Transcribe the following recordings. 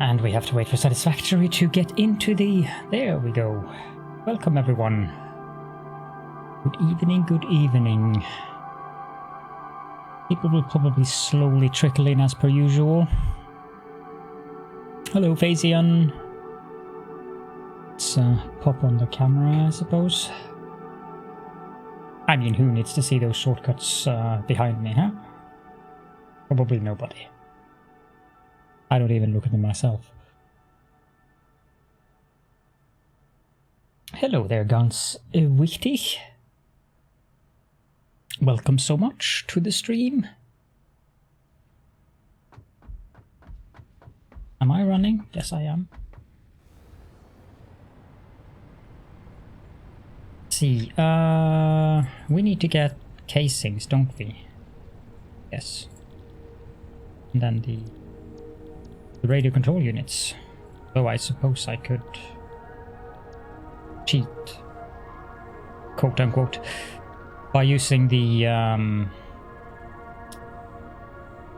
And we have to wait for Satisfactory to get into the... There we go. Welcome everyone. Good evening, good evening. People will probably slowly trickle in as per usual. Hello, Phasian. Let's pop on the camera, I suppose. I mean, who needs to see those shortcuts behind me, huh? Probably nobody. I don't even look at them myself. Hello there, Gans Wichtig. Welcome so much to the stream. Am I running? Yes, I am. Let's see, we need to get casings, don't we? Yes. And then the radio control units. Though I suppose I could cheat, quote unquote, by using the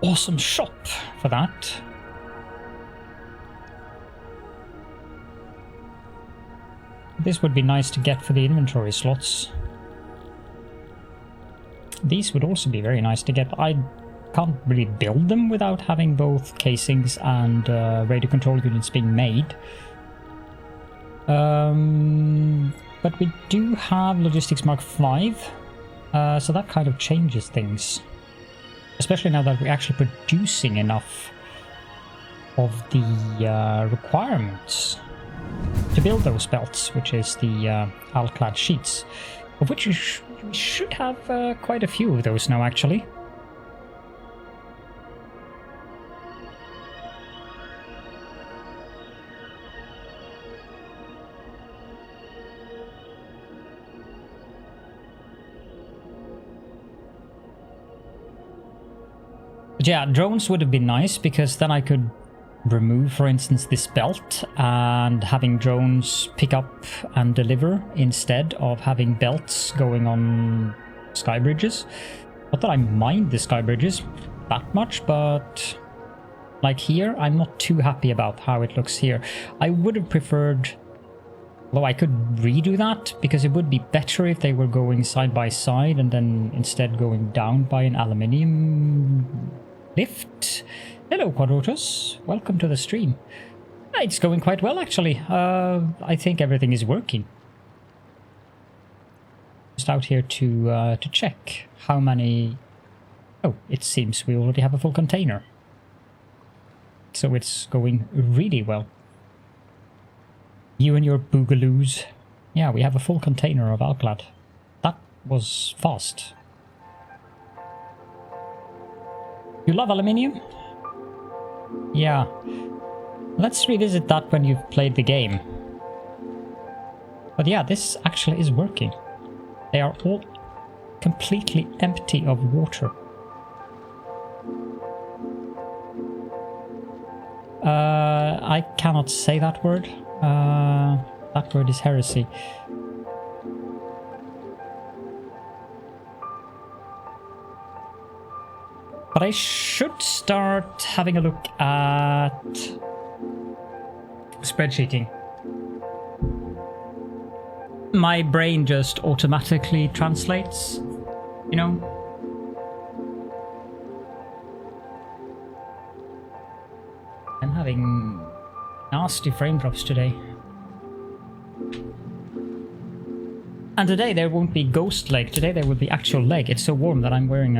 awesome shop for that. This would be nice to get for the inventory slots. These would also be very nice to get. I can't really build them without having both casings and radio control units being made. But we do have Logistics Mark 5, so that kind of changes things. Especially now that we're actually producing enough of the requirements to build those belts, which is the Alclad sheets, of which we should have quite a few of those now, actually. But yeah, drones would have been nice, because then I could remove, for instance, this belt and having drones pick up and deliver instead of having belts going on sky bridges. Not that I mind the sky bridges that much, but like here, I'm not too happy about how it looks here. I would have preferred, although I could redo that, because it would be better if they were going side by side and then instead going down by an aluminium lift. Hello, Quadrotus. Welcome to the stream. It's going quite well, actually. I think everything is working. Just out here to check how many... Oh, it seems we already have a full container. So it's going really well. You and your boogaloos. Yeah, we have a full container of Alclad. That was fast. You love aluminium? Yeah. Let's revisit that when you've played the game. But yeah, this actually is working. They are all completely empty of water. I cannot say that word. That word is heresy. But I should start having a look at spreadsheeting. My brain just automatically translates, you know? I'm having nasty frame drops today. And today there won't be ghost leg, today there will be actual leg. It's so warm that I'm wearing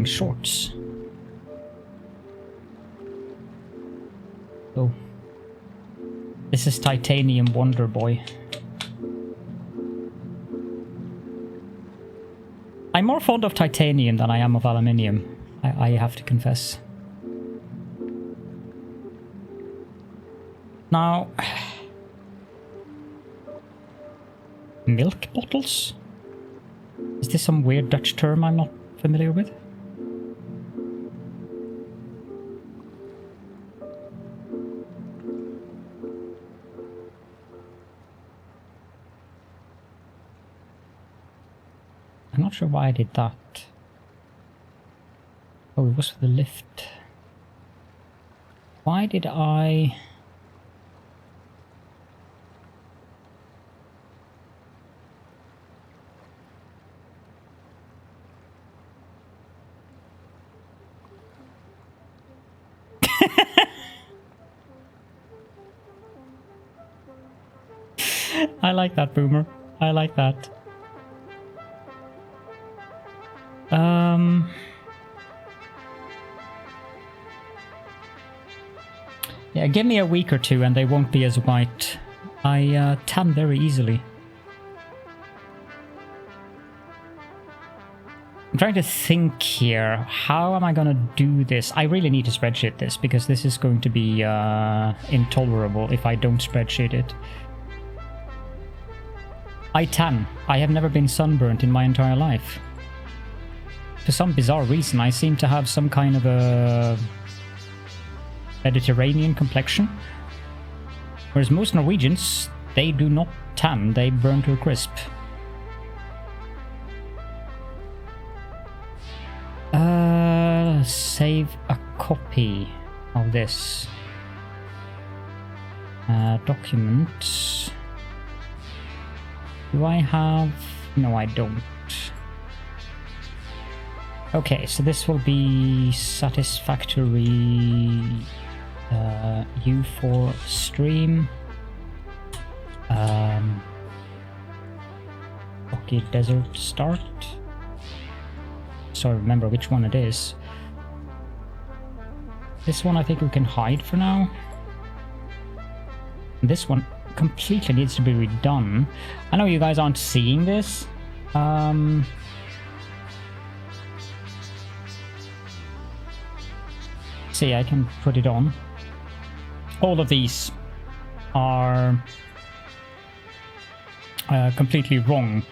shorts. Oh. This is Titanium Wonder Boy. I'm more fond of titanium than I am of aluminium, I have to confess. Now... Milk bottles? Is this some weird Dutch term I'm not familiar with? I'm not sure why I did that. Oh, it was for the lift. Why did I... I like that, Boomer. I like that. Yeah, give me a week or two and they won't be as white. I tan very easily. I'm trying to think here. How am I gonna do this? I really need to spreadsheet this because this is going to be intolerable if I don't spreadsheet it. I tan. I have never been sunburnt in my entire life. For some bizarre reason, I seem to have some kind of a Mediterranean complexion. Whereas most Norwegians, they do not tan, they burn to a crisp. Save a copy of this. Documents. Do I have... No, I don't. Okay, so this will be Satisfactory U4 stream. Rocky Desert start. Sorry, remember which one it is. This one I think we can hide for now. This one completely needs to be redone. I know you guys aren't seeing this. See, I can put it on. All of these are completely wrong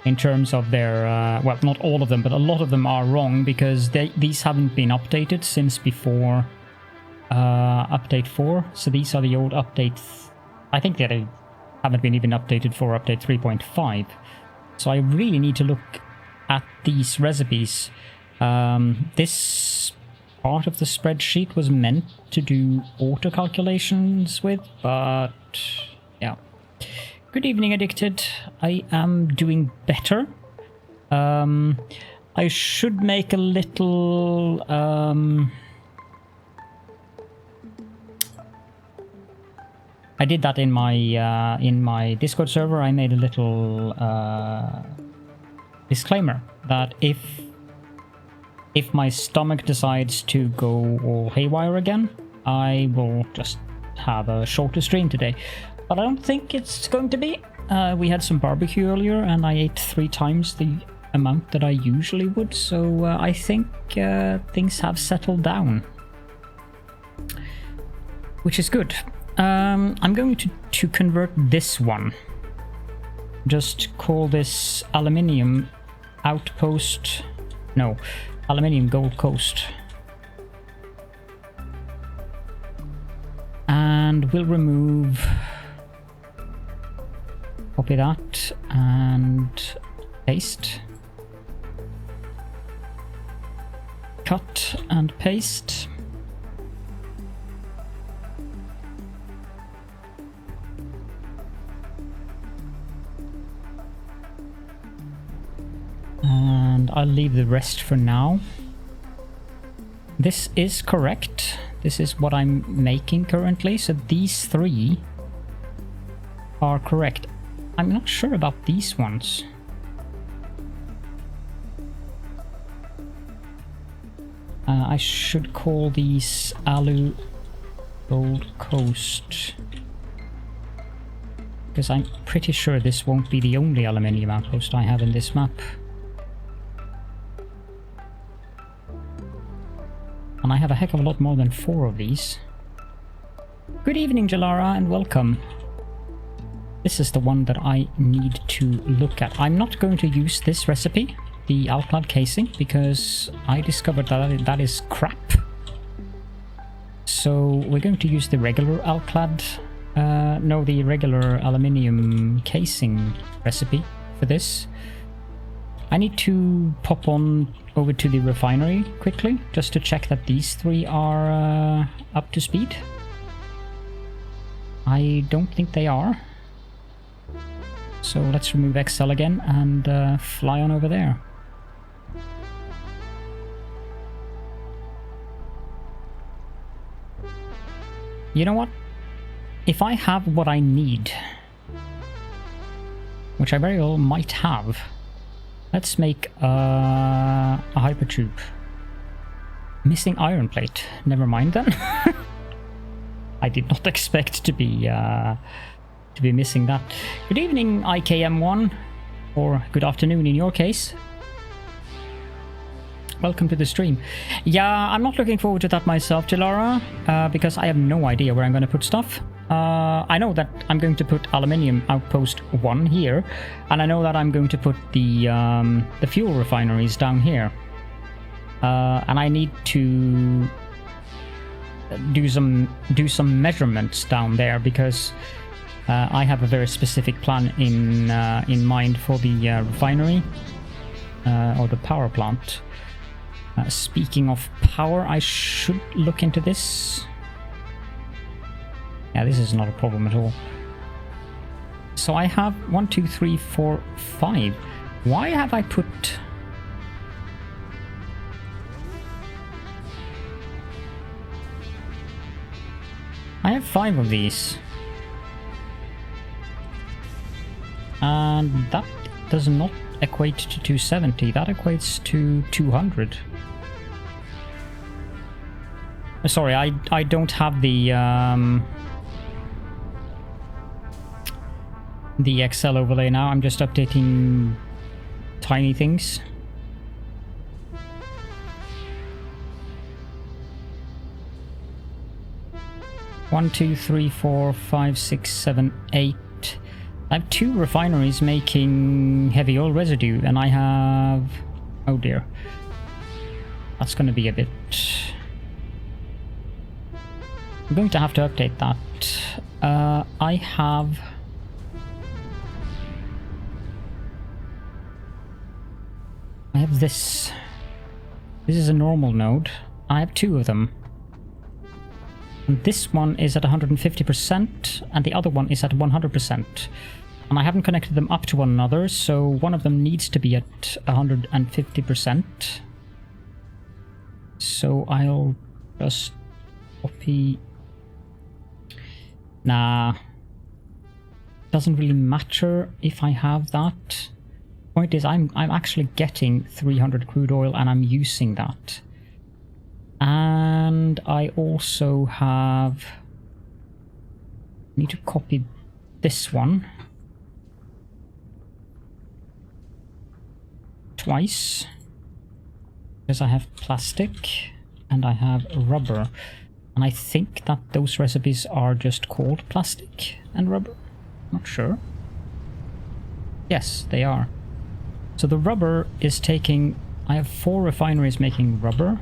in terms of their... well, not all of them, but a lot of them are wrong because these haven't been updated since before update 4. So these are the old updates. I think that they haven't been even updated for update 3.5. So I really need to look at these recipes. This part of the spreadsheet was meant to do auto calculations with, but yeah. Good evening, Addicted. I am doing better. I should make a little... I did that in my Discord server. I made a little disclaimer that if my stomach decides to go all haywire again, I will just have a shorter stream today. But I don't think it's going to be. We had some barbecue earlier and I ate 3 times the amount that I usually would, so I think things have settled down, which is good. I'm going to convert this one. Just call this Aluminium Outpost. No, Aluminium Gold Coast. And we'll remove... Copy that and paste. Cut and paste. And I'll leave the rest for now. This is correct. This is what I'm making currently. So these 3 are correct. I'm not sure about these ones. I should call these Alu Gold Coast. Because I'm pretty sure this won't be the only aluminium outpost I have in this map. And I have a heck of a lot more than 4 of these. Good evening, Jalara, and welcome. This is the one that I need to look at. I'm not going to use this recipe, the Alclad casing, because I discovered that that is crap. So we're going to use the regular Alclad, the regular aluminium casing recipe for this. I need to pop on over to the refinery quickly, just to check that these three are up to speed. I don't think they are. So let's remove Excel again and fly on over there. You know what? If I have what I need, which I very well might have, let's make a hypertube. Missing iron plate. Never mind then. I did not expect to be missing that. Good evening, IKM1, or good afternoon in your case. Welcome to the stream. Yeah, I'm not looking forward to that myself, Jilara, because I have no idea where I'm going to put stuff. I know that I'm going to put Aluminium Outpost 1 here, and I know that I'm going to put the fuel refineries down here. And I need to do some measurements down there, because I have a very specific plan in mind for the refinery or the power plant. Speaking of power, I should look into this. Yeah, this is not a problem at all. So I have 1, 2, 3, 4, 5. Why have I put... I have 5 of these. And that does not equate to 270. That equates to 200. Sorry, I don't have the Excel overlay now. I'm just updating tiny things. One, 2, 3, 4, 5, 6, 7, 8. I have 2 refineries making heavy oil residue, and I have... Oh dear. That's going to be a bit... I'm going to have to update that. I have... this. This is a normal node. I have 2 of them. And this one is at 150%, and the other one is at 100%. And I haven't connected them up to one another, so one of them needs to be at 150%. So I'll just copy... Nah. Doesn't really matter if I have that. Point is, I'm actually getting 300 crude oil, and I'm using that. And I also have... need to copy this one twice, because I have plastic and I have rubber, and I think that those recipes are just called plastic and rubber. Not sure. Yes, they are. So the rubber is taking... I have 4 refineries making rubber,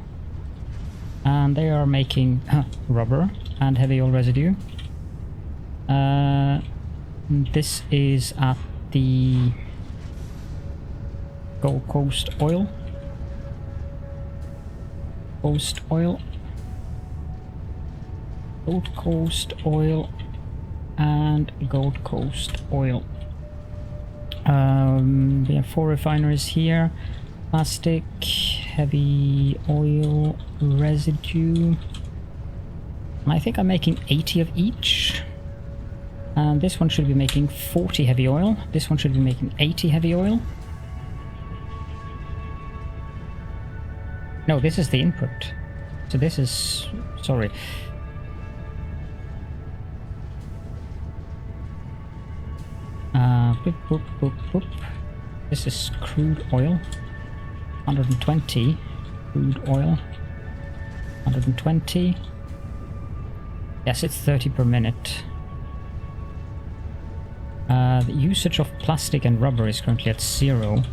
and they are making rubber and heavy oil residue. This is at the Gold Coast Oil. Gold Coast Oil and Gold Coast Oil. We have 4 refineries here. Plastic, heavy oil, residue. And I think I'm making 80 of each. And this one should be making 40 heavy oil. This one should be making 80 heavy oil. No, this is the input. So this is... sorry. Boop, boop, boop, boop. This is crude oil. 120 crude oil. 120. Yes, it's 30 per minute. The usage of plastic and rubber is currently at 0.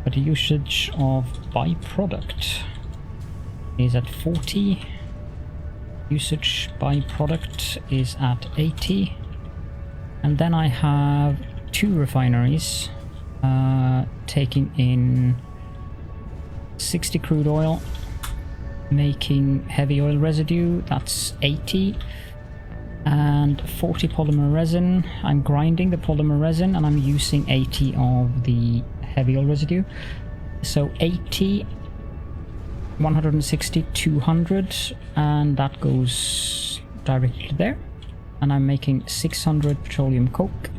But the usage of byproduct is at 40. Usage byproduct is at 80. And then I have 2 refineries taking in 60 crude oil, making heavy oil residue, that's 80, and 40 polymer resin. I'm grinding the polymer resin and I'm using 80 of the heavy oil residue. So 80, 160, 200, and that goes directly there. And I'm making 600 petroleum coke.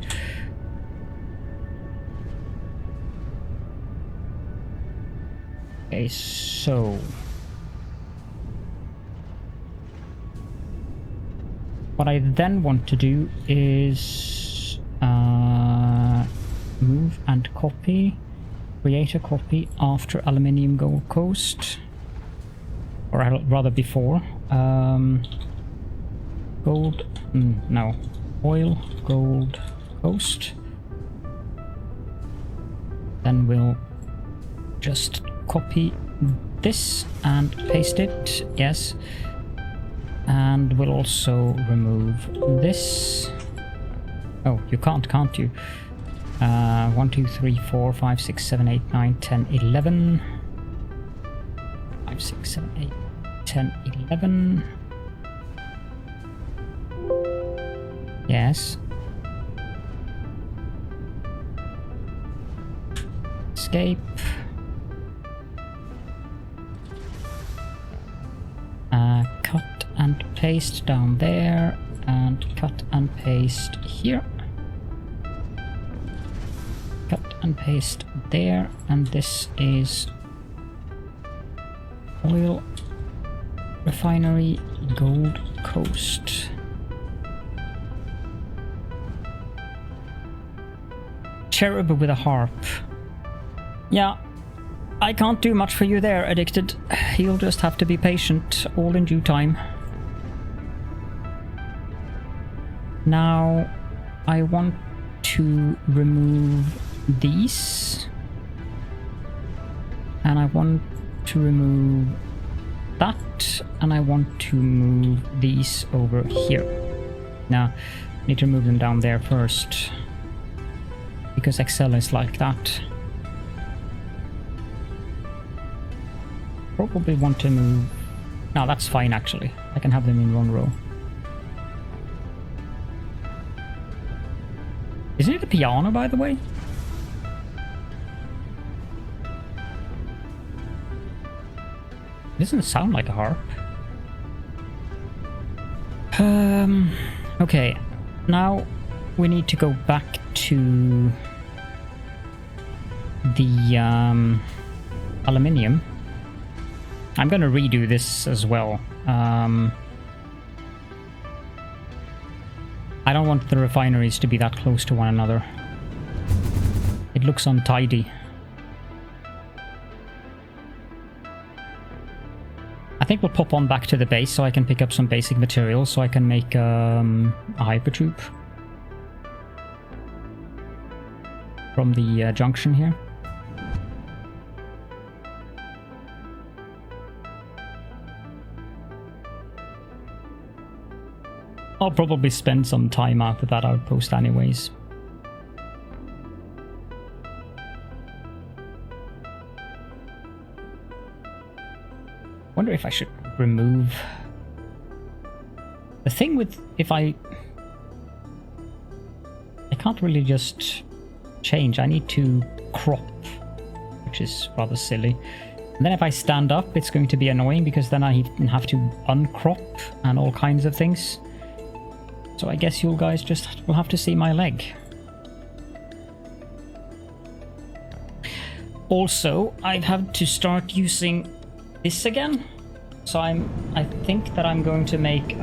Okay, so what I then want to do is move and copy, create a copy after Aluminium Gold Coast, or rather before. Oil Gold Coast. Then we'll just copy this and paste it, yes. And we'll also remove this. Oh, you can't you? 1, 2, 3, 4, 5, 6, 7, 8, 9, 10, 11. 5, 6, 7, 8, 10, 11. Yes. Escape. Cut and paste down there, and cut and paste here. Cut and paste there, and this is Oil Refinery Gold Coast. Cherub with a harp. Yeah, I can't do much for you there, Addicted. You'll just have to be patient, all in due time. Now, I want to remove these. And I want to remove that. And I want to move these over here. Now, I need to move them down there first. Because Excel is like that. Probably want to move... No, that's fine actually. I can have them in one row. Isn't it a piano, by the way? It doesn't sound like a harp. Okay. Now we need to go back to the aluminium. I'm gonna redo this as well. I don't want the refineries to be that close to one another. It looks untidy. I think we'll pop on back to the base so I can pick up some basic materials so I can make a hypertube from the junction here. I'll probably spend some time out at that outpost anyways. Wonder if I should remove... The thing with... if I can't really just change. I need to crop, which is rather silly. And then if I stand up, it's going to be annoying because then I have to uncrop and all kinds of things. So I guess you guys just will have to see my leg. Also, I've had to start using this again. So I think that I'm going to make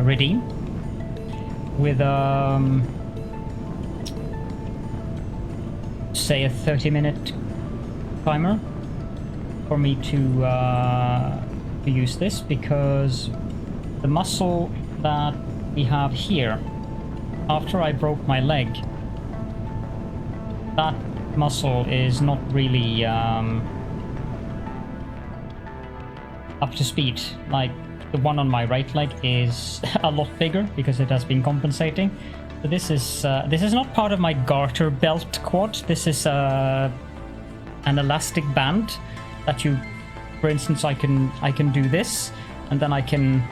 redeem with say a 30-minute timer for me to use this, because the muscle that we have here, after I broke my leg, that muscle is not really up to speed. Like, the one on my right leg is a lot bigger because it has been compensating, So this is not part of my garter belt quad. This is an elastic band that you, for instance, I can do this, and then I can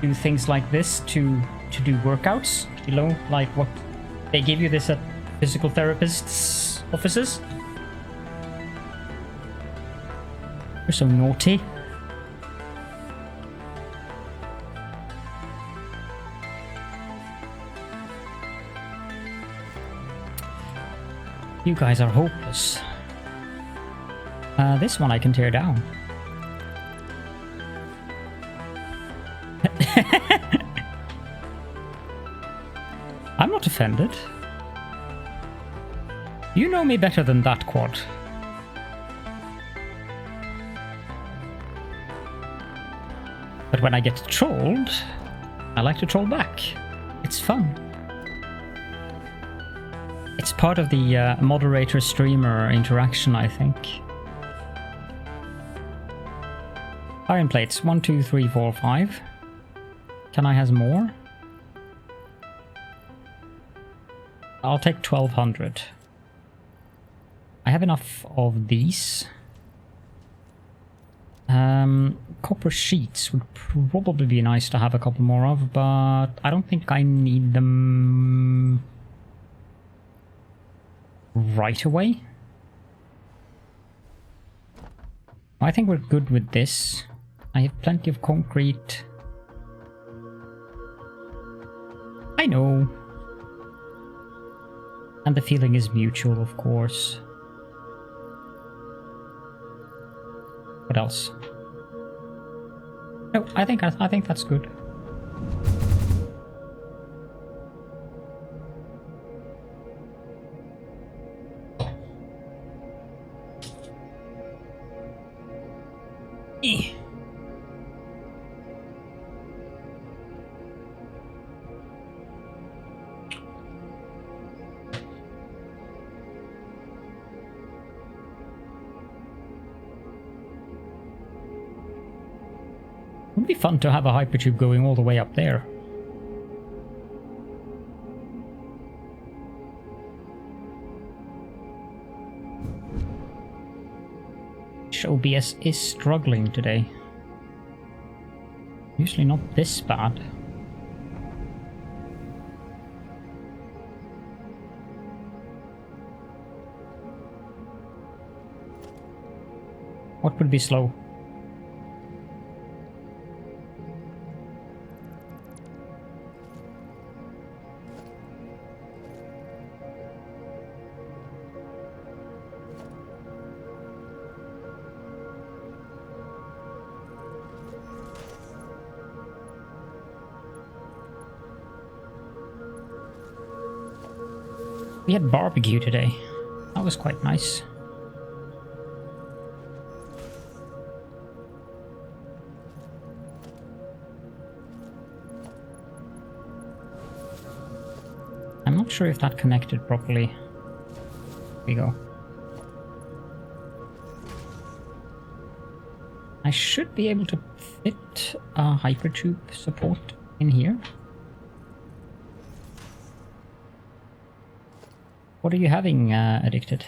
do things like this to do workouts. You know, like what they give you this at physical therapists' offices. You're so naughty. You guys are hopeless. This one I can tear down. I'm not offended. You know me better than that, Quad. But when I get trolled, I like to troll back. It's fun. It's part of the moderator-streamer interaction, I think. Iron plates, 1, 2, 3, 4, 5. Can I have more? I'll take 1200. I have enough of these. Copper sheets would probably be nice to have a couple more of, but I don't think I need them right away. I think we're good with this. I have plenty of concrete. I know. And the feeling is mutual, of course. What else? No, I think that's good. Would be fun to have a hypertube going all the way up there. OBS is struggling today. Usually not this bad. What would be slow? We had barbecue today. That was quite nice. I'm not sure if that connected properly. Here we go. I should be able to fit a hypertube support in here. What are you having, Addicted?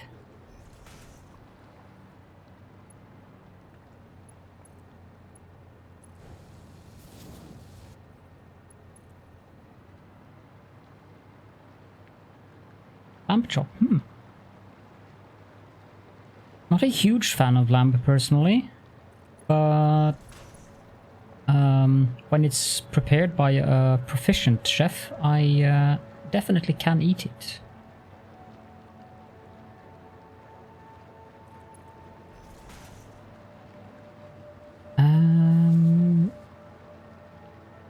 Lamp chop, Not a huge fan of lamb personally, but when it's prepared by a proficient chef, I definitely can eat it.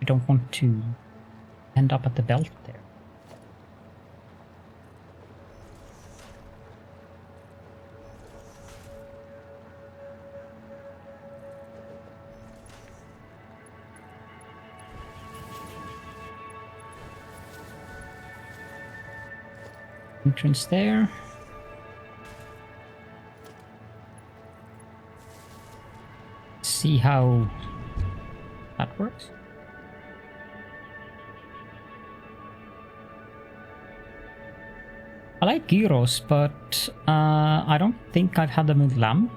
I don't want to end up at the belt there. Entrance there. See how that works. I like gyros, but I don't think I've had them with lamb.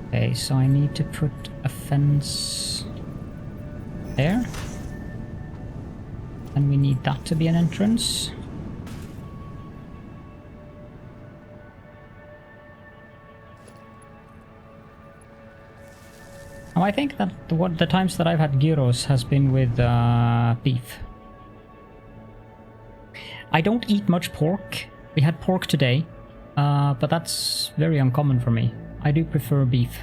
Okay, so I need to put a fence there. And we need that to be an entrance. Oh, I think that the times that I've had gyros has been with beef. I don't eat much pork. We had pork today, but that's very uncommon for me. I do prefer beef.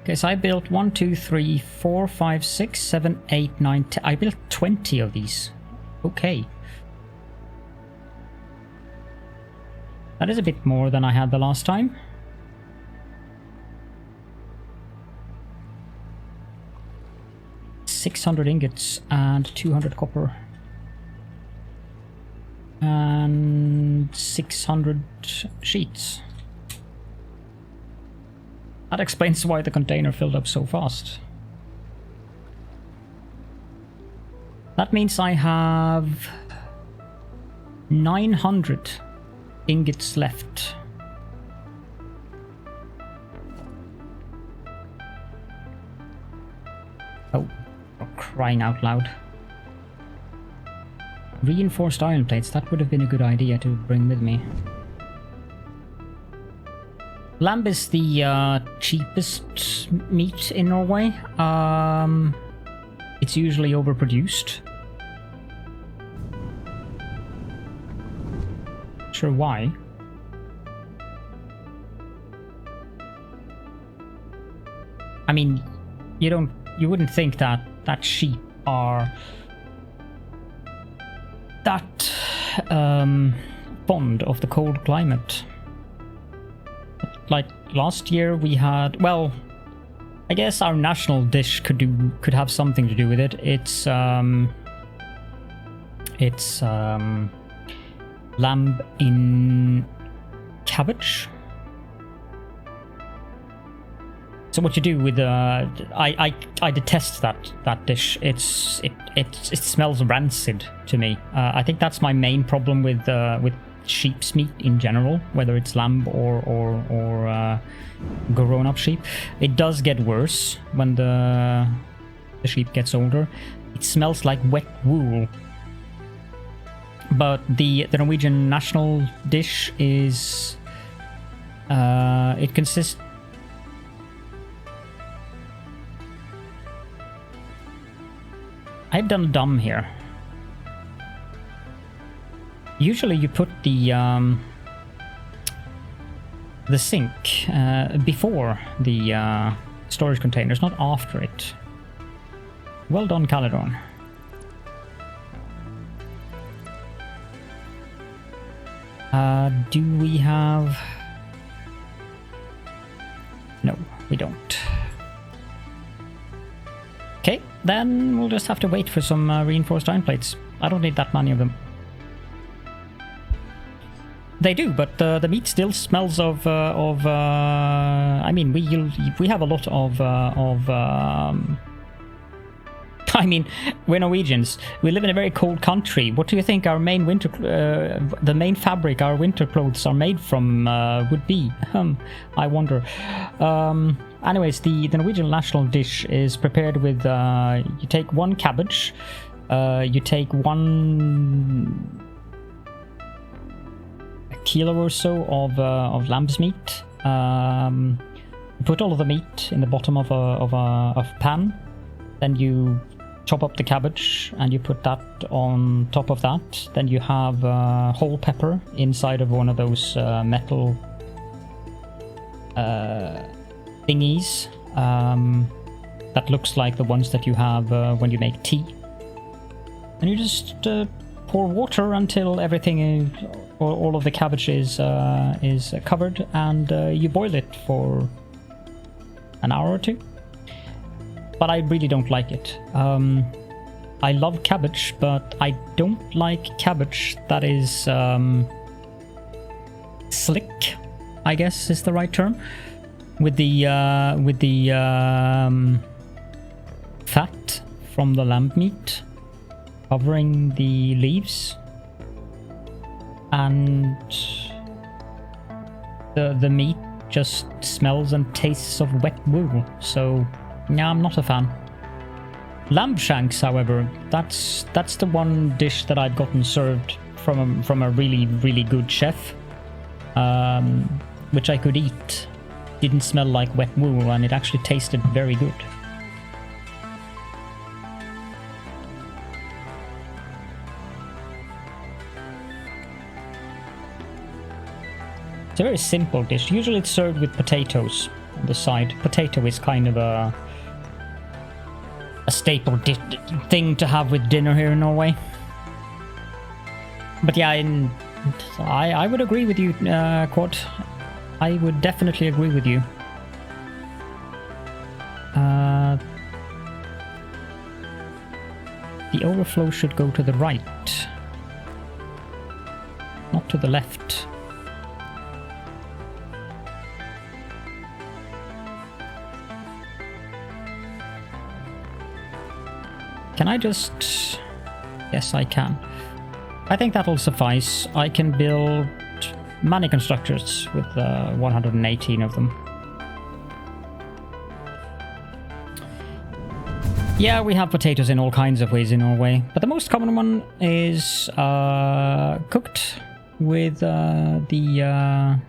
Okay, so I built 1, 2, 3, 4, 5, 6, 7, 8, 9, 10. I built 20 of these. Okay. That is a bit more than I had the last time. $600 ingots and 200 copper. And 600 sheets. That explains why the container filled up so fast. That means I have 900 ingots left. Oh, for crying out loud. Reinforced iron plates, that would have been a good idea to bring with me. Lamb is the cheapest meat in Norway. It's usually overproduced. Sure why. I mean, you wouldn't think that sheep are that fond of the cold climate. Like last year we had, well, I guess our national dish could have something to do with it. It's lamb in cabbage. So what you do with I detest that dish. It smells rancid to me. I think that's my main problem with sheep's meat in general, whether it's lamb or grown-up sheep. It does get worse when the sheep gets older. It smells like wet wool. But the Norwegian national dish is it consists. I've done dumb here. Usually you put the sink before the storage containers, not after it. Well done, Caledorn. Do we have... No, we don't. Okay, then we'll just have to wait for some reinforced iron plates. I don't need that many of them. They do, but the meat still smells of I mean, we have a lot of I mean, we're Norwegians. We live in a very cold country. What do you think our main winter, the main fabric our winter clothes are made from would be? I wonder. Anyways, the Norwegian national dish is prepared with, you take 1 cabbage, you take 1 kilo or so of lamb's meat. You put all of the meat in the bottom of a pan. Then you chop up the cabbage and you put that on top of that. Then you have whole pepper inside of one of those metal thingies that looks like the ones that you have when you make tea. And you just pour water until everything, all of the cabbage is covered, and you boil it for an hour or 2. But I really don't like it. I love cabbage, but I don't like cabbage that is slick, I guess is the right term. with the fat from the lamb meat covering the leaves, and the meat just smells and tastes of wet wool. So yeah, I'm not a fan. Lamb shanks, however, that's the one dish that I've gotten served from a really good chef, which I could eat. Didn't smell like wet wool, and it actually tasted very good. It's a very simple dish. Usually it's served with potatoes on the side. Potato is kind of a staple thing to have with dinner here in Norway. But yeah, I would agree with you, Quad. I would definitely agree with you. The overflow should go to the right, not to the left. Can I just... Yes, I can. I think that'll suffice. I can build many constructors with 118 of them. Yeah, we have potatoes in all kinds of ways in Norway, but the most common one is cooked with the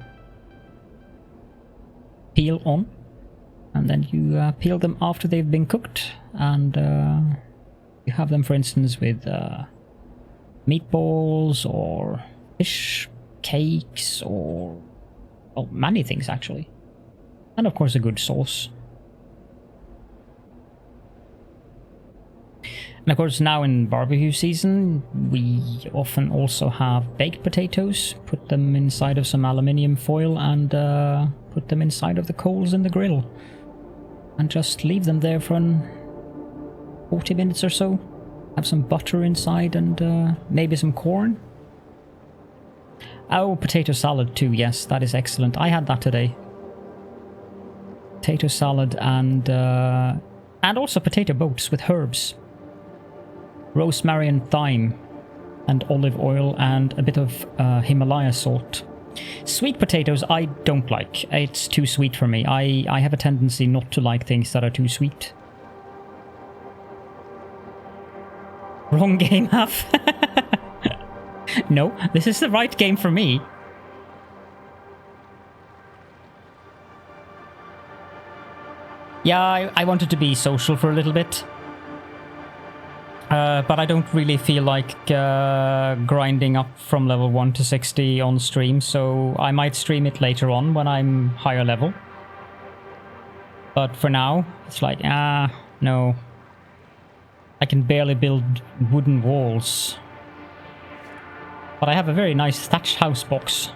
peel on, and then you peel them after they've been cooked, and you have them, for instance, with meatballs or fish cakes or, well, many things actually. And of course a good sauce. And of course now in barbecue season we often also have baked potatoes. Put them inside of some aluminium foil and put them inside of the coals in the grill. And just leave them there for 40 minutes or so. Have some butter inside and maybe some corn. Oh, potato salad too, yes, that is excellent. I had that today. Potato salad and also potato boats with herbs. Rosemary and thyme and olive oil and a bit of Himalaya salt. Sweet potatoes I don't like. It's too sweet for me. I have a tendency not to like things that are too sweet. Wrong game, Huff. No, this is the right game for me. Yeah, I wanted to be social for a little bit. But I don't really feel like grinding up from level 1 to 60 on stream, so I might stream it later on when I'm higher level. But for now, it's like, no. I can barely build wooden walls. But I have a very nice thatched house box.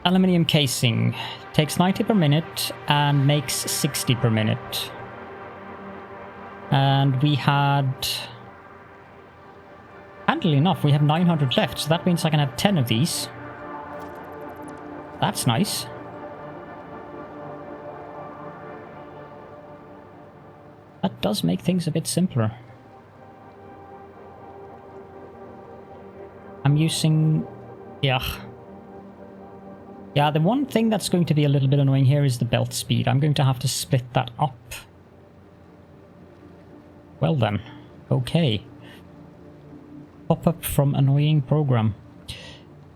Aluminium casing. Takes 90 per minute and makes 60 per minute. And we had... Handily enough, we have 900 left, so that means I can have 10 of these. That's nice. That does make things a bit simpler. I'm using... Yeah, the one thing that's going to be a little bit annoying here is the belt speed. I'm going to have to split that up. Well then, okay. Pop-up from annoying program.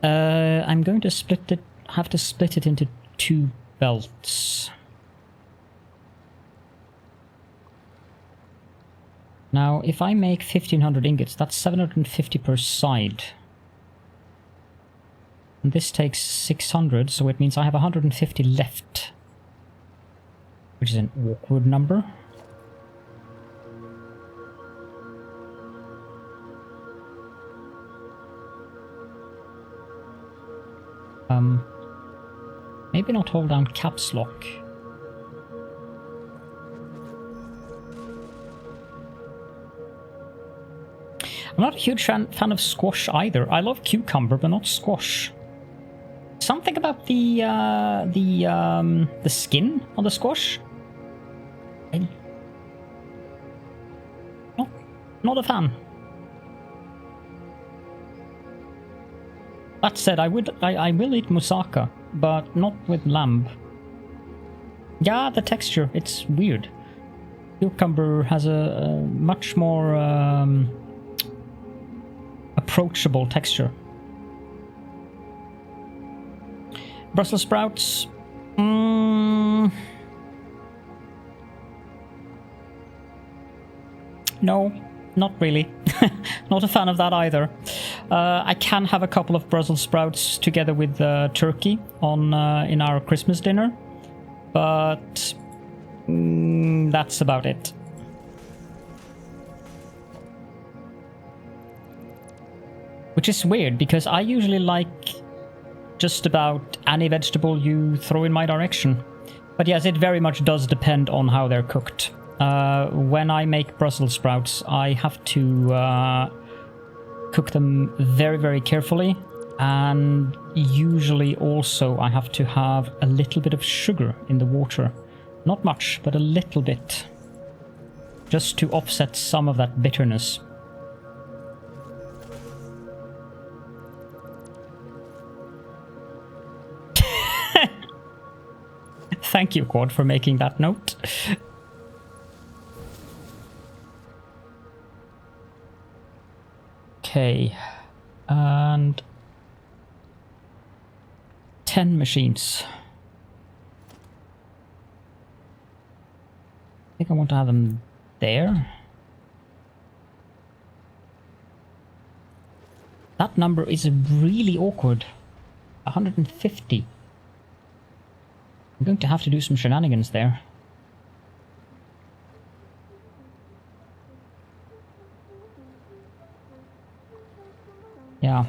I'm going to have to split it into 2 belts. Now, if I make 1500 ingots, that's 750 per side. And this takes 600, so it means I have 150 left. Which is an awkward number. Maybe not hold down caps lock. I'm not a huge fan of squash either. I love cucumber, but not squash. Something about the skin on the squash. Not a fan. That said, I will eat moussaka, but not with lamb. Yeah, the texture, it's weird. Cucumber has a much more approachable texture. Brussels sprouts. No, not really. Not a fan of that either. I can have a couple of Brussels sprouts together with turkey on in our Christmas dinner, but that's about it. Which is weird, because I usually like just about any vegetable you throw in my direction. But yes, it very much does depend on how they're cooked. When I make Brussels sprouts, I have to cook them very, very carefully. And usually also I have to have a little bit of sugar in the water. Not much, but a little bit. Just to offset some of that bitterness. Thank you, Quad, for making that note. Okay. And 10 machines. I think I want to have them there. That number is really awkward. 150. I'm going to have to do some shenanigans there. Yeah.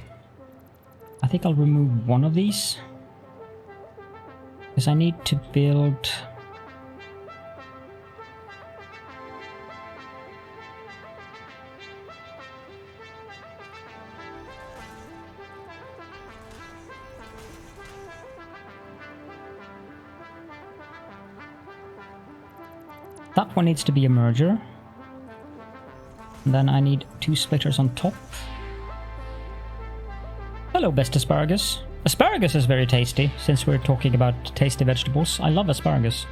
I think I'll remove one of these. Because I need to build... That one needs to be a merger. And then I need 2 splitters on top. Hello, best asparagus. Asparagus is very tasty, since we're talking about tasty vegetables. I love asparagus.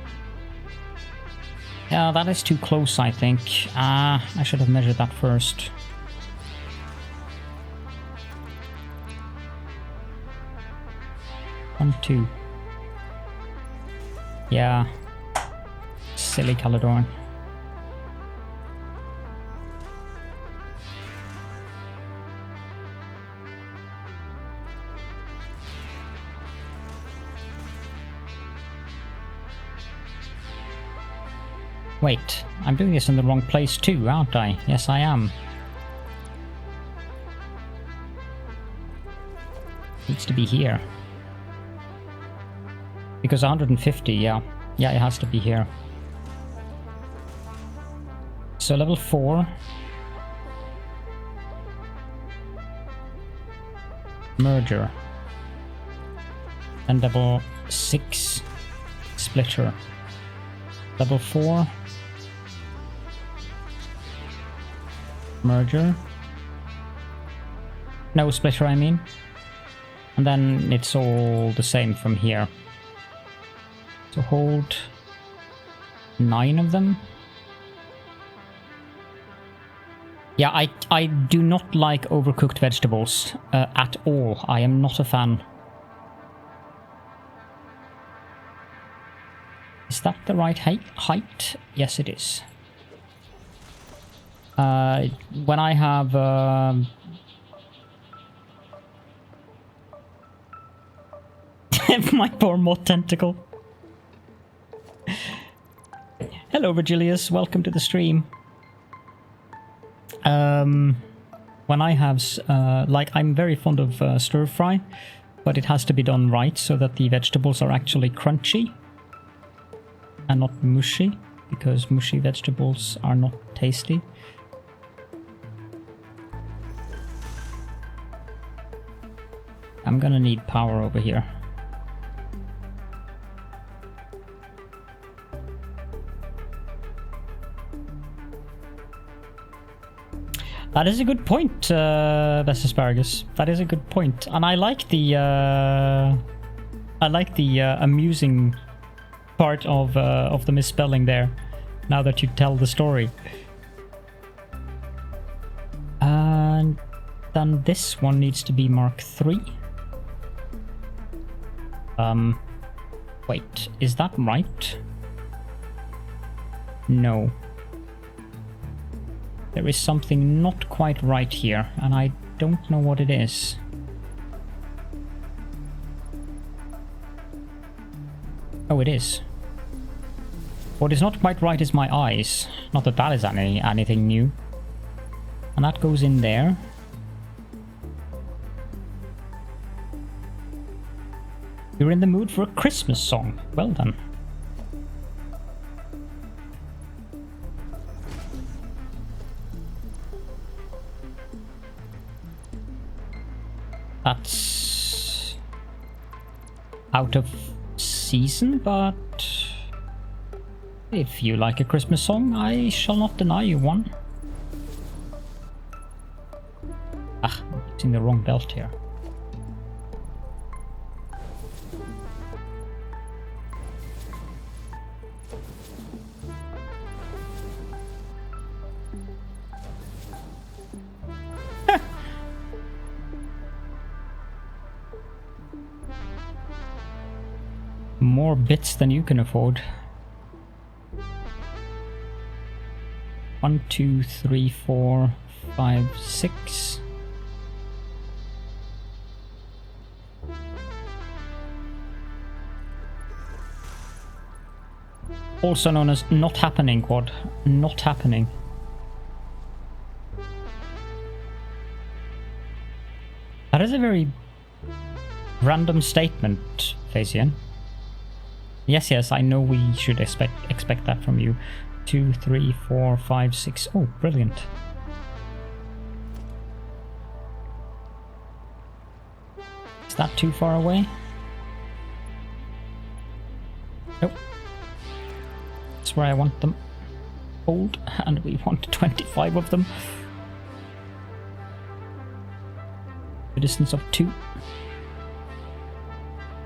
Yeah, that is too close, I think. I should have measured that first. One, 2. Yeah. Silly Caledorn. Wait, I'm doing this in the wrong place too, aren't I? Yes, I am. Needs to be here. Because 150, yeah. Yeah, it has to be here. So level 4. Merger. And level 6. Splitter. Level 4. Merger. No splitter, I mean. And then it's all the same from here. So hold 9 of them. Yeah, I do not like overcooked vegetables at all. I am not a fan. Is that the right height? Yes, it is. When I have... my poor moth tentacle. Hello, Virgilius. Welcome to the stream. When I have, like, I'm very fond of stir fry, but it has to be done right so that the vegetables are actually crunchy and not mushy, because mushy vegetables are not tasty. I'm gonna need power over here. That is a good point, Best Asparagus. That is a good point, and I like the amusing part of the misspelling there. Now that you tell the story, and then this one needs to be Mark 3. Wait, is that right? No. There is something not quite right here, and I don't know what it is. Oh, it is. What is not quite right is my eyes. Not that that is anything new. And that goes in there. You're in the mood for a Christmas song. Well done. That's out of season, but if you like a Christmas song, I shall not deny you one. Ah, I'm using the wrong belt here. More bits than you can afford. 1, 2, 3, 4, 5, 6. Also known as not happening, quad. Not happening. That is a very random statement, Phasian. Yes, I know we should expect that from you. 2, 3, 4, 5, 6. Oh, brilliant. Is that too far away? Nope. That's where I want them. Hold, and we want 25 of them. A distance of 2.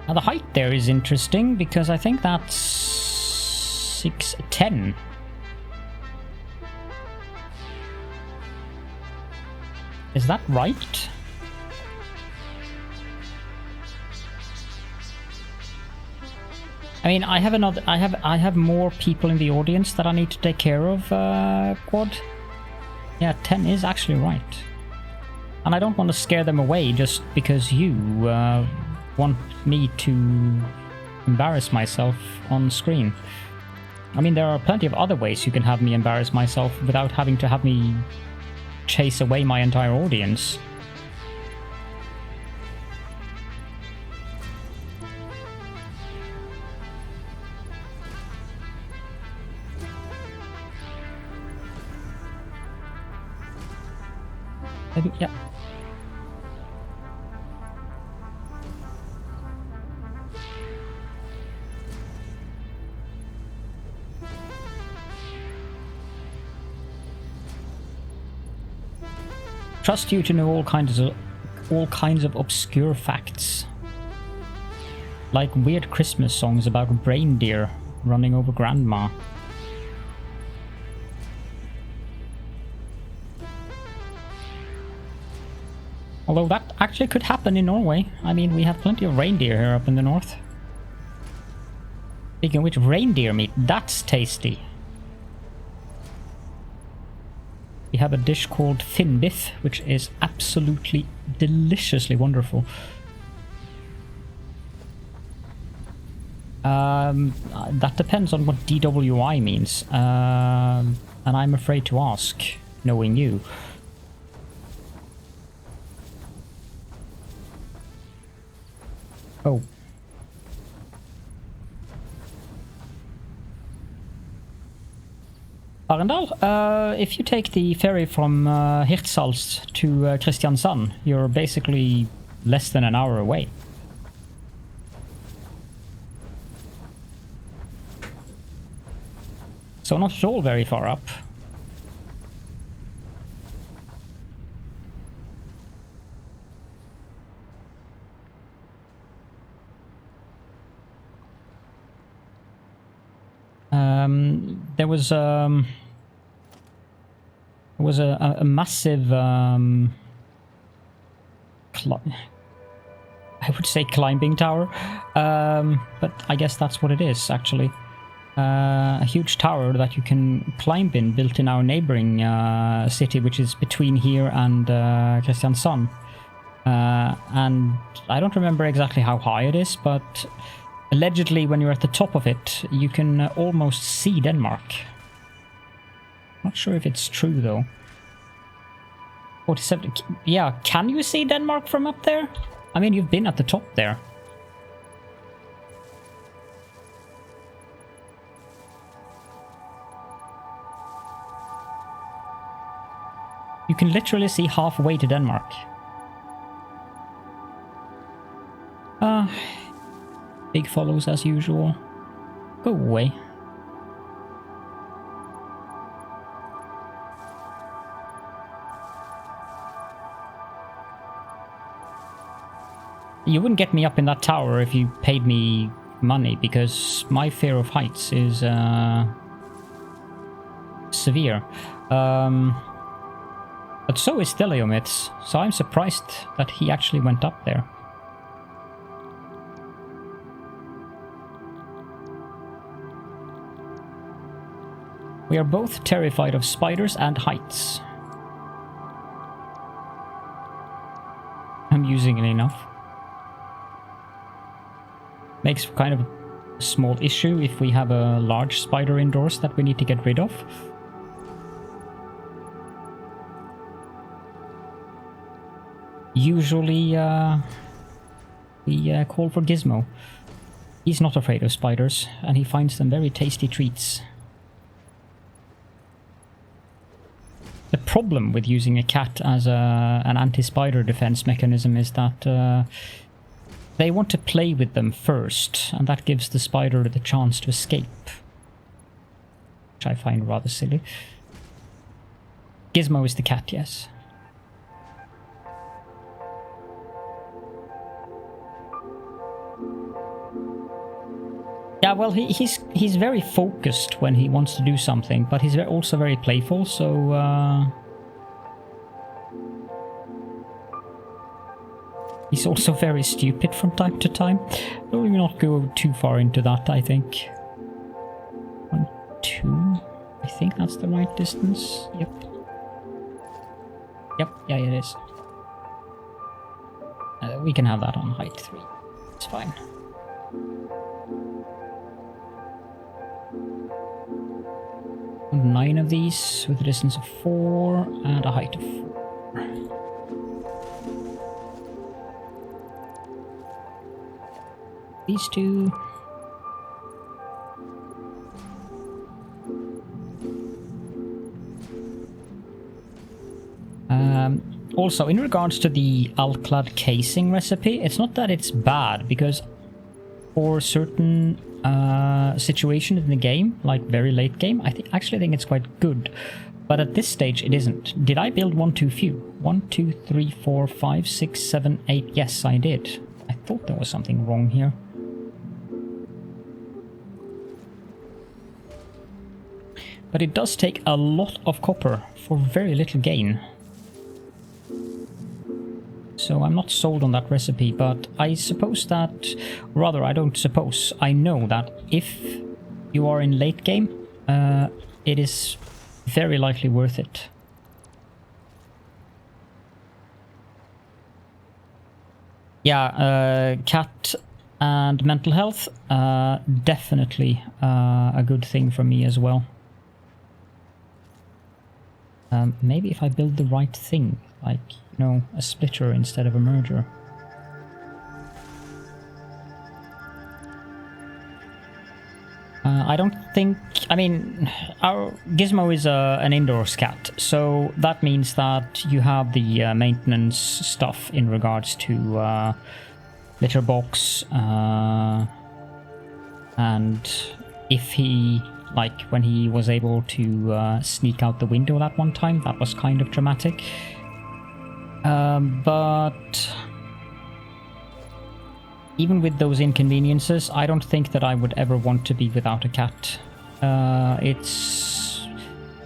Now the height there is interesting because I think that's 6'10". Is that right? I mean, I have more people in the audience that I need to take care of, Quad. Yeah, 10 is actually right. And I don't want to scare them away just because you want me to embarrass myself on screen. I mean, there are plenty of other ways you can have me embarrass myself without having to have me chase away my entire audience. Maybe, yeah. Trust you to know all kinds of obscure facts, like weird Christmas songs about reindeer running over grandma. Although that actually could happen in Norway. I mean, we have plenty of reindeer here up in the north. Speaking of which, reindeer meat, that's tasty. We have a dish called Finnbiff, which is absolutely deliciously wonderful. That depends on what DWI means, and I'm afraid to ask, knowing you. Oh. Arendal, if you take the ferry from Hirtshals to Kristiansand, you're basically less than an hour away. So not at all very far up. There was a massive I would say climbing tower, but I guess that's what it is actually. A huge tower that you can climb in, built in our neighboring city, which is between here and Kristiansand. And I don't remember exactly how high it is, but allegedly when you're at the top of it, you can almost see Denmark. Not sure if it's true though. 47, yeah, can you see Denmark from up there? I mean, you've been at the top there. You can literally see halfway to Denmark. Big follows as usual. Go away. You wouldn't get me up in that tower if you paid me money, because my fear of heights is severe. But so is Steliomits, so I'm surprised that he actually went up there. We are both terrified of spiders and heights. I'm using it enough. Makes kind of a small issue if we have a large spider indoors that we need to get rid of. Usually we call for Gizmo. He's not afraid of spiders, and he finds them very tasty treats. The problem with using a cat as an anti-spider defense mechanism is that they want to play with them first, and that gives the spider the chance to escape. Which I find rather silly. Gizmo is the cat, yes. Yeah, well, he's very focused when he wants to do something, but he's also very playful, so... He's also very stupid from time to time. We'll not go too far into that, I think. 1, 2... I think that's the right distance. Yep. Yep, yeah, it is. We can have that on height 3. It's fine. And 9 of these with a distance of 4 and a height of 4. These two. Also, in regards to the Alclad casing recipe, it's not that it's bad, because for certain situations in the game, like very late game, I actually think it's quite good. But at this stage, it isn't. Did I build one too few? 1, 2, 3, 4, 5, 6, 7, 8. Yes, I did. I thought there was something wrong here. But it does take a lot of copper for very little gain. So I'm not sold on that recipe, but I suppose that... Rather, I don't suppose. I know that if you are in late game, it is very likely worth it. Yeah, cat and mental health, definitely a good thing for me as well. Maybe if I build the right thing, like, you know, a splitter instead of a merger. I don't think... I mean, our Gizmo is an indoors cat, so that means that you have the maintenance stuff in regards to litter box, and if he... Like, when he was able to sneak out the window that one time, that was kind of dramatic. But... Even with those inconveniences, I don't think that I would ever want to be without a cat It's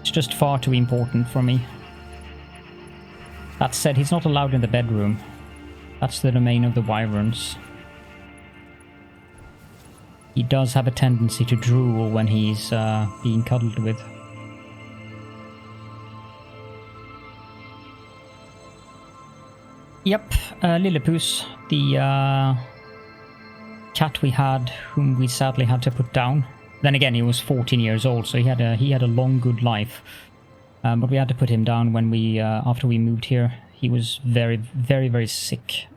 just far too important for me. That said, he's not allowed in the bedroom. That's the domain of the wyverns. He does have a tendency to drool when he's being cuddled with. Yep, Lillipuss, the cat we had, whom we sadly had to put down. Then again, he was 14 years old, so he had a long, good life. But we had to put him down when we after we moved here. He was very, very, very sick.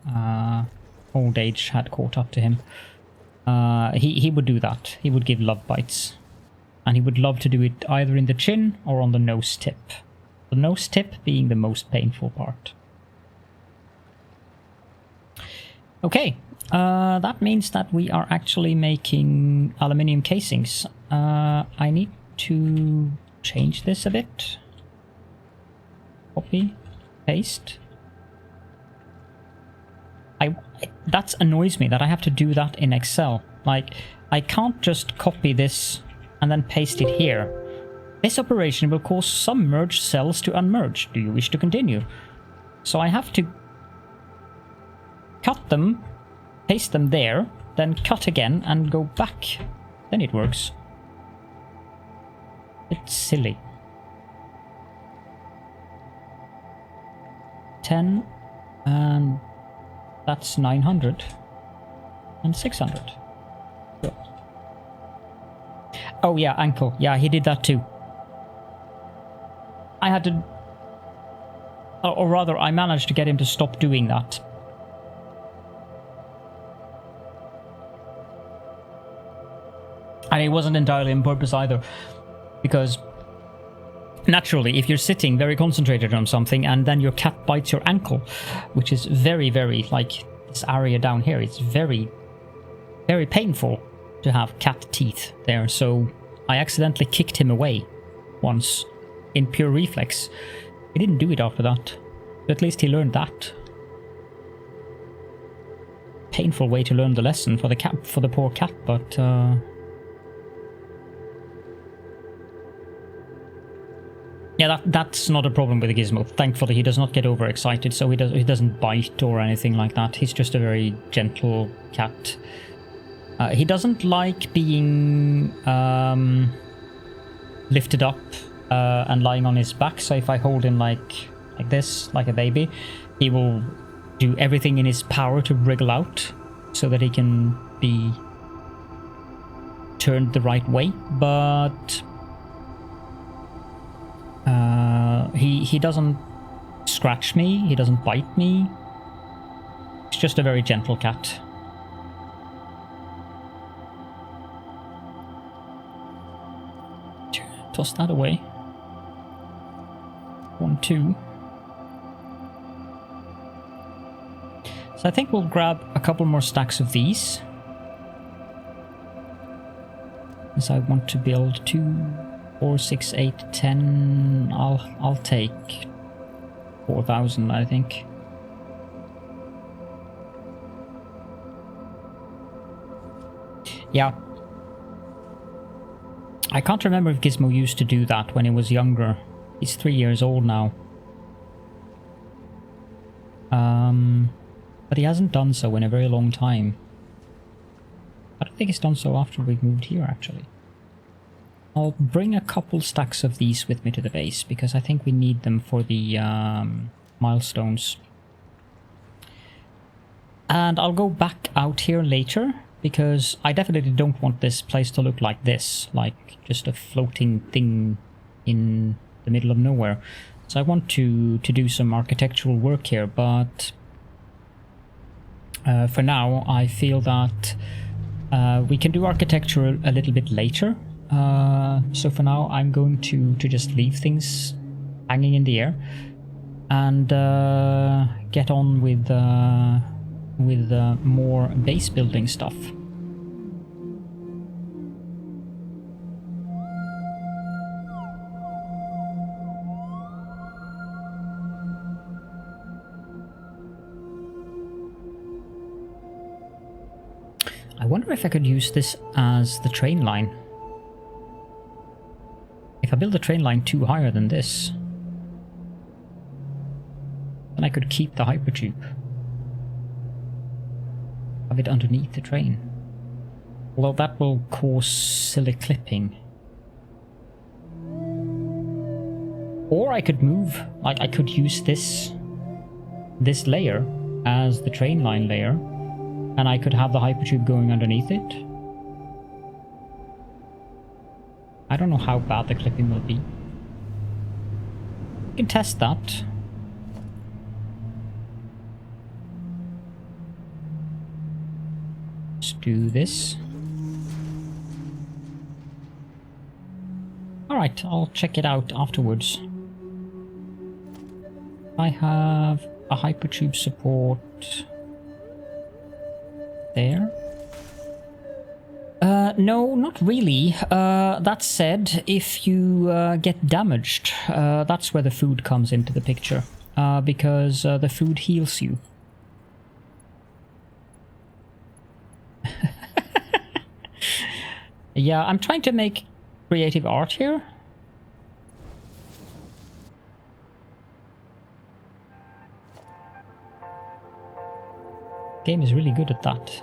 Old age had caught up to him. He would do that. He would give love bites. And he would love to do it either in the chin or on the nose tip. The nose tip being the most painful part. Okay, that means that we are actually making aluminium casings. I need to change this a bit. Copy, paste. That annoys me that I have to do that in Excel. Like, I can't just copy this and then paste it here. This operation will cause some merged cells to unmerge. Do you wish to continue? So I have to cut them, paste them there, then cut again and go back. Then it works. It's silly. 10 and that's 900 and 600. Good. Oh yeah, ankle. Yeah, he did that too. I had to... Or rather, I managed to get him to stop doing that. And it wasn't entirely on purpose either. Because... naturally, if you're sitting very concentrated on something and then your cat bites your ankle, which is very, very, like this area down here, it's very, very painful to have cat teeth there. So I accidentally kicked him away once in pure reflex. He didn't do it after that. But at least he learned that. Painful way to learn the lesson for the cat, for the poor cat, but yeah, that's not a problem with the Gizmo. Thankfully, he does not get overexcited, so he doesn't bite or anything like that. He's just a very gentle cat. He doesn't like being lifted up and lying on his back. So if I hold him like this, like a baby, he will do everything in his power to wriggle out so that he can be turned the right way. But he doesn't scratch me, he doesn't bite me. He's just a very gentle cat. Toss that away. 1, 2. So I think we'll grab a couple more stacks of these. Because I want to build 2, 4, 6, 8, 10. I'll take 4,000, I think. Yeah. I can't remember if Gizmo used to do that when he was younger. He's 3 years old now. But he hasn't done so in a very long time. I don't think he's done so after we've moved here, actually. I'll bring a couple stacks of these with me to the base, because I think we need them for the milestones. And I'll go back out here later, because I definitely don't want this place to look like this, like just a floating thing in the middle of nowhere. So I want to do some architectural work here, but for now I feel that we can do architecture a little bit later. So for now I'm going to just leave things hanging in the air and get on with more base building stuff. I wonder if I could use this as the train line. If I build a train line 2 higher than this, then I could keep the hypertube. Have it underneath the train. Although that will cause silly clipping. Or I could move, like I could use this layer as the train line layer, and I could have the hypertube going underneath it. I don't know how bad the clipping will be. We can test that. Let's do this. Alright, I'll check it out afterwards. I have a hypertube support there. No, not really. That said, if you get damaged, that's where the food comes into the picture. Because the food heals you. Yeah, I'm trying to make creative art here. Game is really good at that.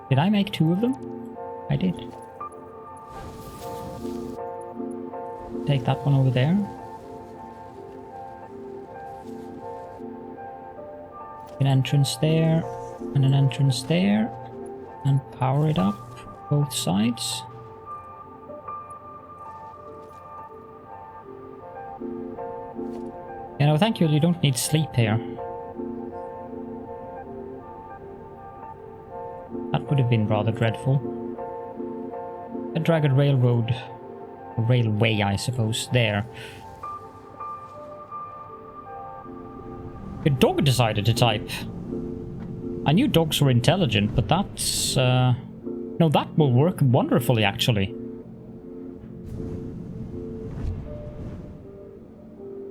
Did I make 2 of them? I did. Take that one over there. An entrance there, and an entrance there, and power it up both sides. You know, thank you, you don't need sleep here. That would have been rather dreadful. A dragged railroad, or railway I suppose, there. A dog decided to type. I knew dogs were intelligent, but that's... No, that will work wonderfully, actually.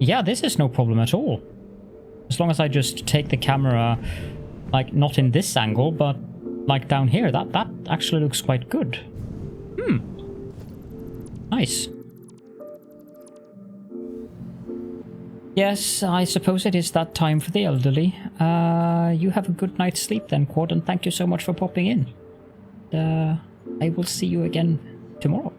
Yeah, this is no problem at all. As long as I just take the camera, like, not in this angle, but, like, down here. That actually looks quite good. Nice. Yes, I suppose it is that time for the elderly. You have a good night's sleep then, Quad, and thank you so much for popping in. I will see you again tomorrow.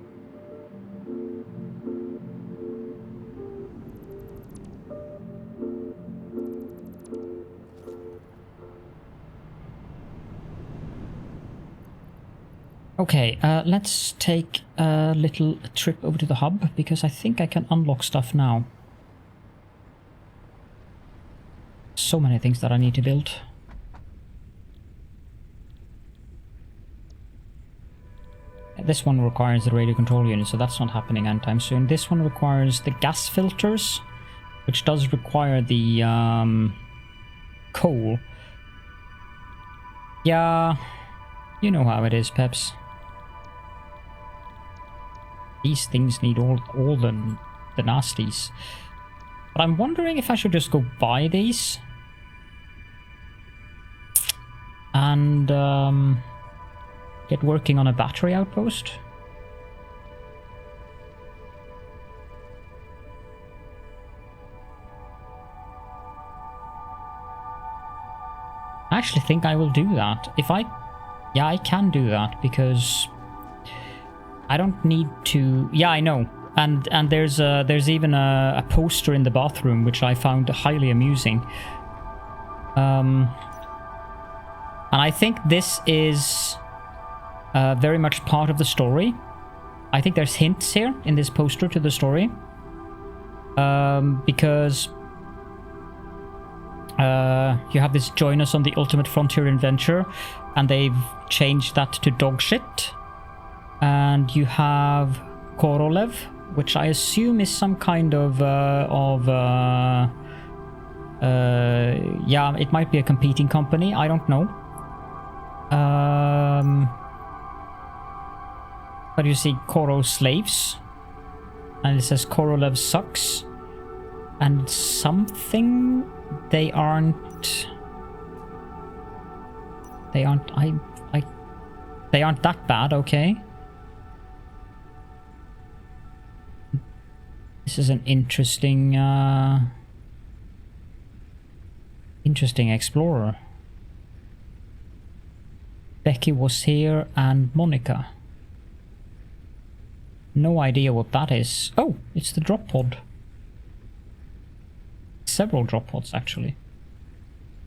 Okay, let's take a little trip over to the hub, because I think I can unlock stuff now. So many things that I need to build. This one requires the radio control unit, so that's not happening anytime soon. This one requires the gas filters, which does require the coal. Yeah, you know how it is, Peps. These things need all the nasties. But I'm wondering if I should just go buy these. And get working on a battery outpost. I actually think I will do that. Yeah, I can do that because I don't need to... Yeah, I know. And there's even a poster in the bathroom which I found highly amusing. And I think this is very much part of the story. I think there's hints here in this poster to the story. Because you have this join us on the ultimate frontier adventure, and they've changed that to dog shit. And you have Korolev, which I assume is some kind of yeah, it might be a competing company, I don't know. But you see Koro slaves, and it says Korolev sucks, and something they aren't They aren't... They aren't that bad, okay. This is an interesting... interesting explorer. Becky was here and Monica. No idea what that is. Oh, it's the drop pod. Several drop pods, actually.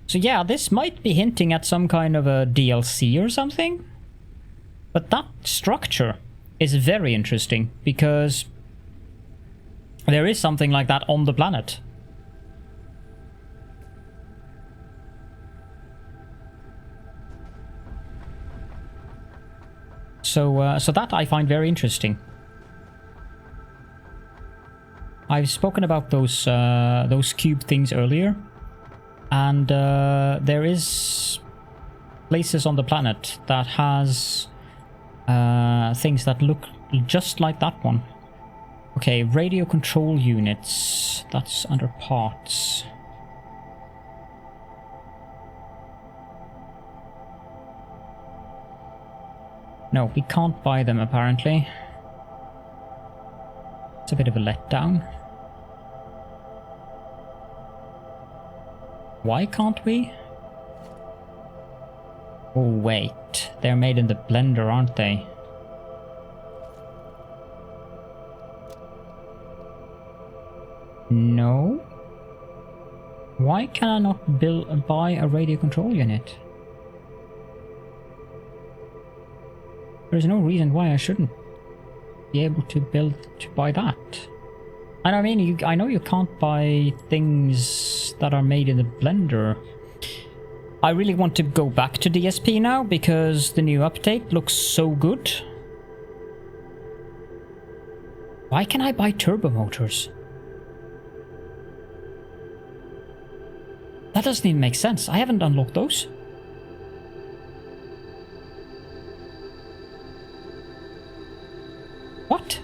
So yeah, this might be hinting at some kind of a DLC or something. But that structure is very interesting, because there is something like that on the planet. So that I find very interesting. I've spoken about those cube things earlier, and there is places on the planet that has things that look just like that one. Okay, radio control units. That's under parts. No, we can't buy them apparently. It's a bit of a letdown. Why can't we? Oh wait, they're made in the blender, aren't they? No? Why can I not buy a radio control unit? There's no reason why I shouldn't be able to buy that. And I mean, I know you can't buy things that are made in the blender. I really want to go back to DSP now, because the new update looks so good. Why can I buy turbo motors? That doesn't even make sense. I haven't unlocked those. What?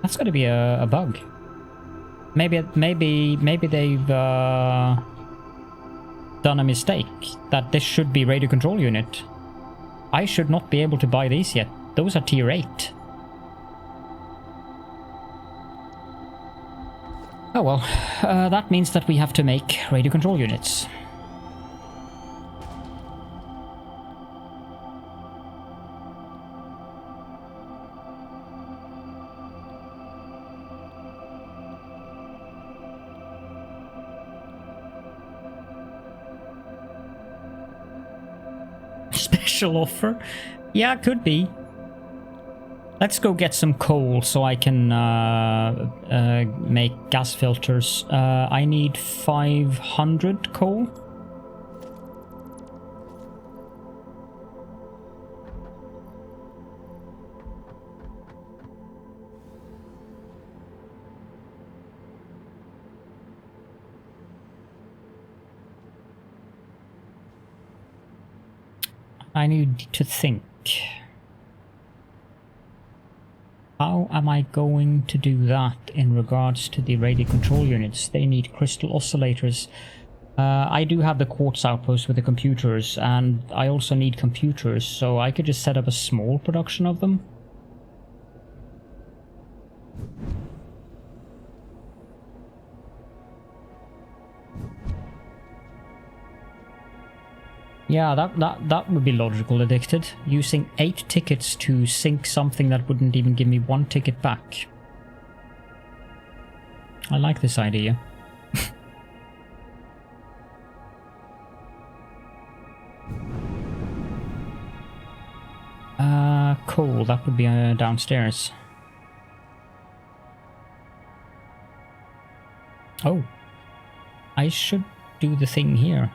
That's gotta be a bug. Maybe they've done a mistake. That this should be radio control unit. I should not be able to buy these yet. Those are tier 8. Oh well, that means that we have to make radio control units. Special offer? Yeah, could be. Let's go get some coal so I can make gas filters. I need 500 coal. I need to think. How am I going to do that in regards to the radio control units? They need crystal oscillators. I do have the quartz outpost with the computers, and I also need computers, so I could just set up a small production of them. Yeah, that would be logical, Addicted. Using 8 tickets to sync something that wouldn't even give me 1 ticket back. I like this idea. Cool, that would be downstairs. Oh, I should do the thing here.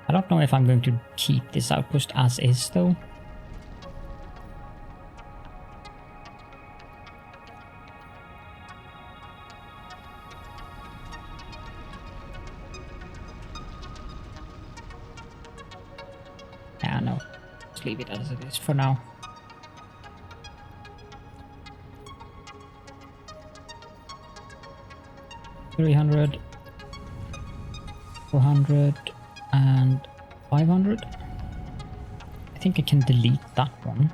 I don't know if I'm going to keep this outpost as is, though. Yeah, no. Just leave it as it is for now. 300, 400, and 500. I think I can delete that one.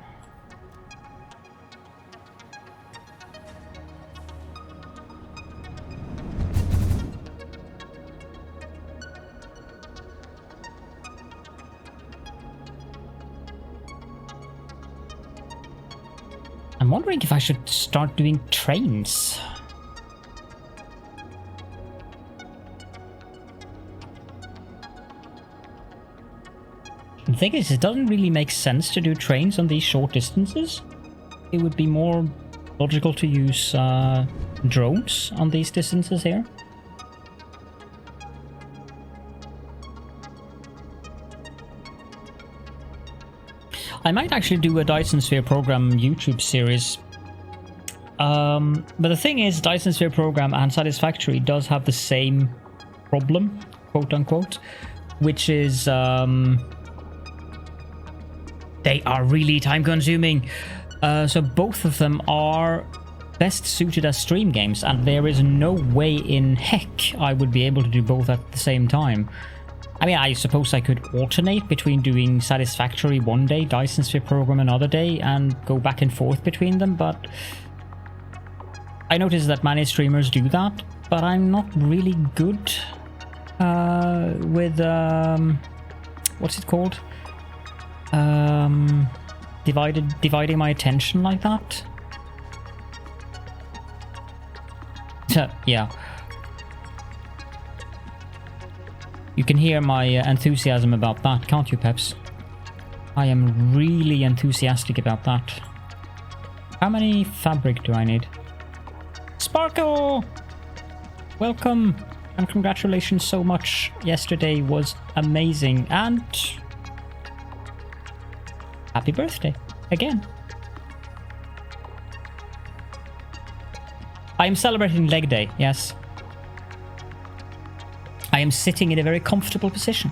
I'm wondering if I should start doing trains. The thing is, it doesn't really make sense to do trains on these short distances. It would be more logical to use drones on these distances here. I might actually do a Dyson Sphere Program YouTube series. But the thing is, Dyson Sphere Program and Satisfactory does have the same problem, quote unquote, which is they are really time consuming. So both of them are best suited as stream games, and there is no way in heck I would be able to do both at the same time. I mean, I suppose I could alternate between doing Satisfactory one day, Dyson Sphere Program another day, and go back and forth between them, but I notice that many streamers do that, but I'm not really good with, what's it called? Dividing my attention like that. So, yeah. You can hear my enthusiasm about that, can't you, Peps? I am really enthusiastic about that. How many fabric do I need? Sparkle! Welcome! And congratulations so much. Yesterday was amazing. And happy birthday. Again. I am celebrating leg day, yes. I am sitting in a very comfortable position.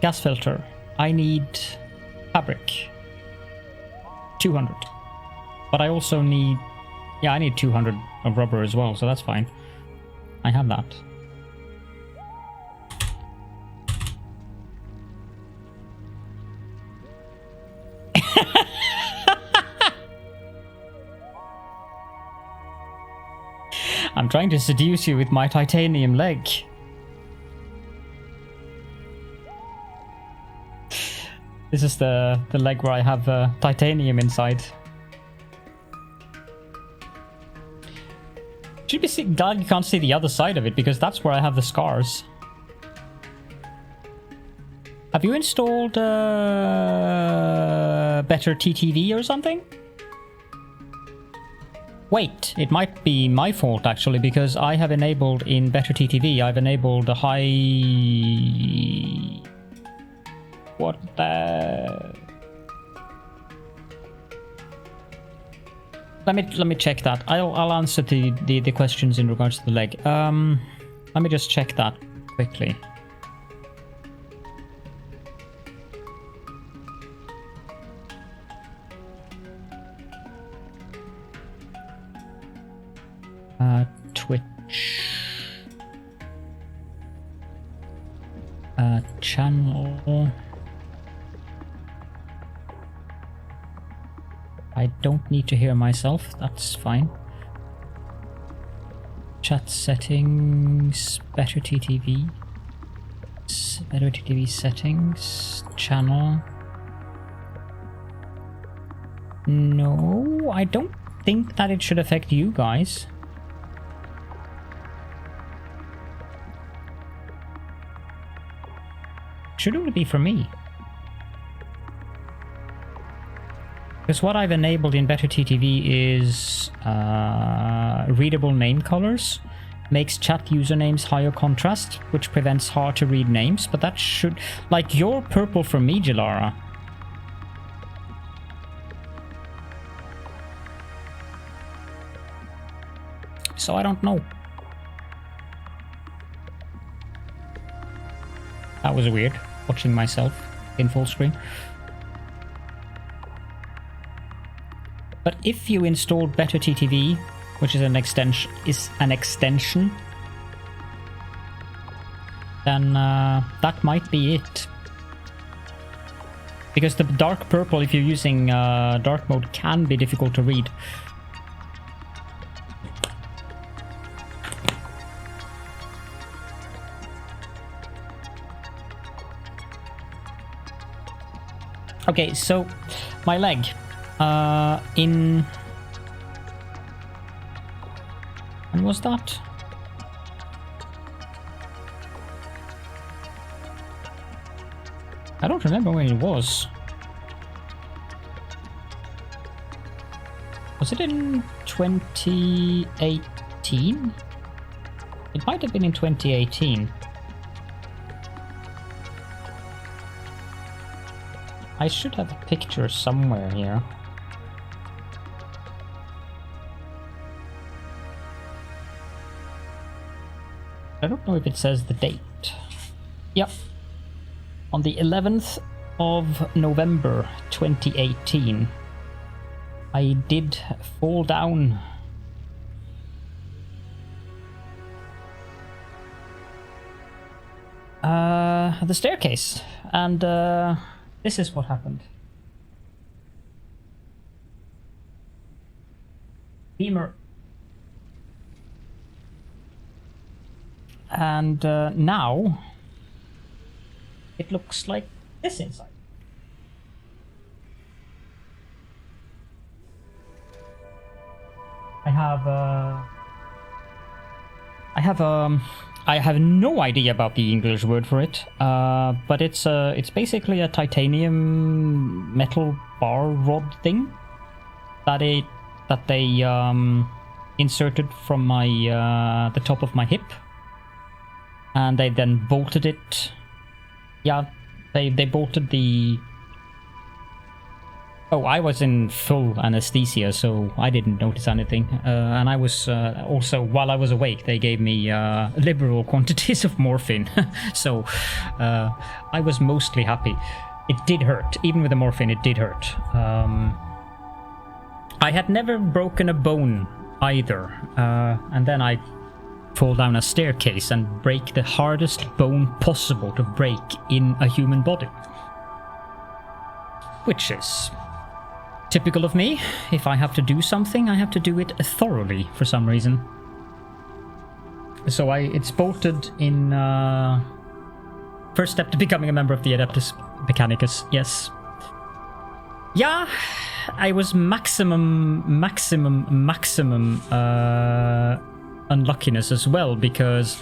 Gas filter. I need fabric. 200. But I also need... yeah, I need 200 of rubber as well, so that's fine. I have that. I'm trying to seduce you with my titanium leg. This is the leg where I have titanium inside. Should be glad you can't see the other side of it, because that's where I have the scars. Have you installed better TTV or something? Wait, it might be my fault actually, because I have enabled in Better TTV, I've enabled a high... what the... Let me check that. I'll answer the questions in regards to the leg. Let me just check that quickly. Twitch channel. I don't need to hear myself, that's fine. Chat settings, Better TTV, Better TTV settings, channel. No, I don't think that it should affect you guys. Should only be for me. Because what I've enabled in Better TTV is readable name colors, makes chat usernames higher contrast, which prevents hard to read names, but that should... like, you're purple for me, Jalara. So I don't know. That was weird, watching myself in full screen. But if you installed Better TTV which is an extension, then that might be it. Because the dark purple, if you're using dark mode, can be difficult to read. Okay, so my leg when was that? I don't remember when it was. Was it in 2018? It might have been in 2018. I should have a picture somewhere here. I don't know if it says the date. Yep. On the 11th of November 2018, I did fall down. The staircase, and this is what happened. Femur. And now it looks like this inside. I have no idea about the English word for it, but it's basically a titanium metal bar rod thing that they inserted from my the top of my hip, and they then bolted it. Yeah, they bolted the. Oh, I was in full anesthesia, so I didn't notice anything. And I was also, while I was awake, they gave me liberal quantities of morphine. So I was mostly happy. It did hurt. Even with the morphine, it did hurt. I had never broken a bone either. And then I fall down a staircase and break the hardest bone possible to break in a human body. Which is typical of me. If I have to do something, I have to do it thoroughly for some reason. So it's bolted in first step to becoming a member of the Adeptus Mechanicus. Yes. Yeah, I was maximum unluckiness as well, because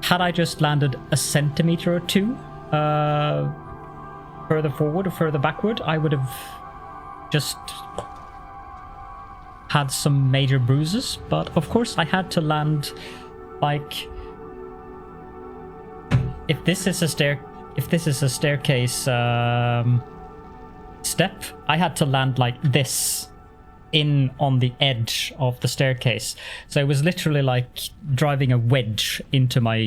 had I just landed a centimeter or two further forward or further backward, I would have just had some major bruises. But of course I had to land like, if this is a staircase step, I had to land like this in on the edge of the staircase. So it was literally like driving a wedge into my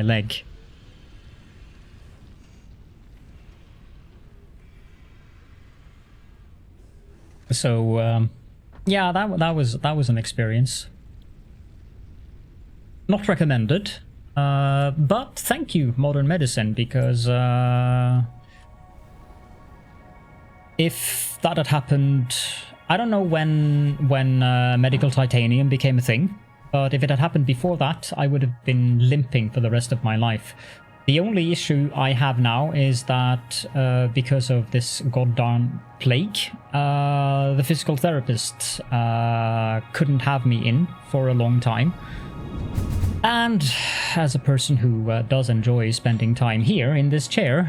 leg. So yeah, that was an experience. Not recommended, but thank you, modern medicine, because if that had happened, I don't know when medical titanium became a thing, but if it had happened before that, I would have been limping for the rest of my life. The only issue I have now is that because of this goddamn plague, the physical therapist couldn't have me in for a long time. And as a person who does enjoy spending time here in this chair,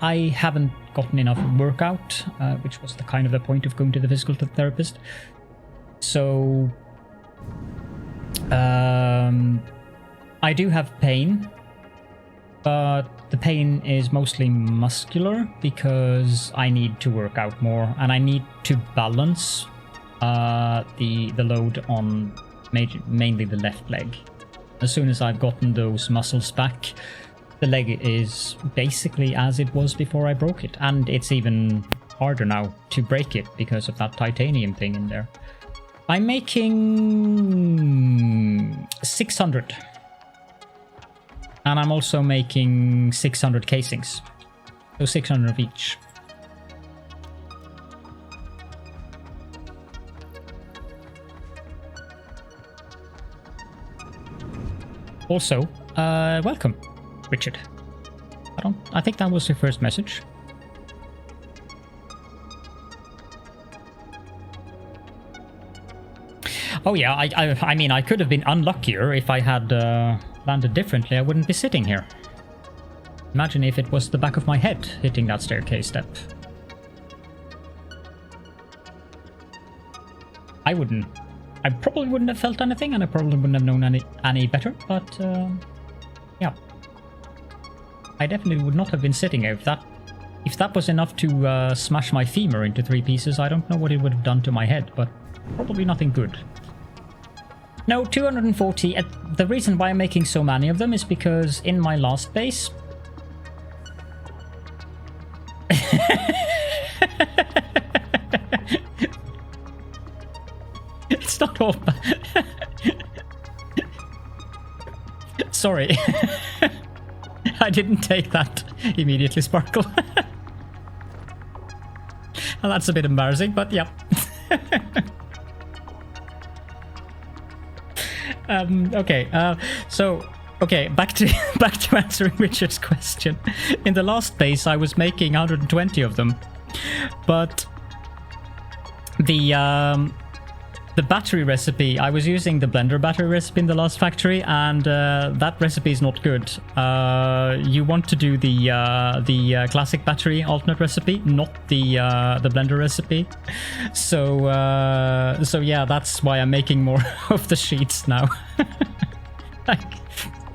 I haven't gotten enough workout, which was the point of going to the physical therapist. So I do have pain, but the pain is mostly muscular because I need to work out more, and I need to balance the load on mainly the left leg. As soon as I've gotten those muscles back, the leg is basically as it was before I broke it, and it's even harder now to break it because of that titanium thing in there. I'm making 600. And I'm also making 600 casings. So 600 of each. Also, welcome, Richard. I think that was your first message. Oh yeah, I mean, I could have been unluckier if I had landed differently. I wouldn't be sitting here. Imagine if it was the back of my head hitting that staircase step. I probably wouldn't have felt anything, and I probably wouldn't have known any better, but yeah. I definitely would not have been sitting here. If that was enough to smash my femur into 3 pieces, I don't know what it would have done to my head, but probably nothing good. No, 240. The reason why I'm making so many of them is because in my last base... It's not all bad. Sorry. I didn't take that immediately, Sparkle. Well, that's a bit embarrassing, but yeah. Okay, back to answering Richard's question. In the last base, I was making 120 of them, but the battery recipe, I was using the blender battery recipe in the last factory, and that recipe is not good. You want to do the classic battery alternate recipe, not the blender recipe. So yeah, that's why I'm making more of the sheets now.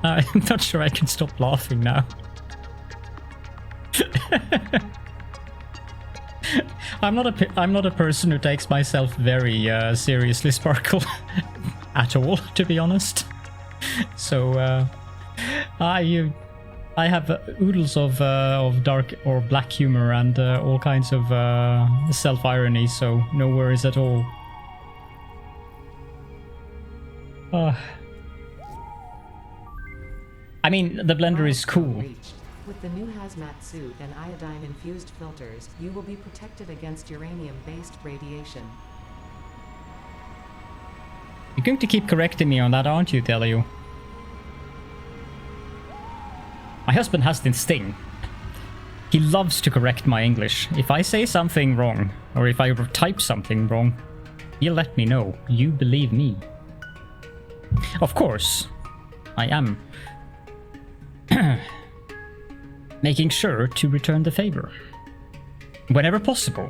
I'm not sure I can stop laughing now. I'm not a person who takes myself very seriously, Sparkle, at all, to be honest. So I have oodles of dark or black humor and all kinds of self-irony, so no worries at all. I mean, the blender is cool. With the new hazmat suit and iodine-infused filters, you will be protected against uranium-based radiation. You're going to keep correcting me on that, aren't you, Telio? My husband has this thing. He loves to correct my English. If I say something wrong, or if I type something wrong, he'll let me know. You believe me. Of course, I am making sure to return the favor whenever possible.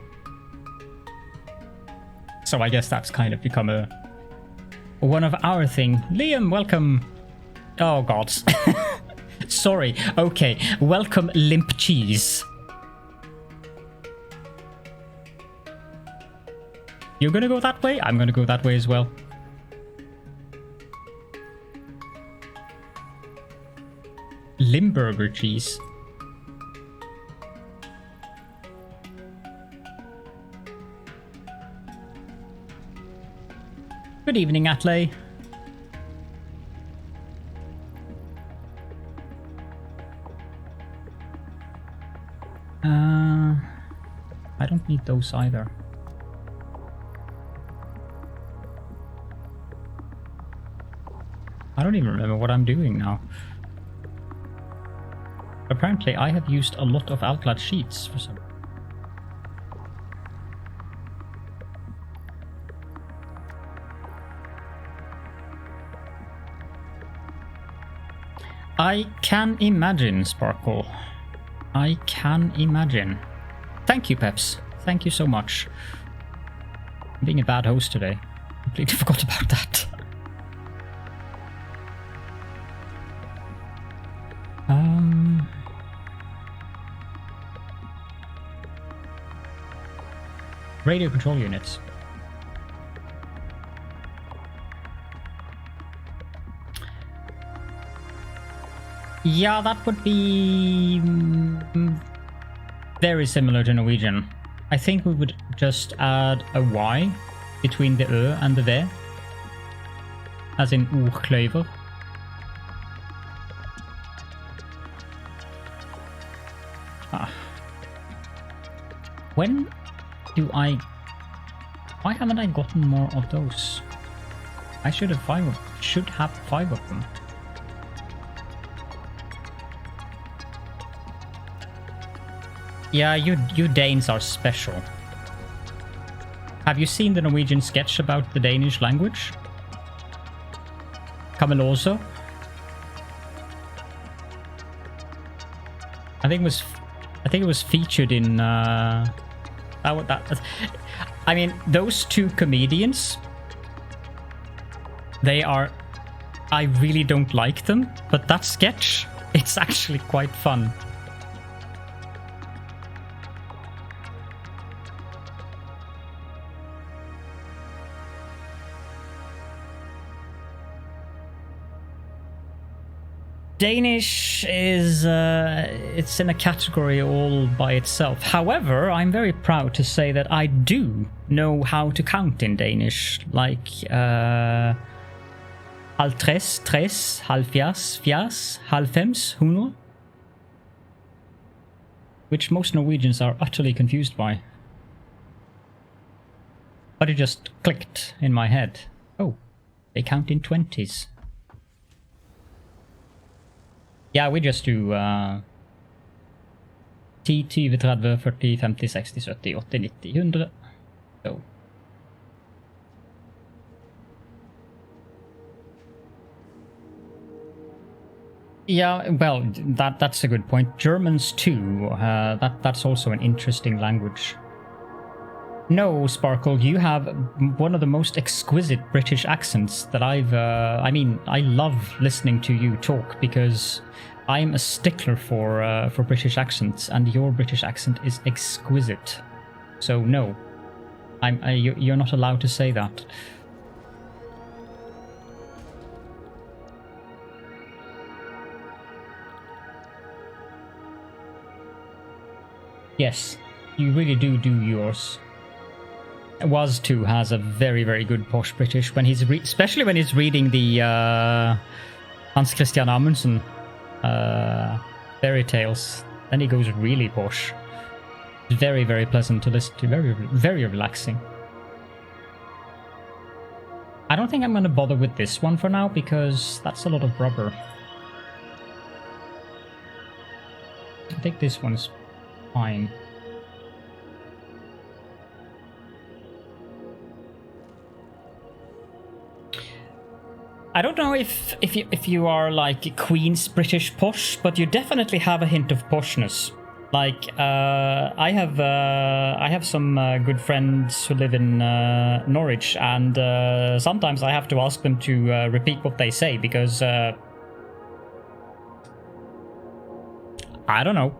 So I guess that's kind of become one of our thing. Liam, welcome. Oh god. Sorry. Okay, welcome Limp Cheese. You're gonna go that way? I'm gonna go that way as well. Limburger cheese. Good evening, Atley. I don't need those either. I don't even remember what I'm doing now. Apparently, I have used a lot of Alclad sheets for some. I can imagine, Sparkle. I can imagine. Thank you, Peps. Thank you so much. I'm being a bad host today. Completely forgot about that. Radio control units. Yeah, that would be very similar to Norwegian. I think we would just add a Y between the Ø and the V, as in ordkløyver. When do I... Why haven't I gotten more of those? I should have 5 of them. Yeah, you Danes are special. Have you seen the Norwegian sketch about the Danish language? Camelorso? I think it was featured in I mean, those two comedians, they are... I really don't like them, but that sketch, it's actually quite fun. Danish is, it's in a category all by itself. However, I'm very proud to say that I do know how to count in Danish. Like, halv tres, tres, halvfjerds, fjers, halvfems, 100. Which most Norwegians are utterly confused by. But it just clicked in my head. Oh, they count in 20s. Yeah, we just do 10, 20, 30, 40, 50, 60, 70, 80, 90, 100. So. Yeah, well, that's a good point. Germans too. That's also an interesting language. No, Sparkle, you have one of the most exquisite British accents that I've... I mean, I love listening to you talk because I'm a stickler for British accents, and your British accent is exquisite. So no, you're not allowed to say that. Yes, you really do yours. Was2 has a very, very good posh British when he's especially when he's reading the Hans Christian Amundsen fairy tales. Then he goes really posh. Very, very pleasant to listen to. Very, very relaxing. I don't think I'm going to bother with this one for now because that's a lot of rubber. I think this one's fine. I don't know if you are like Queen's British posh, but you definitely have a hint of poshness. Like I have some good friends who live in Norwich, and sometimes I have to ask them to repeat what they say because I don't know.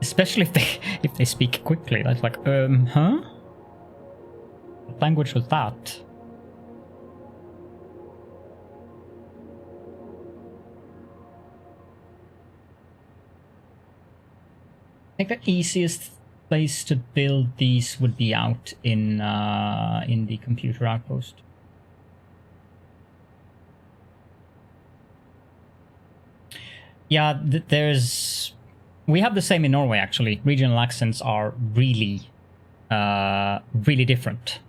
Especially if they speak quickly, that's like huh? What language was that? I think the easiest place to build these would be out in the computer outpost. Yeah, we have the same in Norway actually. Regional accents are really different.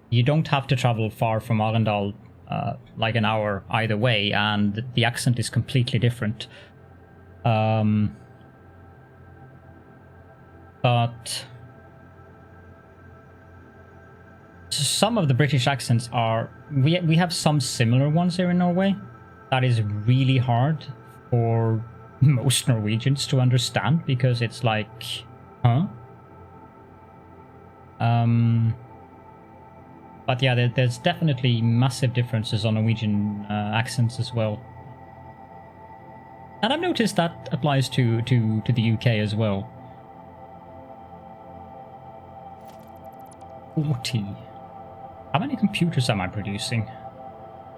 You don't have to travel far from Arendal, like an hour either way, and the accent is completely different. But some of the British accents are... We have some similar ones here in Norway. That is really hard for most Norwegians to understand, because it's like, huh? But yeah, there's definitely massive differences on Norwegian accents as well. And I've noticed that applies to the UK as well. 40. How many computers am I producing?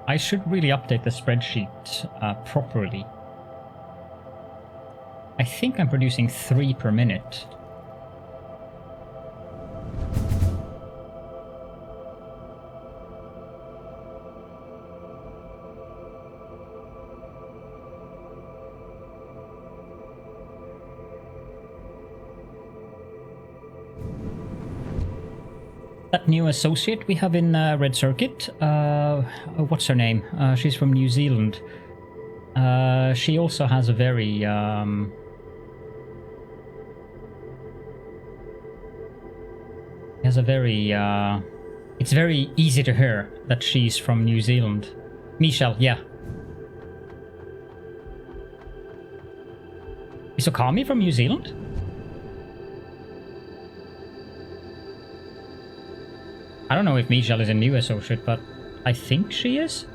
I should really update the spreadsheet properly. I think I'm producing 3 per minute. That new associate we have in Red Circuit, what's her name? She's from New Zealand. She also has a very it's very easy to hear that she's from New Zealand. Michelle, yeah. Is Okami from New Zealand? I don't know if Michelle is a new associate, but I think she is.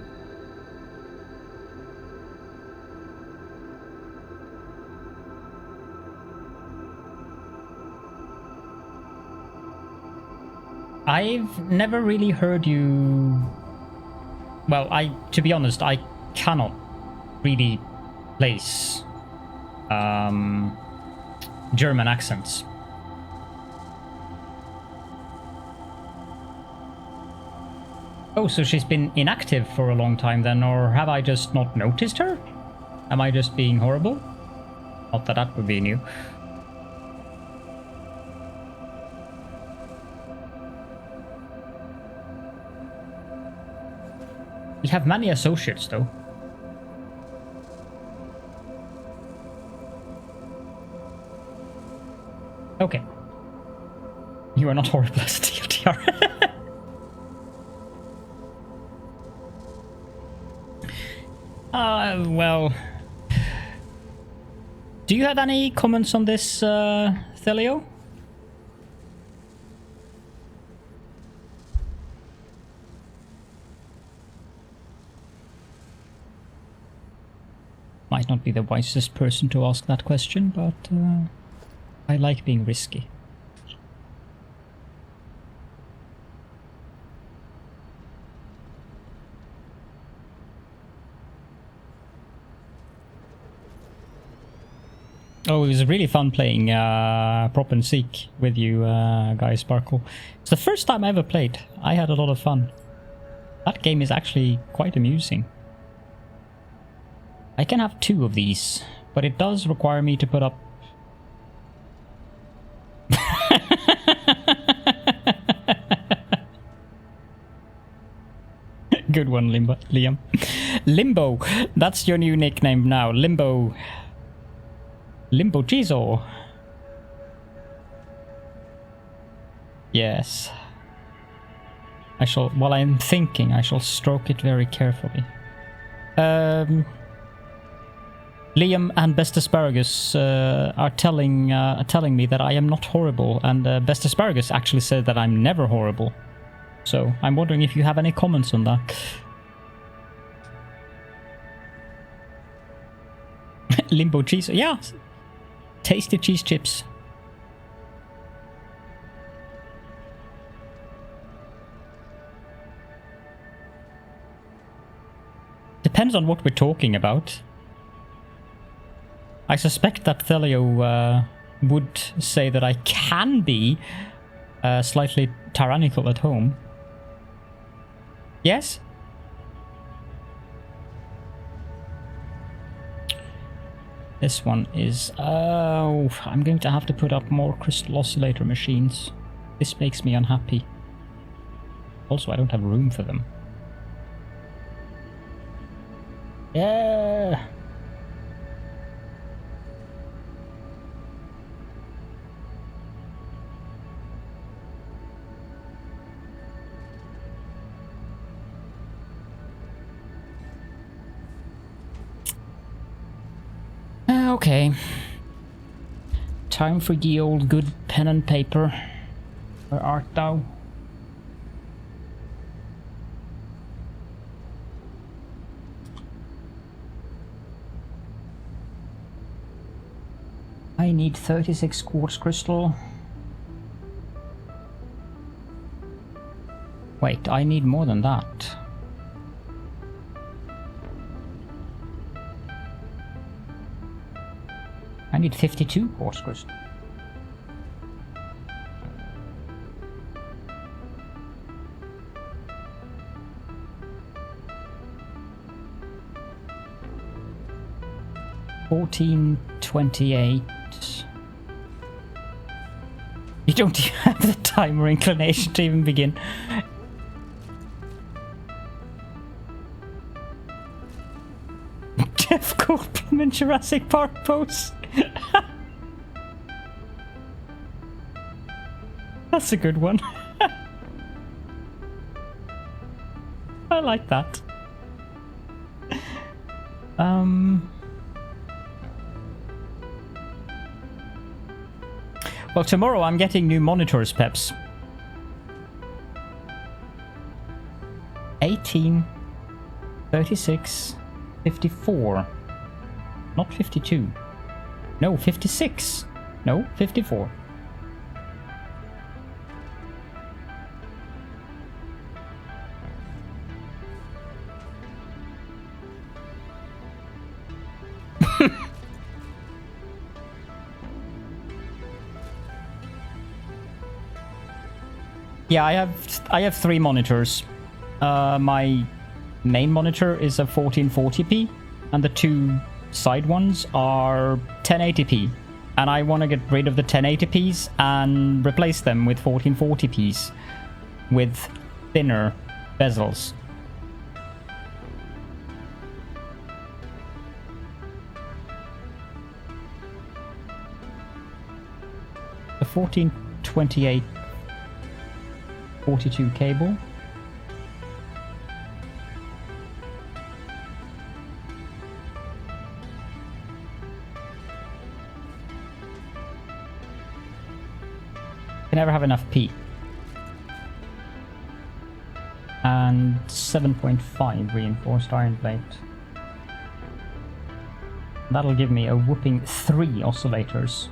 I've never really heard you... Well, to be honest, I cannot really place German accents. Oh, so she's been inactive for a long time then, or have I just not noticed her? Am I just being horrible? Not that that would be new. We have many associates, though. Okay. You are not horrible as TLDR. Well... Do you have any comments on this, Thelio? Might not be the wisest person to ask that question, but I like being risky. Oh, it was really fun playing Prop and Seek with you guys, Sparkle. It's the first time I ever played. I had a lot of fun. That game is actually quite amusing. I can have 2 of these, but it does require me to put up... Good one, Liam. Limbo! That's your new nickname now, Limbo... Limbo Chizo. Yes. I shall, while I'm thinking, I shall stroke it very carefully. Liam and Best Asparagus are telling me that I am not horrible, and Best Asparagus actually said that I'm never horrible. So I'm wondering if you have any comments on that. Limbo cheese, yeah. Tasty cheese chips. Depends on what we're talking about. I suspect that Thelio would say that I can be slightly tyrannical at home. Yes? This one is... Oh, I'm going to have to put up more Crystal Oscillator machines. This makes me unhappy. Also, I don't have room for them. Yeah! Okay. Time for ye old good pen and paper. Where art thou? I need 36 quartz crystal. Wait, I need more than that. I need 52 quartz crystal. $14.28. You don't even have the time or inclination to even begin. Jeff Goldblum in Jurassic Park pose. That's a good one. I like that. Well, tomorrow I'm getting new monitors, Peps. 18, 36, 54. Not 52. No, 56. No, 54. Yeah, I have 3 monitors. My main monitor is a 1440p, and the 2 side ones are 1080p. And I want to get rid of the 1080p's and replace them with 1440p's with thinner bezels. The 1428 42 cable. Can never have enough P. And 7.5 reinforced iron plate. That'll give me a whooping 3 oscillators.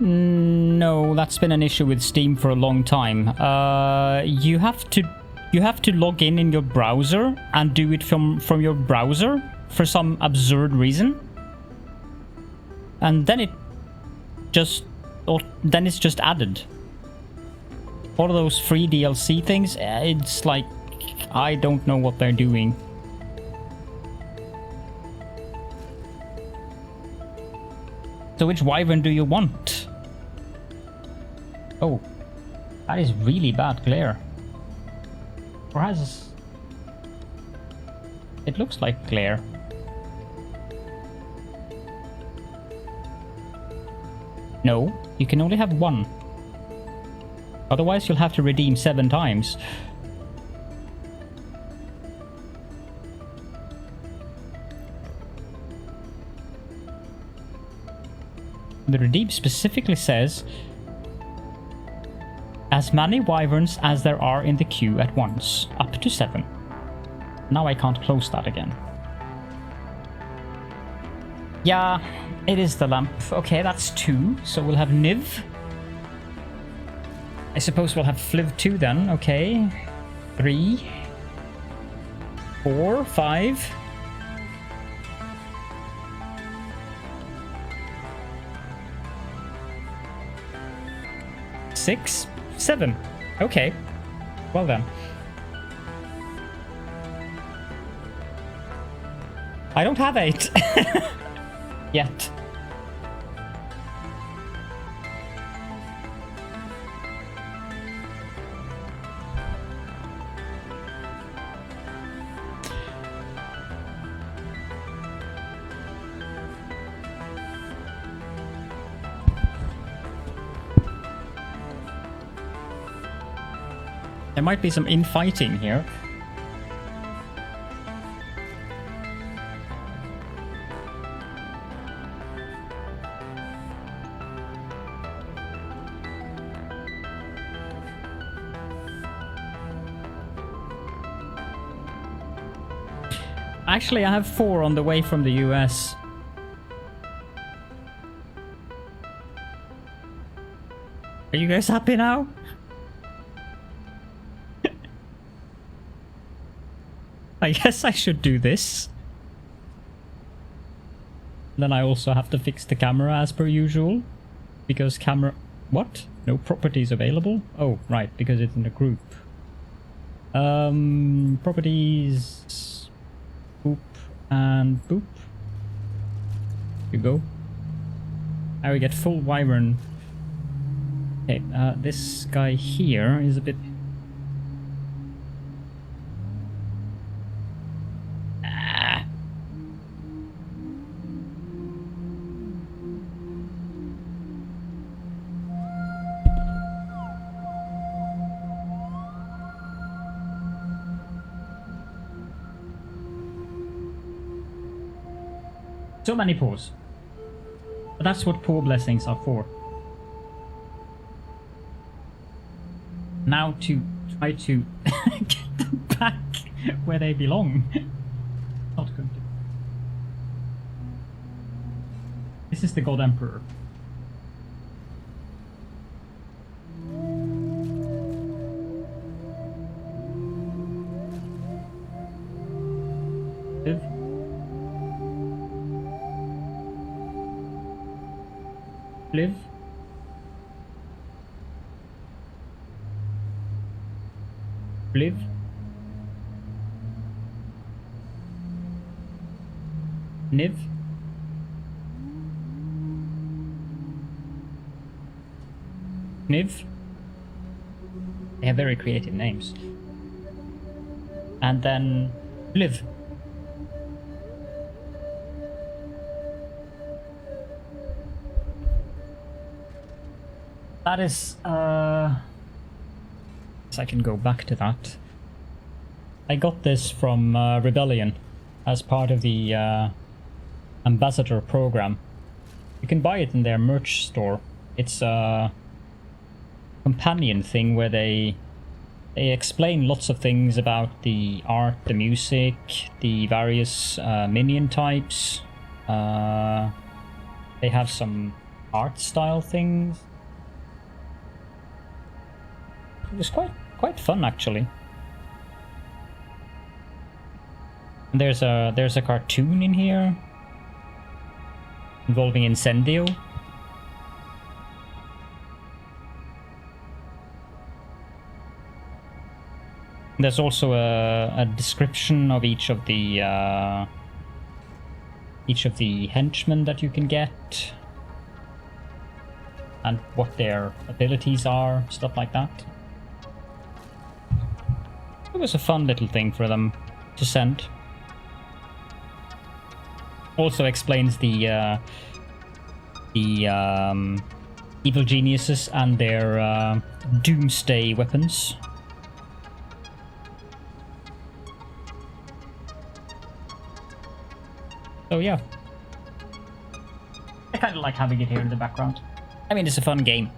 No, that's been an issue with Steam for a long time. You have to log in your browser and do it from your browser for some absurd reason, and then it's just added. All of those free DLC things, it's like I don't know what they're doing. So which wyvern do you want? Oh, that is really bad glare. Or has... It looks like glare. No, you can only have 1. Otherwise you'll have to redeem 7 times. The redeem specifically says as many wyverns as there are in the queue at once, up to 7. Now I can't close that again. Yeah, it is the lamp. Okay, that's 2, so we'll have Niv. I suppose we'll have Fliv 2 then, okay. 3, 4, 5. 6, 7. Okay. Well then. I don't have 8. Yet. There might be some infighting here. Actually, I have 4 on the way from the US. Are you guys happy now? I guess I should do this. Then I also have to fix the camera as per usual. Because camera... What? No properties available? Oh, right, because it's in a group. Properties... Boop and boop. You go. Now we get full wyvern. Okay, this guy here is a bit... So many pores. But that's what pore blessings are for. Now to try to get them back where they belong. Not good. This is the God Emperor. Live. Live. Live. Niv. Niv. They have very creative names. And then live. That is, so I can go back to that. I got this from Rebellion as part of the Ambassador program. You can buy it in their merch store. It's a companion thing where they explain lots of things about the art, the music, the various minion types. They have some art style things. It was quite fun actually. And there's a cartoon in here involving Incendio. There's also a description of each of the henchmen that you can get and what their abilities are, stuff like that. It was a fun little thing for them to send. Also explains the evil geniuses and their doomsday weapons. So yeah, I kind of like having it here in the background. I mean, it's a fun game.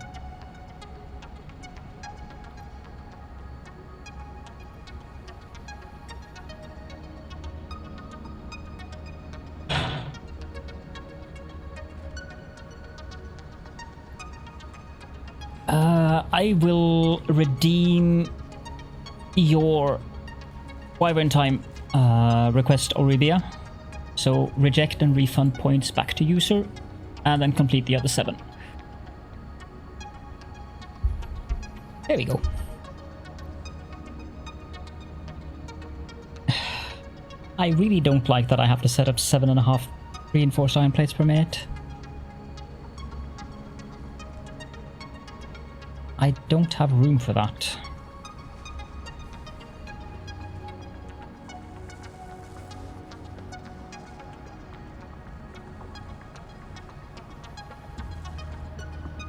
I will redeem your Wyvern Time request, Orivia. So reject and refund points back to user, and then complete the other 7. There we go. I really don't like that I have to set up 7.5 reinforced iron plates per minute. I don't have room for that.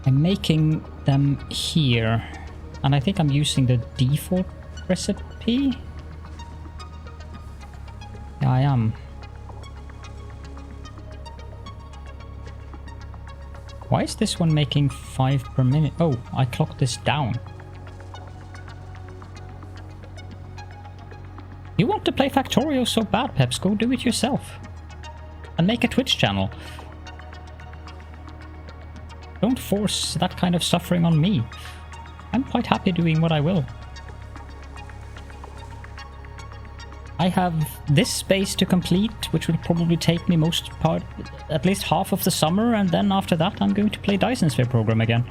I'm making them here, and I think I'm using the default recipe. Yeah, I am. Why is this one making 5 per minute? Oh, I clocked this down. You want to play Factorio so bad, Peps? Go do it yourself. And make a Twitch channel. Don't force that kind of suffering on me. I'm quite happy doing what I will. I have this space to complete, which will probably take me at least half of the summer, and then after that I'm going to play Dyson Sphere Program again.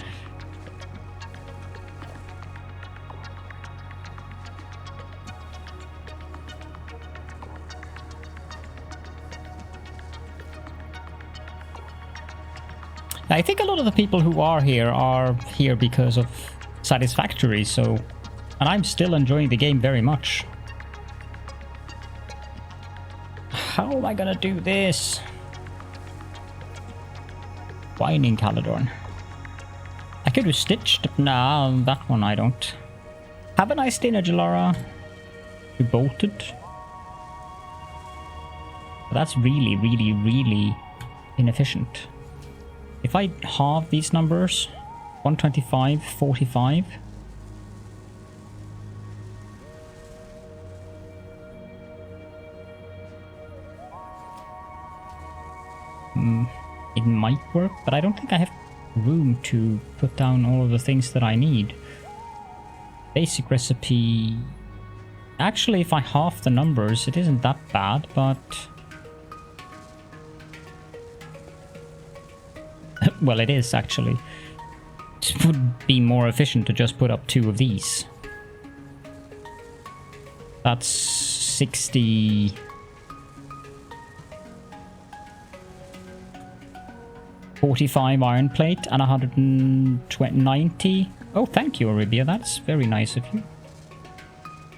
I think a lot of the people who are here because of Satisfactory, so... And I'm still enjoying the game very much. How am I gonna do this? Whining Caledorn. I could have stitched. Nah, that one I don't. Have a nice dinner, Jalara. You bolted. That's really, really, really inefficient. If I halve these numbers, 125, 45. It might work, but I don't think I have room to put down all of the things that I need. Basic recipe... Actually, if I halve the numbers, it isn't that bad, but... Well, it is, actually. It would be more efficient to just put up 2 of these. That's 60... 45 iron plate and 190. Oh, thank you, Arabia. That's very nice of you.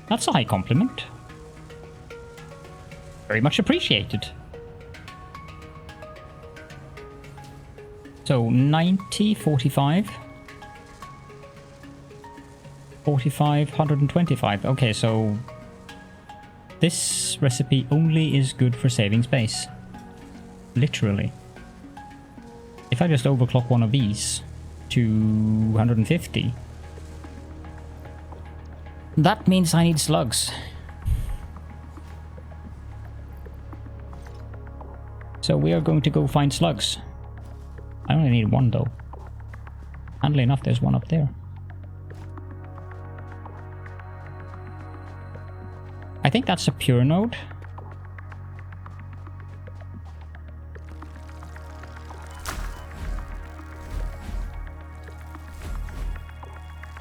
That's a high compliment. Very much appreciated. So 90, 45. 45, 125. Okay, so this recipe only is good for saving space. Literally. If I just overclock one of these to 150, that means I need slugs. So we are going to go find slugs. I only need 1 though. Handily enough, there's 1 up there. I think that's a pure node.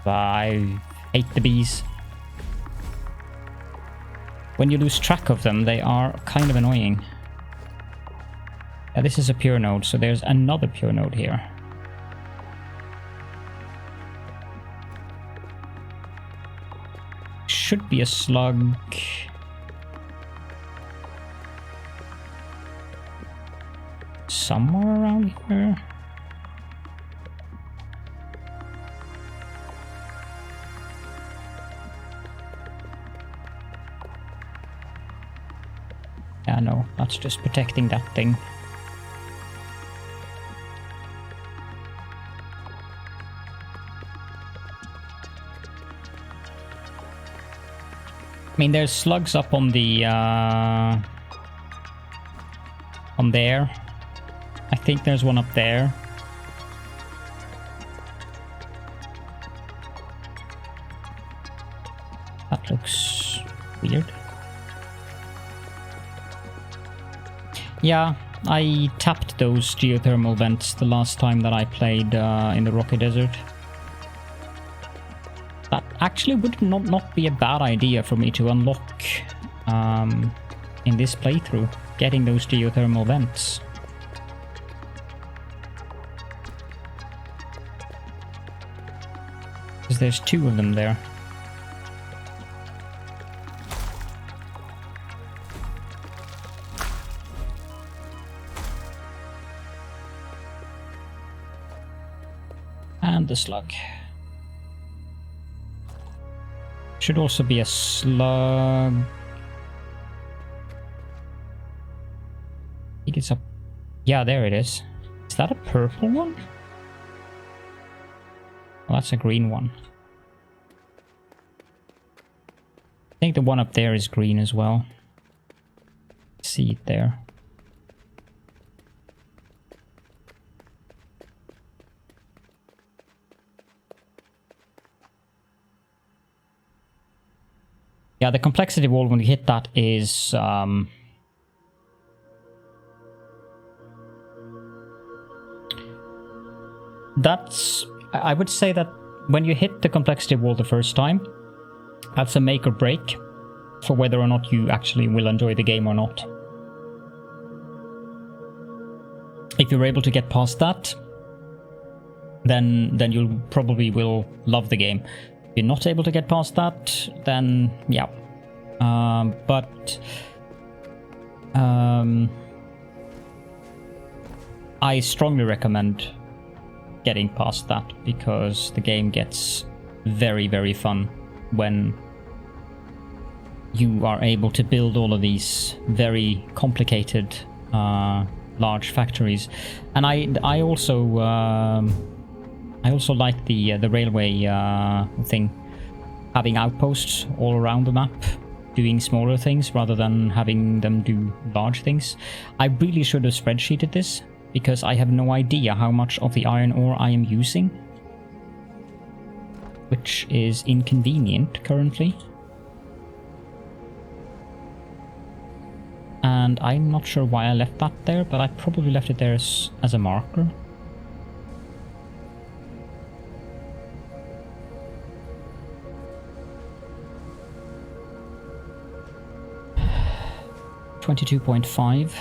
I hate the bees. When you lose track of them, they are kind of annoying. Yeah, this is a pure node, so there's another pure node here. Should be a slug. Somewhere around here. Yeah, no, that's just protecting that thing. I mean, there's slugs up on the, on there. I think there's one up there. That looks weird. Yeah, I tapped those geothermal vents the last time that I played in the Rocky Desert. That actually would not be a bad idea for me to unlock in this playthrough, getting those geothermal vents. Because there's 2 of them there. And the slug. Should also be a slug. I think it's a... Yeah, there it is. Is that a purple one? Oh, that's a green one. I think the one up there is green as well. See it there. Yeah, the complexity wall, when you hit that, is... that's... I would say that when you hit the complexity wall the first time, that's a make or break for whether or not you actually will enjoy the game or not. If you're able to get past that, then you probably will love the game. If you're not able to get past that, then yeah. I strongly recommend getting past that, because the game gets very, very fun when you are able to build all of these very complicated large factories. And I also like the railway thing, having outposts all around the map, doing smaller things rather than having them do large things. I really should have spreadsheeted this, because I have no idea how much of the iron ore I am using, which is inconvenient currently. And I'm not sure why I left that there, but I probably left it there as a marker. $22.5.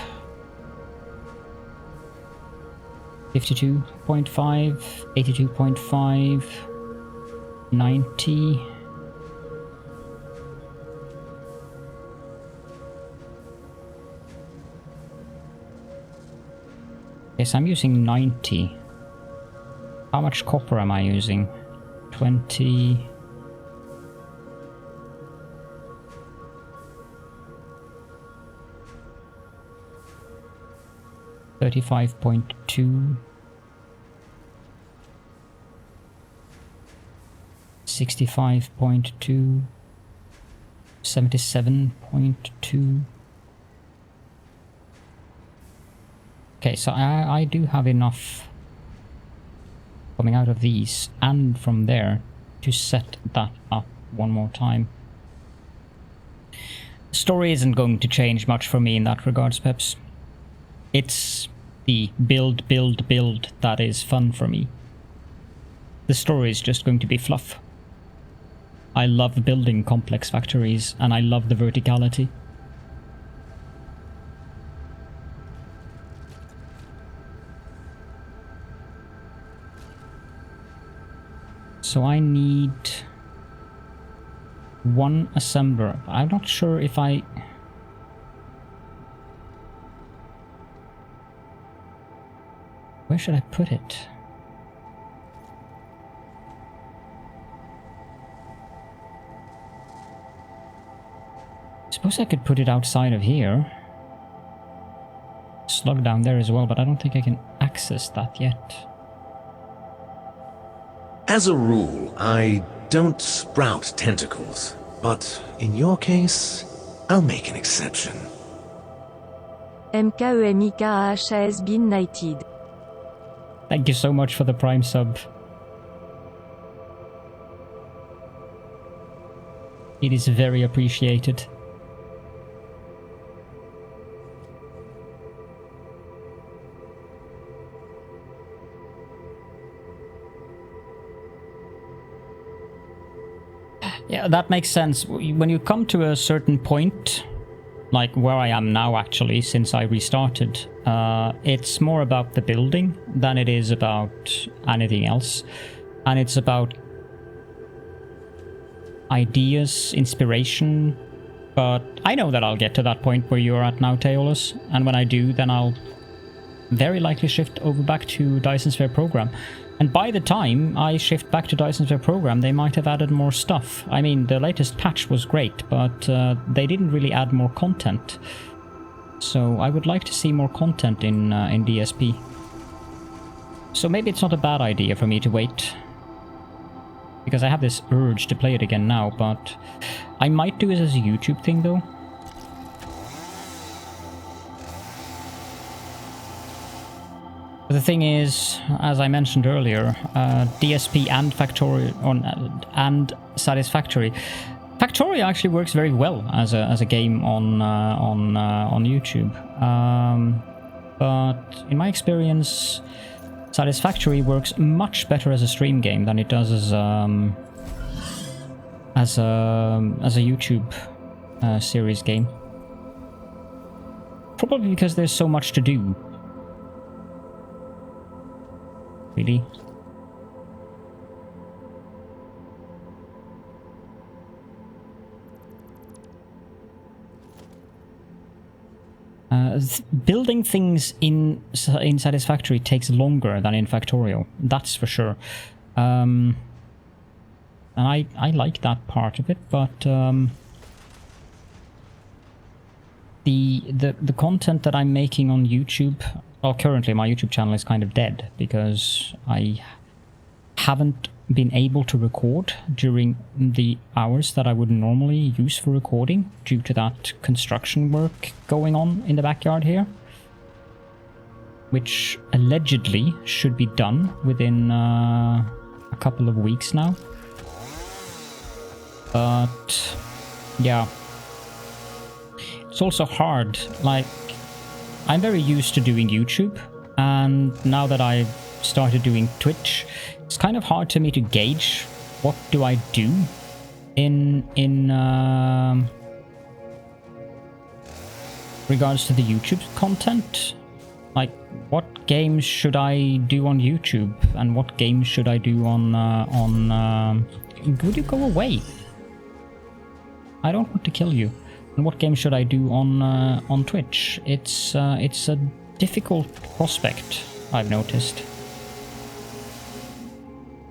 52.5, 82.5, 90. Yes, I'm using 90. How much copper am I using? 20. $35.2. 65.2. 77.2. Okay, so I do have enough coming out of these and from there to set that up one more time. The story isn't going to change much for me in that regards, Peps. It's the build that is fun for me. The story is just going to be fluff. I love building complex factories, and I love the verticality. So I need one assembler. I'm not sure if I... Where should I put it? I suppose I could put it outside of here. Slug down there as well, but I don't think I can access that yet. As a rule, I don't sprout tentacles, but in your case, I'll make an exception. MKEMIKH has been knighted. Thank you so much for the Prime sub. It is very appreciated. Yeah, that makes sense. When you come to a certain point, like where I am now actually, since I restarted, it's more about the building than it is about anything else. And it's about ideas, inspiration. But I know that I'll get to that point where you're at now, Teolus. And when I do, then I'll very likely shift over back to Dyson Sphere Program. And by the time I shift back to Dyson Sphere Program, they might have added more stuff. I mean, the latest patch was great, but they didn't really add more content. So I would like to see more content in DSP. So maybe it's not a bad idea for me to wait. Because I have this urge to play it again now, but I might do it as a YouTube thing though. The thing is, as I mentioned earlier, DSP and Satisfactory, Factorio actually works very well as a game on YouTube, but in my experience, Satisfactory works much better as a stream game than it does as a YouTube series game. Probably because there's so much to do. Really. Building things in Satisfactory takes longer than in Factorio, that's for sure. And I like that part of it, but the content that I'm making on YouTube, well, currently my YouTube channel is kind of dead because I haven't been able to record during the hours that I would normally use for recording due to that construction work going on in the backyard here, which allegedly should be done within a couple of weeks now. But yeah, it's also hard. Like, I'm very used to doing YouTube, and now that I've started doing Twitch, it's kind of hard to me to gauge what do I do in regards to the YouTube content. Like, what games should I do on YouTube, and what games should I do on would you go away? I don't want to kill you. And what game should I do on Twitch? It's a difficult prospect, I've noticed.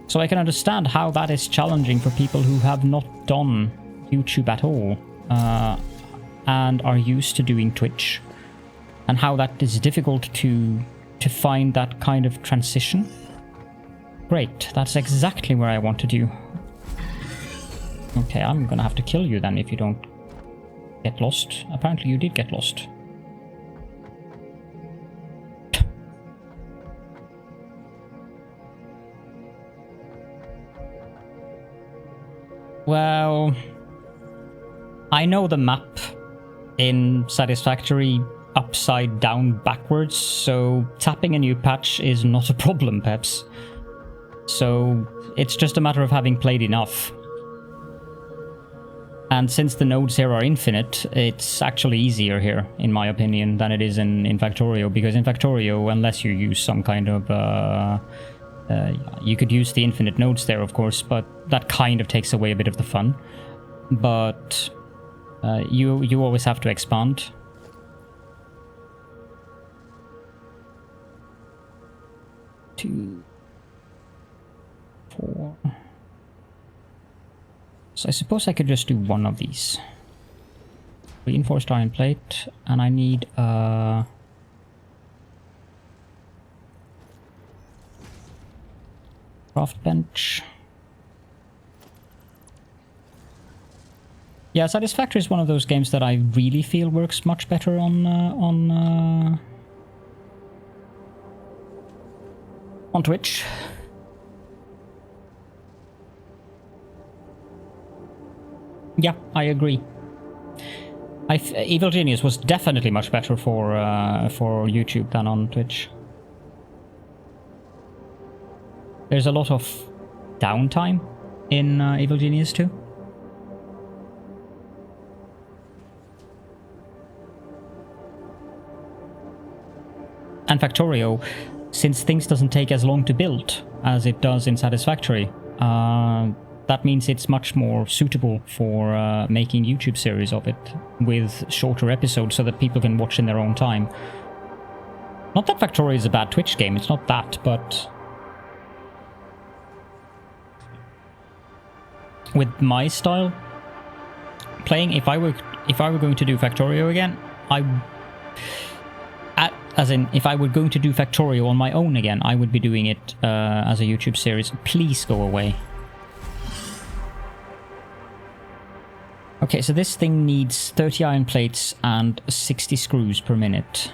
So I can understand how that is challenging for people who have not done YouTube at all and are used to doing Twitch, and how that is difficult to find that kind of transition. Great, that's exactly where I want to do. Okay, I'm gonna have to kill you then if you don't get lost. Apparently you did get lost. Well, I know the map in Satisfactory upside down backwards, so tapping a new patch is not a problem, Peps. So it's just a matter of having played enough. And since the nodes here are infinite, it's actually easier here, in my opinion, than it is in Factorio. Because in Factorio, unless you use some kind of... you could use the infinite nodes there, of course, but that kind of takes away a bit of the fun. But you always have to expand. Two, 4... So I suppose I could just do one of these. Reinforced iron plate, and I need a... craft bench. Yeah, Satisfactory is one of those games that I really feel works much better on Twitch. Yeah, I agree. Evil Genius was definitely much better for YouTube than on Twitch. There's a lot of downtime in Evil Genius too. And Factorio, since things doesn't take as long to build as it does in Satisfactory, that means it's much more suitable for making YouTube series of it with shorter episodes so that people can watch in their own time. Not that Factorio is a bad Twitch game, it's not that, but with my style playing, if I were going to do Factorio again, if I were going to do Factorio on my own again, I would be doing it as a YouTube series. Please go away. Okay, so this thing needs 30 iron plates and 60 screws per minute.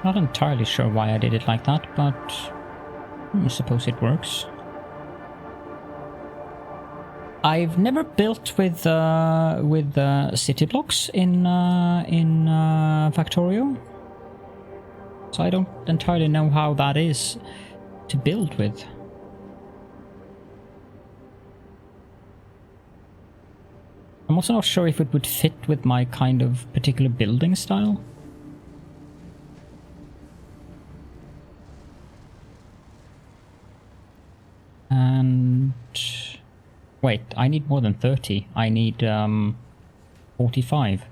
Not entirely sure why I did it like that, but I suppose it works. I've never built with city blocks in Factorio, so I don't entirely know how that is to build with. I'm also not sure if it would fit with my kind of particular building style. And wait, I need more than 30. I need 45.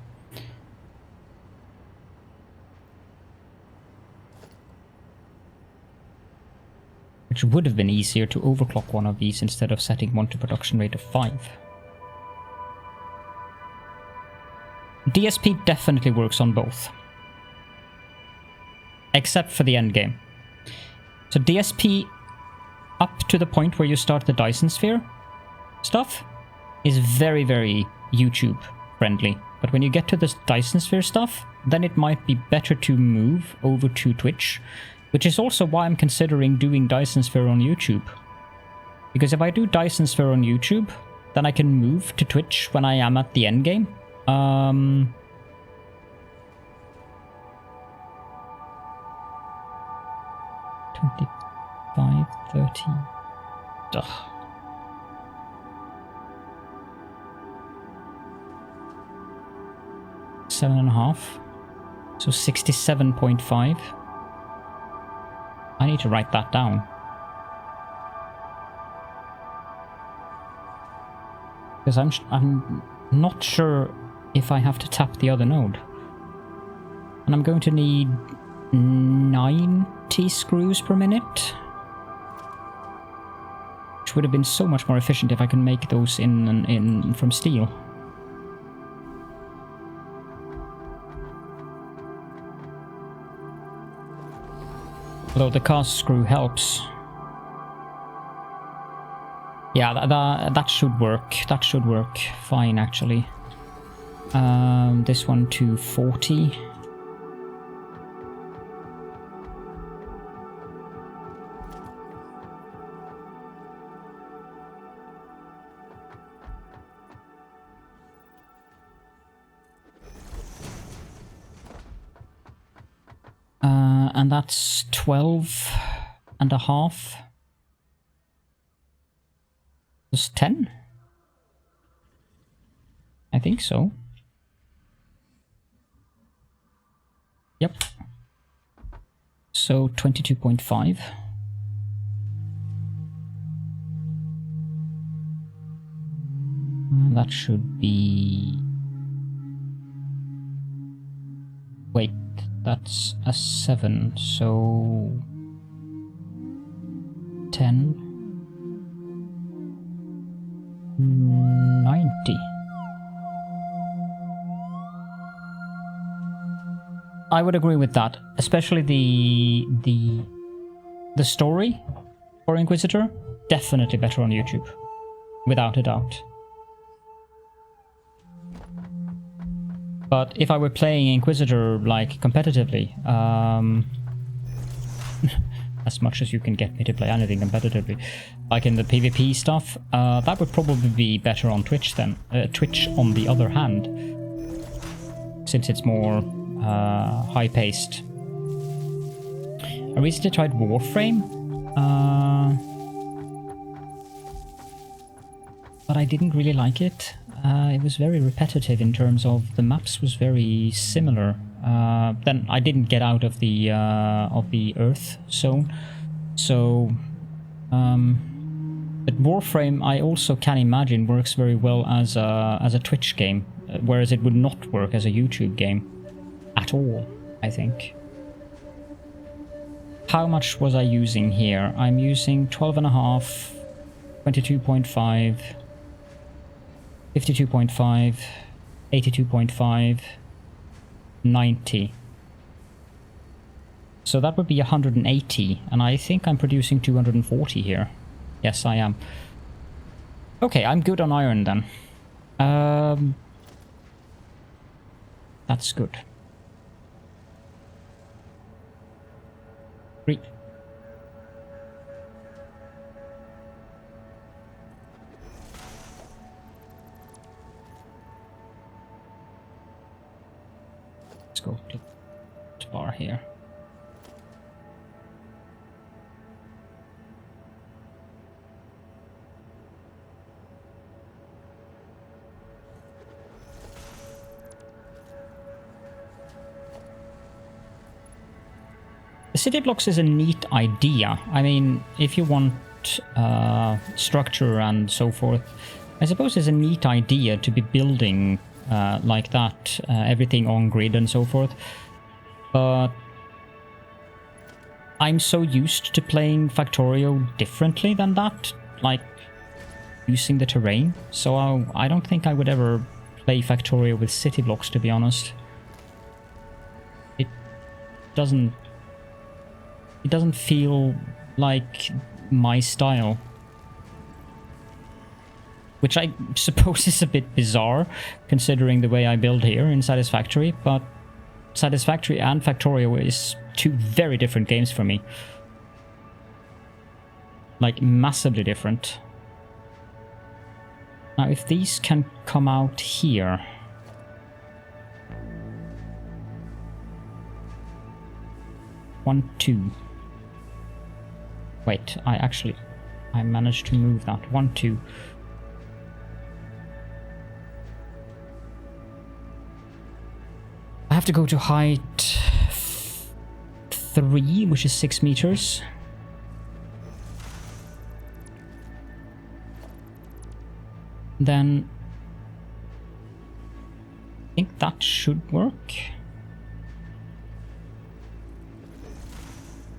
Which would have been easier to overclock one of these instead of setting one to production rate of 5. DSP definitely works on both. Except for the endgame. So DSP up to the point where you start the Dyson Sphere stuff is very, very YouTube friendly. But when you get to this Dyson Sphere stuff, then it might be better to move over to Twitch, which is also why I'm considering doing Dyson Sphere on YouTube. Because if I do Dyson Sphere on YouTube, then I can move to Twitch when I am at the endgame. 25, 30. Ugh. Seven and a half. So 67.5. I need to write that down. Because I'm not sure if I have to tap the other node. And I'm going to need 90 screws per minute. Which would have been so much more efficient if I can make those in from steel. Although the cast screw helps. Yeah, that should work. That should work fine, actually. This one to 40. And that's 12 and a half. Plus 10? I think so. Yep. So 22.5. That should be... Wait, that's a 7, so... 10... 90. I would agree with that, especially the story for Inquisitor, definitely better on YouTube, without a doubt. But if I were playing Inquisitor like competitively, as much as you can get me to play anything competitively, like in the PvP stuff, that would probably be better on Twitch than Twitch on the other hand, since it's more high-paced. I recently tried Warframe, but I didn't really like it. It was very repetitive in terms of the maps was very similar. Then I didn't get out of the Earth zone, so but Warframe I also can imagine works very well as a Twitch game, whereas it would not work as a YouTube game at all, I think. How much was I using here? I'm using 12.5, 22.5, 52.5, 82.5, 90. So that would be 180, and I think I'm producing 240 here. Yes, I am. Okay, I'm good on iron then. That's good. 3. Let's go to bar here. The city blocks is a neat idea. I mean, if you want structure and so forth, I suppose it's a neat idea to be building like that, everything on grid and so forth. But I'm so used to playing Factorio differently than that, like using the terrain. So I don't think I would ever play Factorio with city blocks, to be honest. It doesn't feel like my style. Which I suppose is a bit bizarre, considering the way I build here in Satisfactory, but Satisfactory and Factorio is 2 very different games for me. Like, massively different. Now, if these can come out here... One, 2. Wait, I managed to move that. 1, 2. I have to go to height 3, which is 6 meters. Then I think that should work.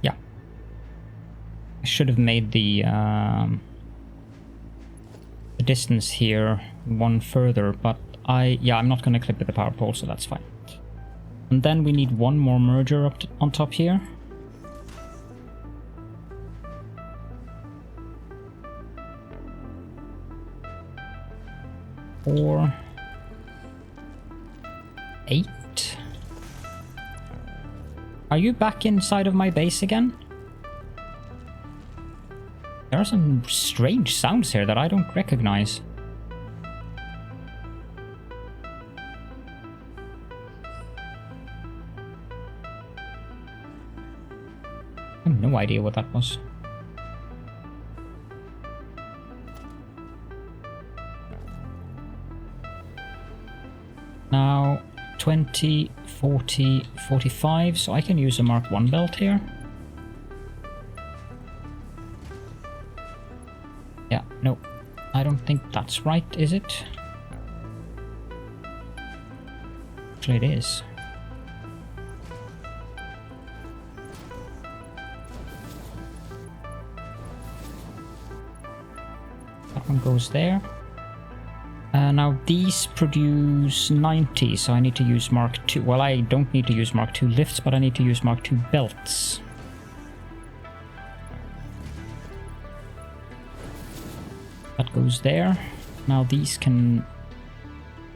Yeah. I should have made the distance here 1 further, but I'm not going to clip with the power pole, so that's fine. And then we need 1 more merger up on top here. Four, 8. Are you back inside of my base again? There are some strange sounds here that I don't recognize. I have no idea what that was. Now 20, 40, 45, so I can use a Mark 1 belt here. Yeah, no, I don't think that's right, is it? Actually it is. That one goes there. Now these produce 90, so I need to use Mark II. Well, I don't need to use Mark II lifts, but I need to use Mark II belts. That goes there. Now these can...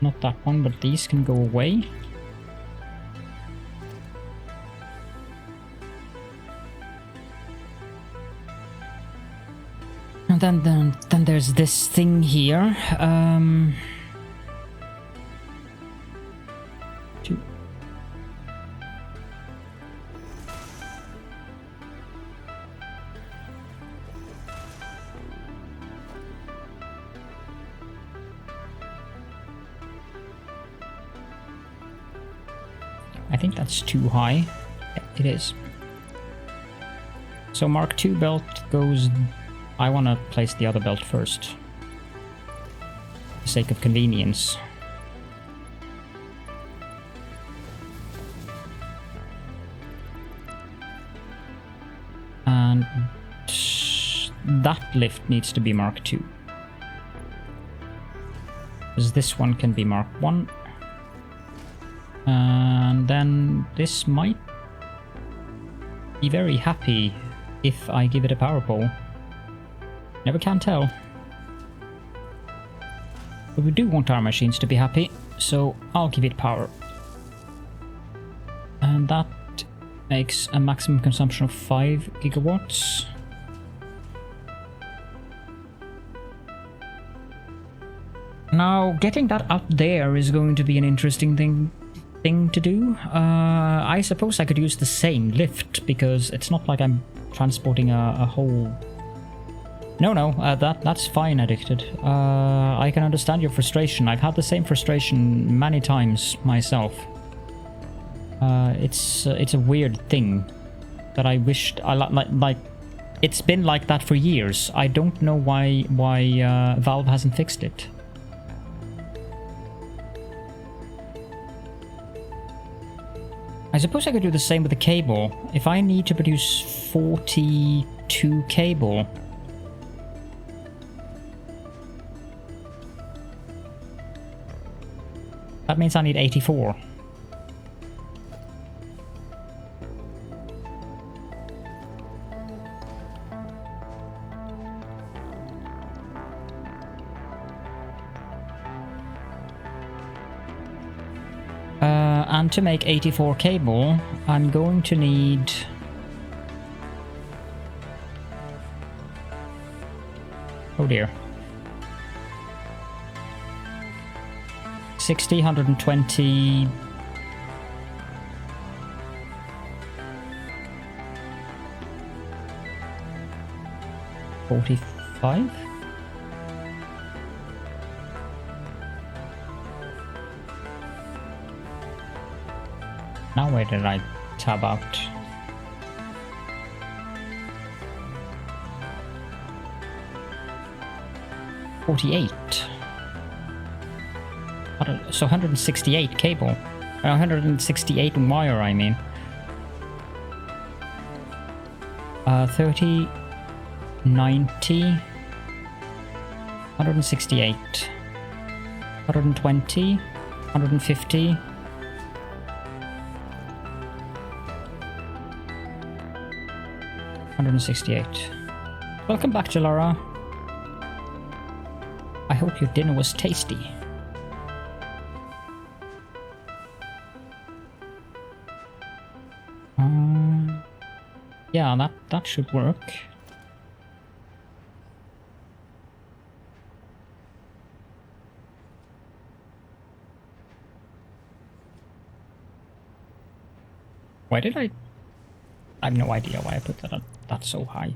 not that one, but these can go away. And then there's this thing here. 2. I think that's too high. Yeah, it is. So Mark II belt goes... I want to place the other belt first, for the sake of convenience. And that lift needs to be Mark II. Because this one can be Mark 1. And then this might be very happy if I give it a power pole. Never can tell. But we do want our machines to be happy, so I'll give it power. And that makes a maximum consumption of 5 gigawatts. Now, getting that up there is going to be an interesting thing to do. I suppose I could use the same lift, because it's not like I'm transporting a whole... No, that's fine, Addicted. I can understand your frustration. I've had the same frustration many times myself. It's a weird thing that I wished... like, it's been like that for years. I don't know why Valve hasn't fixed it. I suppose I could do the same with the cable. If I need to produce 42 cable... that means I need 84. And to make 84 cable, I'm going to need... oh dear. 60, 120... 45? Now where did I tab out? $48. So 168 cable. 168 wire, I mean. 30, 90, 168, 120, 150. 168. Welcome back, Jalara. I hope your dinner was tasty. Yeah, that should work. Why did I have no idea why I put that so high.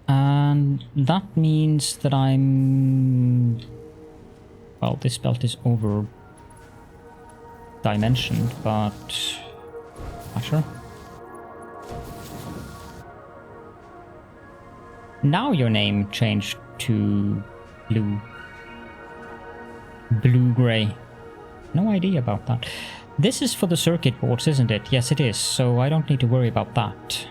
And that means that I'm... well, this belt is over dimensioned, but... sure. Now your name changed to blue-gray. No idea about that. This is for the circuit boards, isn't it? Yes, it is, so I don't need to worry about that.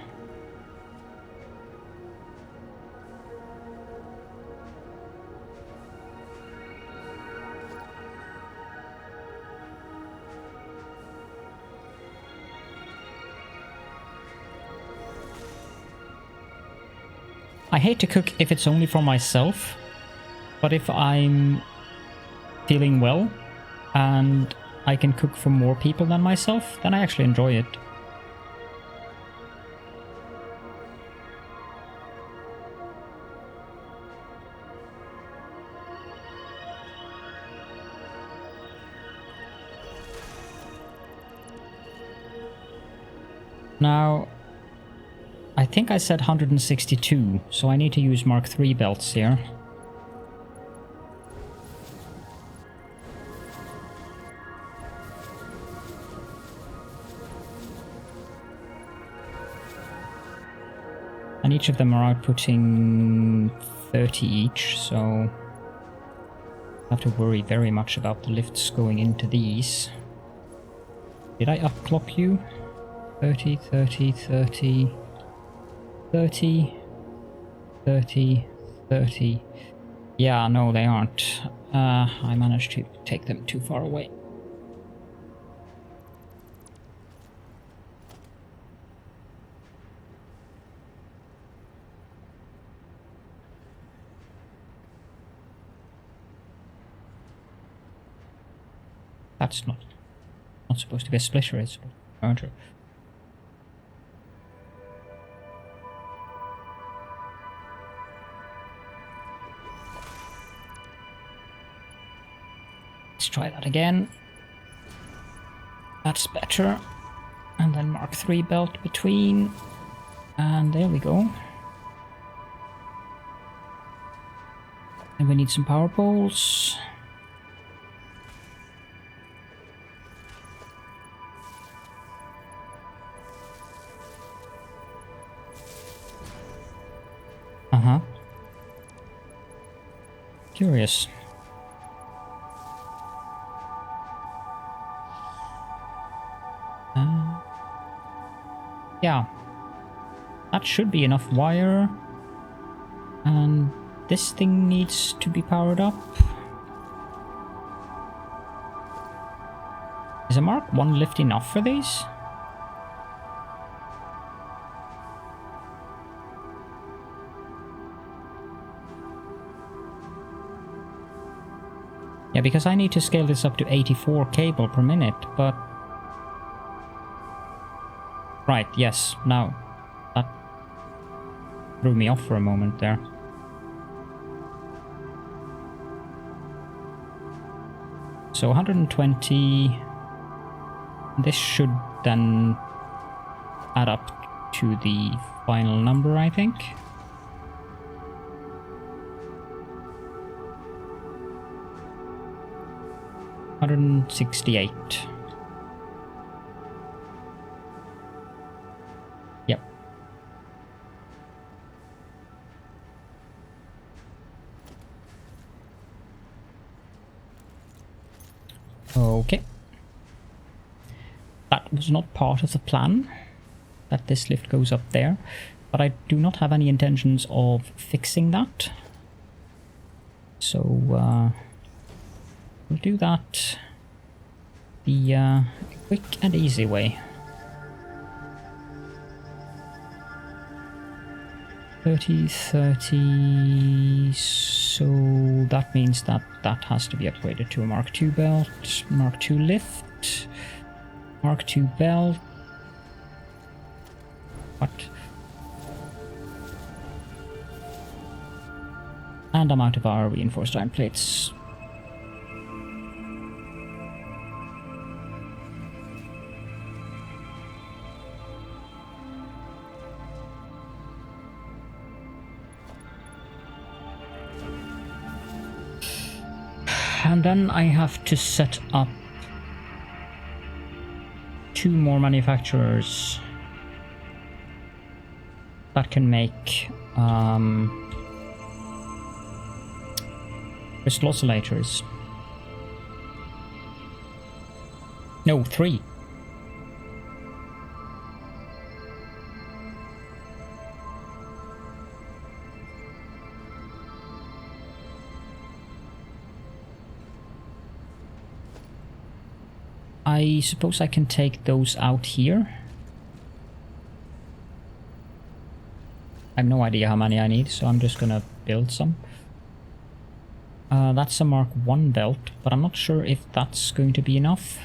I hate to cook if it's only for myself, but if I'm feeling well and I can cook for more people than myself, then I actually enjoy it. Now, I think I said 162, so I need to use Mark III belts here. And each of them are outputting 30 each, so I have to worry very much about the lifts going into these. Did I upclock you? 30, 30, 30... 30, 30, 30. Yeah, no, they aren't. I managed to take them too far away. That's not supposed to be a splitter, it's a merger. Let's try that again. That's better. And then Mark III belt between. And there we go. And we need some power poles. Uh-huh. Curious. Yeah. That should be enough wire. And this thing needs to be powered up. Is a Mark 1 lift enough for these? Yeah, because I need to scale this up to 84 cable per minute, but... Right, yes, now. That threw me off for a moment there. So 120... This should then add up to the final number, I think. $168. Yep. Okay. That was not part of the plan, that this lift goes up there, but I do not have any intentions of fixing that. So, we'll do that the quick and easy way. 30, 30, so that means that that has to be upgraded to a Mark II belt, Mark II lift, Mark II belt. What? And I'm out of our reinforced iron plates. And then I have to set up 2 more manufacturers that can make Crystal Oscillators. No, 3. I suppose I can take those out here. I have no idea how many I need, so I'm just gonna build some. That's a Mark 1 belt, but I'm not sure if that's going to be enough.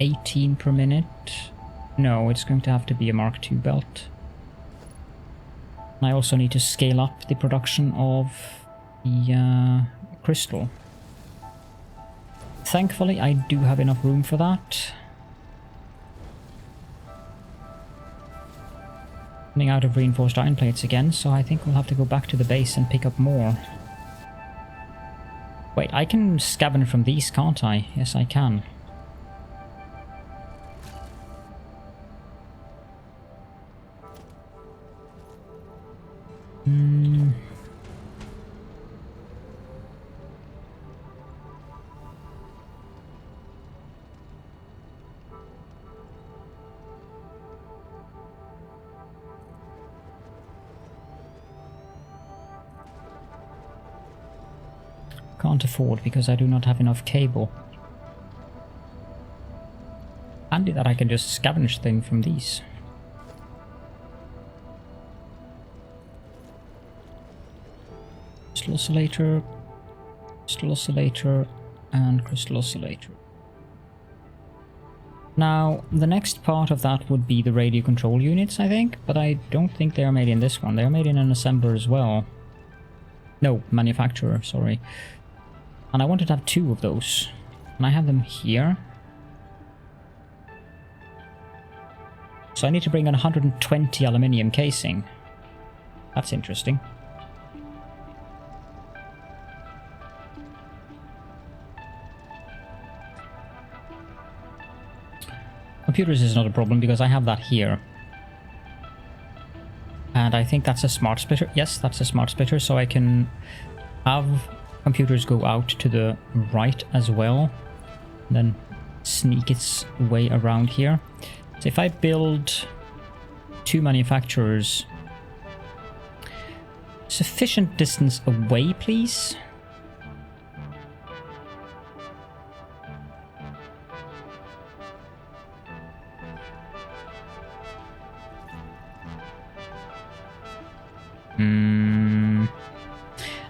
18 per minute. No, it's going to have to be a Mark II belt. I also need to scale up the production of the crystal. Thankfully, I do have enough room for that. Running out of reinforced iron plates again, so I think we'll have to go back to the base and pick up more. Wait, I can scavenge from these, can't I? Yes, I can. Can't afford because I do not have enough cable. Handy that I can just scavenge things from these. Crystal oscillator, crystal oscillator, and Crystal Oscillator. Now, the next part of that would be the radio control units, I think, but I don't think they are made in this one. They are made in an assembler as well. No, manufacturer, sorry. And I wanted to have 2 of those. And I have them here. So I need to bring an 120 aluminium casing. That's interesting. Computers is not a problem because I have that here. And I think that's a smart splitter. Yes, that's a smart splitter, so I can have computers go out to the right as well. Then sneak its way around here. So if I build 2 manufacturers, sufficient distance away, please.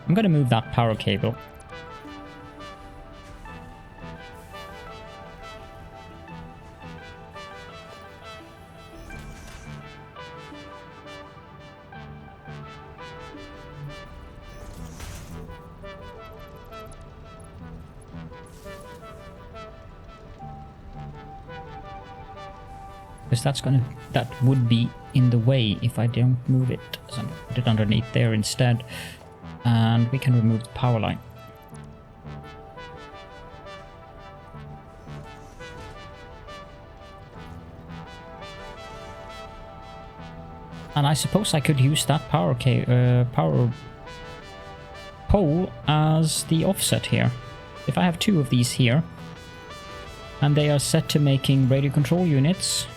I'm gonna move that power cable. Because that would be in the way if I don't move it. So I'm put it underneath there instead. And we can remove the power line. And I suppose I could use that power pole as the offset here. If I have 2 of these here, and they are set to making radio control units,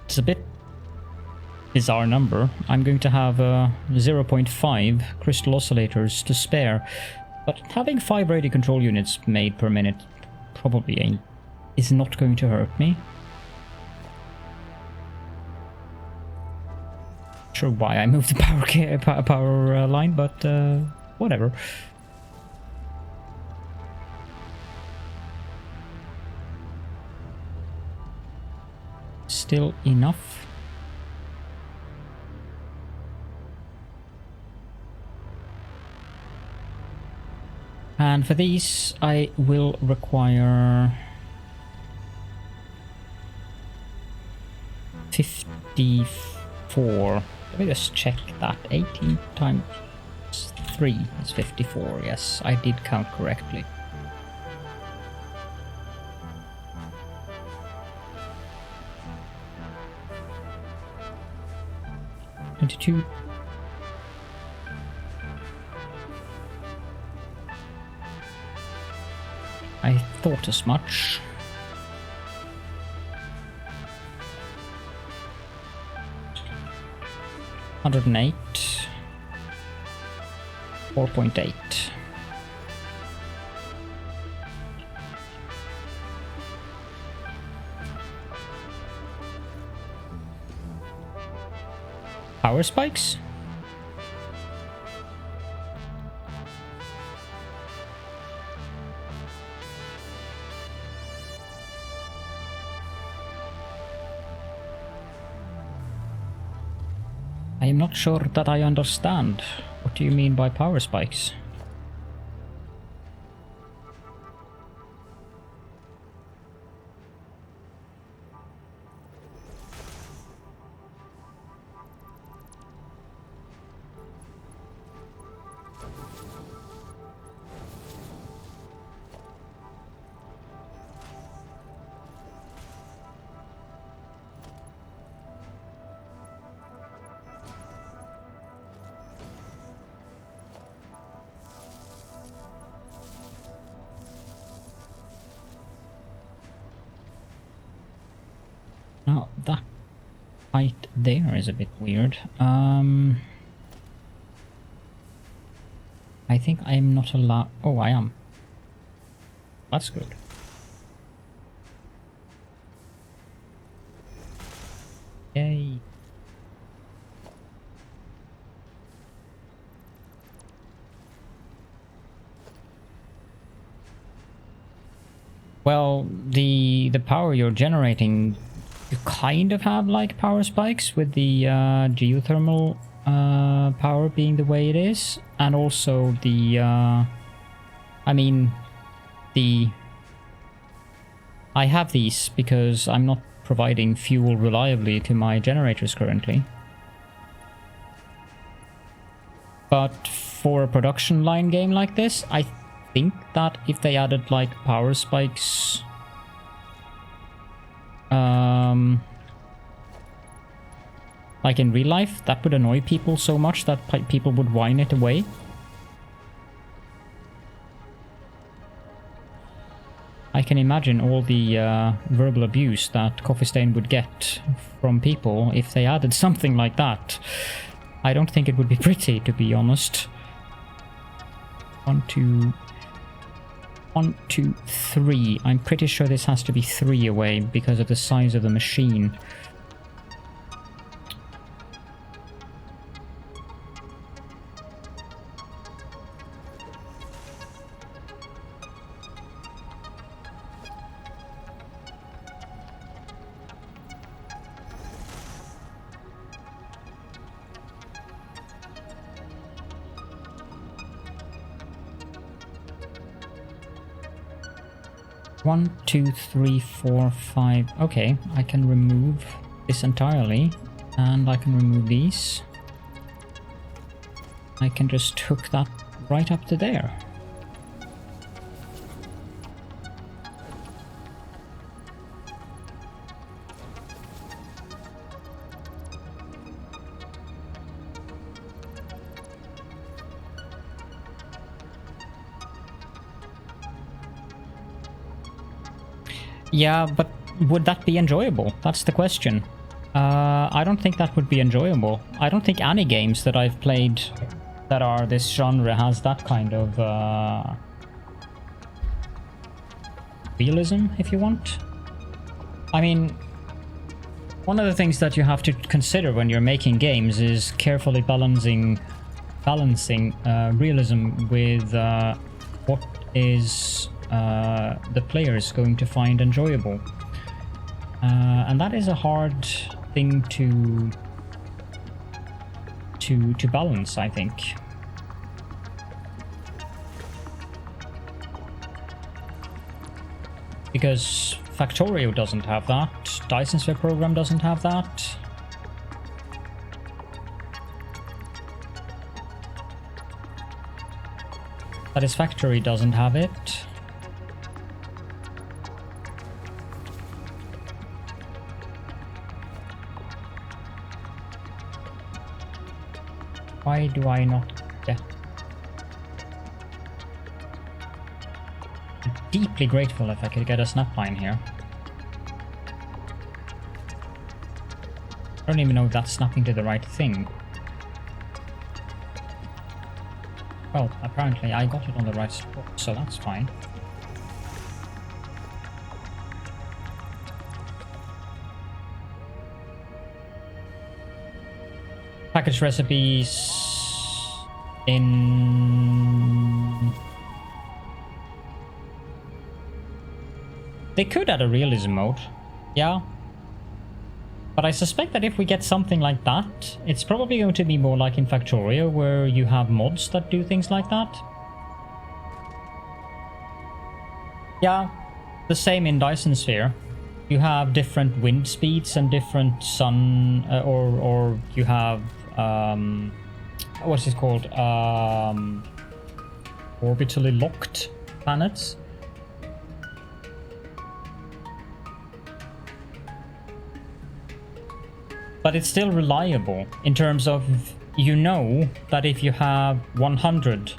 it's a bit bizarre number. I'm going to have 0.5 crystal oscillators to spare, but having 5 radio control units made per minute probably is not going to hurt me. Sure why I moved the power line, but whatever. Still enough. And for these, I will require 54. Let me just check that. 18 times 3 is 54. Yes, I did count correctly. 22. I thought as much. $108. 4.8. Power spikes? I am not sure that I understand. What do you mean by power spikes? Now that height there is a bit weird. I think I'm not allowed. Oh, I am. That's good. Yay. Well, the power you're generating, you kind of have like power spikes with the geothermal power being the way it is, and also the I have these because I'm not providing fuel reliably to my generators currently. But for a production line game like this, I think that if they added like power spikes, like in real life, that would annoy people so much that people would whine it away. I can imagine all the verbal abuse that Coffee Stain would get from people if they added something like that. I don't think it would be pretty, to be honest. 1, 2, 3. I'm pretty sure this has to be 3 away because of the size of the machine. One, 2, 3, 4, 5. Okay, I can remove this entirely, and I can remove these. I can just hook that right up to there. Yeah, but would that be enjoyable? That's the question. I don't think that would be enjoyable. I don't think any games that I've played that are this genre has that kind of realism, if you want. I mean, one of the things that you have to consider when you're making games is carefully balancing realism with what is the player is going to find enjoyable, and that is a hard thing to balance, I think. Because Factorio doesn't have that, Dyson Sphere program doesn't have that. Satisfactory doesn't have it. Why do I not get... I'm deeply grateful if I could get a snapline here. I don't even know if that's snapping to the right thing. Well, apparently I got it on the right spot, so that's fine. Package recipes in... They could add a realism mode, yeah. But I suspect that if we get something like that, it's probably going to be more like in Factorio, where you have mods that do things like that. Yeah, the same in Dyson Sphere. You have different wind speeds and different sun, or you have, what's it called? Orbitally locked planets. But it's still reliable in terms of, you know, that if you have 100,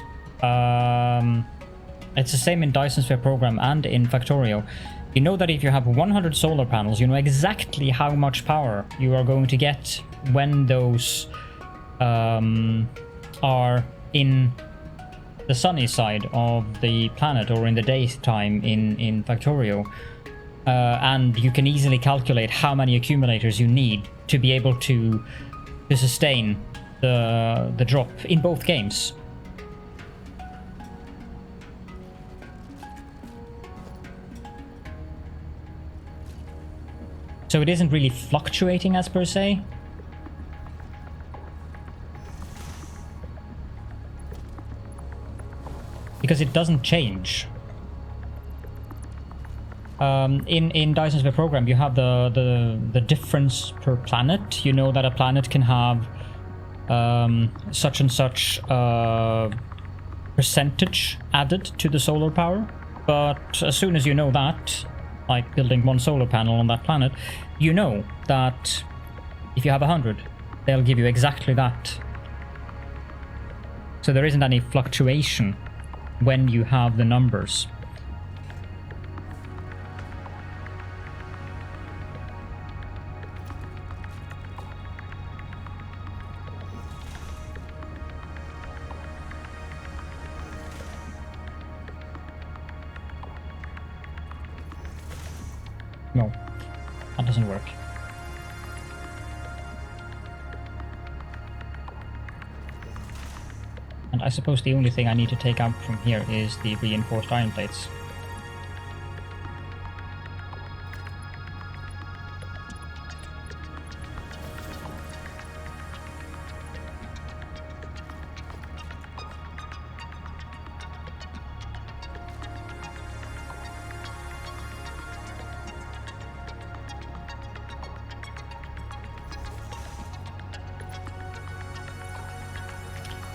it's the same in Dyson Sphere program and in Factorio. You know that if you have 100 solar panels, you know exactly how much power you are going to get when those are in the sunny side of the planet or in the daytime in Factorio. And you can easily calculate how many accumulators you need to be able to sustain the drop in both games. So it isn't really fluctuating as per se. Because it doesn't change. In Dyson's Web program, you have the difference per planet. You know that a planet can have such and such percentage added to the solar power. But as soon as you know that, like building one solar panel on that planet, you know that if you have 100, they'll give you exactly that. So there isn't any fluctuation when you have the numbers. No, that doesn't work. And I suppose the only thing I need to take out from here is the reinforced iron plates.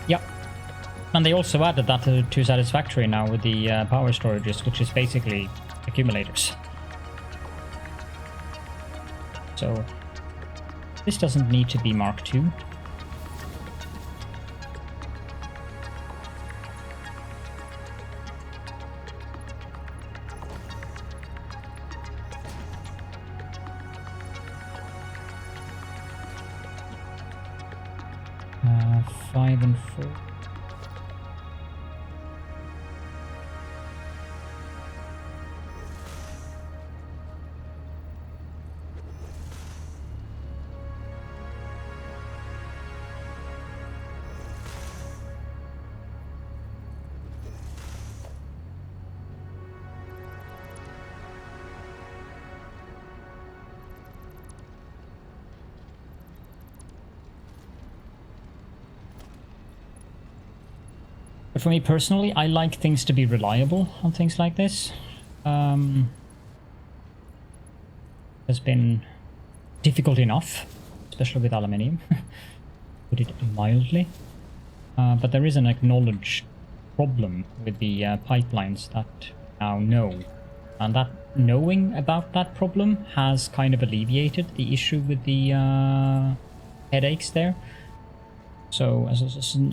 Yep. And they also added that to Satisfactory now with the power storages, which is basically accumulators. So this doesn't need to be Mark II. Five and four. But for me personally, I like things to be reliable on things like this. Has been difficult enough, especially with aluminium, put it mildly. But there is an acknowledged problem with the pipelines that we now know. And that knowing about that problem has kind of alleviated the issue with the headaches there. So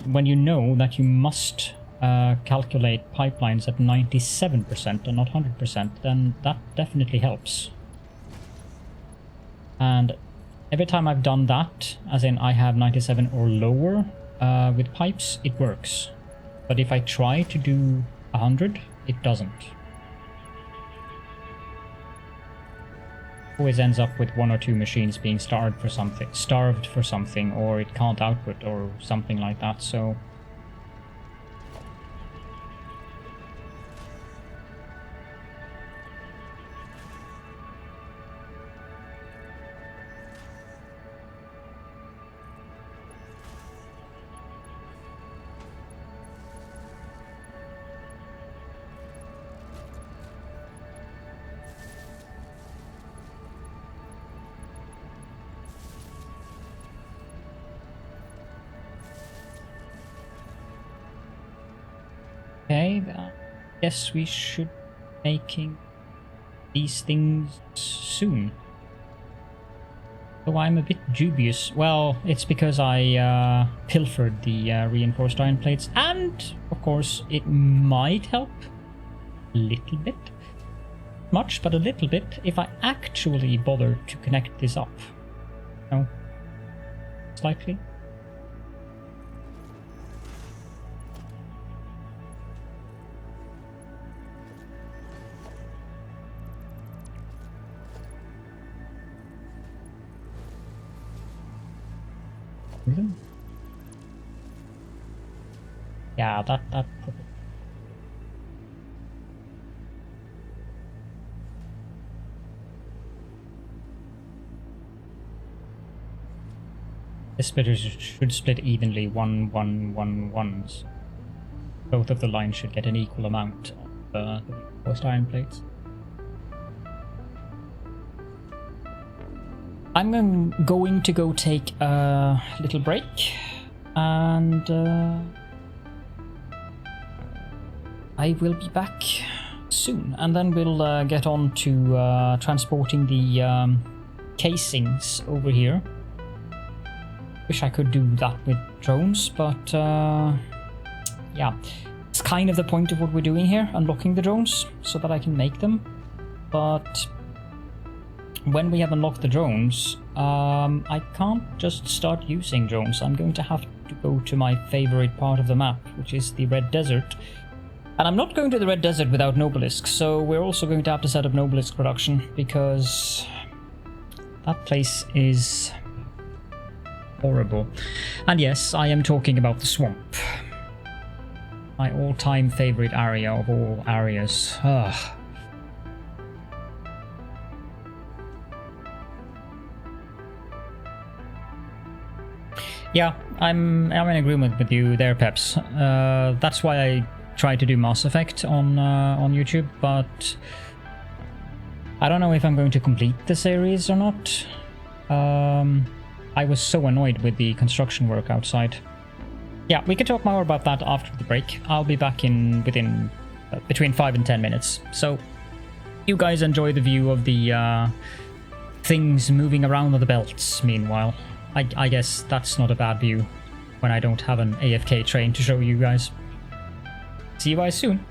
when you know that you must calculate pipelines at 97% and not 100%, then that definitely helps. And every time I've done that, as in I have 97 or lower with pipes, it works. But if I try to do 100, it doesn't. Always ends up with one or two machines being starved for something, or it can't output or something like that. So okay, I guess we should be making these things soon. So I'm a bit dubious. Well, it's because I pilfered the reinforced iron plates, and of course it might help a little bit. Much, but a little bit, if I actually bother to connect this up. No? Slightly? Yeah, that probably. The splitters should split evenly, 1, 1, 1, 1. So both of the lines should get an equal amount of the reinforced iron plates. I'm going to go take a little break, and I will be back soon, and then we'll get on to transporting the casings over here. Wish I could do that with drones, but yeah, it's kind of the point of what we're doing here, unlocking the drones so that I can make them. But when we have unlocked the drones, I can't just start using drones. I'm going to have to go to my favorite part of the map, which is the Red Desert. And I'm not going to the Red Desert without Nobelisks, so we're also going to have to set up Nobelisk production, because that place is horrible. And yes, I am talking about the swamp. My all-time favorite area of all areas. Ugh. Yeah, I'm in agreement with you there, Peps. That's why I tried to do Mass Effect on YouTube, but I don't know if I'm going to complete the series or not. I was so annoyed with the construction work outside. Yeah, we can talk more about that after the break. I'll be back within between 5 and 10 minutes. So you guys enjoy the view of the things moving around on the belts meanwhile. I guess that's not a bad view when I don't have an AFK train to show you guys. See you guys soon.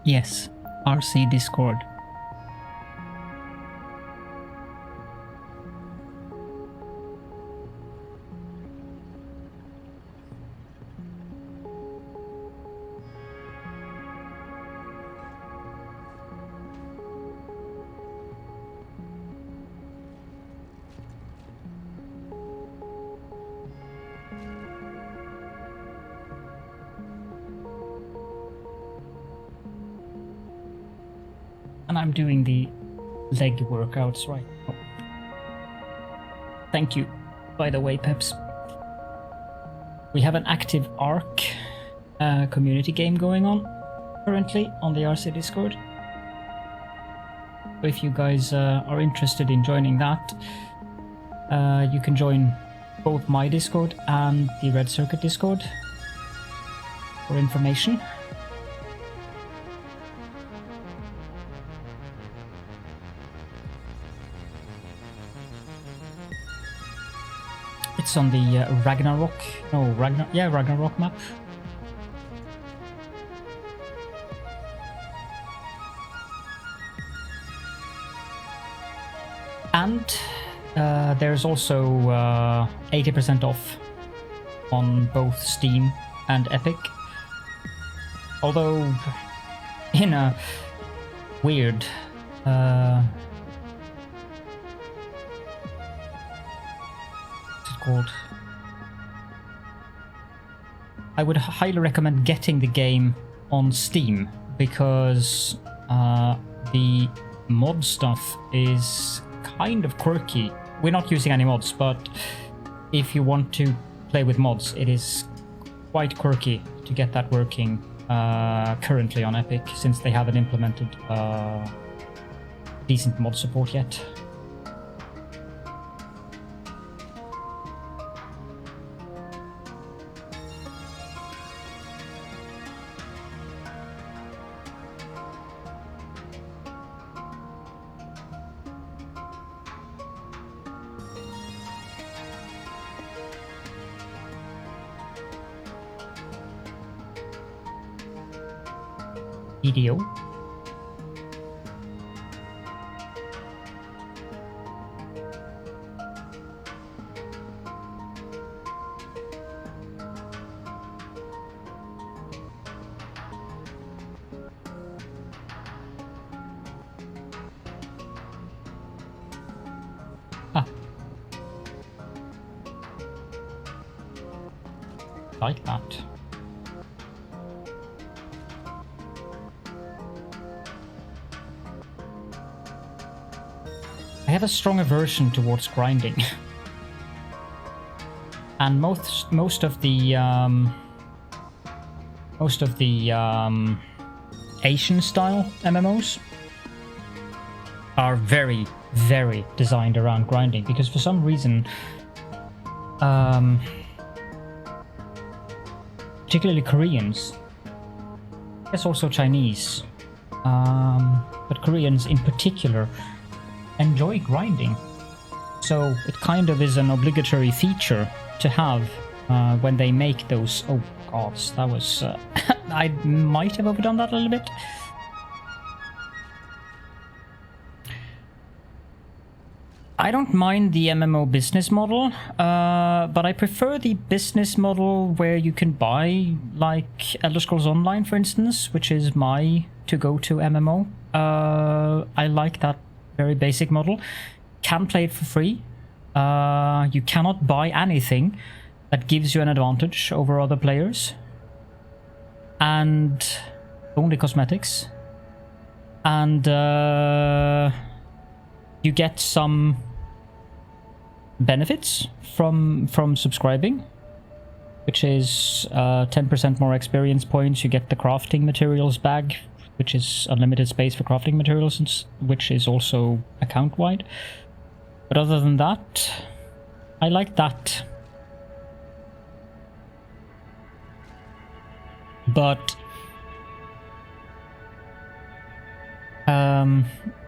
Yes, RC Discord. And I'm doing the leg workouts right now. Thank you, by the way, Peps. We have an active ARC community game going on currently on the RC Discord. So if you guys are interested in joining that, you can join both my Discord and the Red Circuit Discord for information. It's on the Ragnarok map. And there's also 80% off on both Steam and Epic. Although, in a weird called. I would highly recommend getting the game on Steam because the mod stuff is kind of quirky. We're not using any mods, but if you want to play with mods, it is quite quirky to get that working currently on Epic, since they haven't implemented decent mod support yet. Video. Like that. I have a strong aversion towards grinding, and most of the Asian style MMOs are very, very designed around grinding, because for some reason, particularly Koreans, I guess also Chinese, but Koreans in particular, enjoy grinding. So it kind of is an obligatory feature to have when they make those. Oh gods, that was I might have overdone that a little bit. I don't mind the MMO business model, but I prefer the business model where you can buy, like Elder Scrolls Online, for instance, which is my to-go-to MMO. I like that very basic model. Can play it for free. You cannot buy anything that gives you an advantage over other players, and only cosmetics. And you get some benefits from subscribing, which is 10% more experience points. You get the crafting materials bag, which is unlimited space for crafting materials, which is also account-wide. But other than that, I like that. But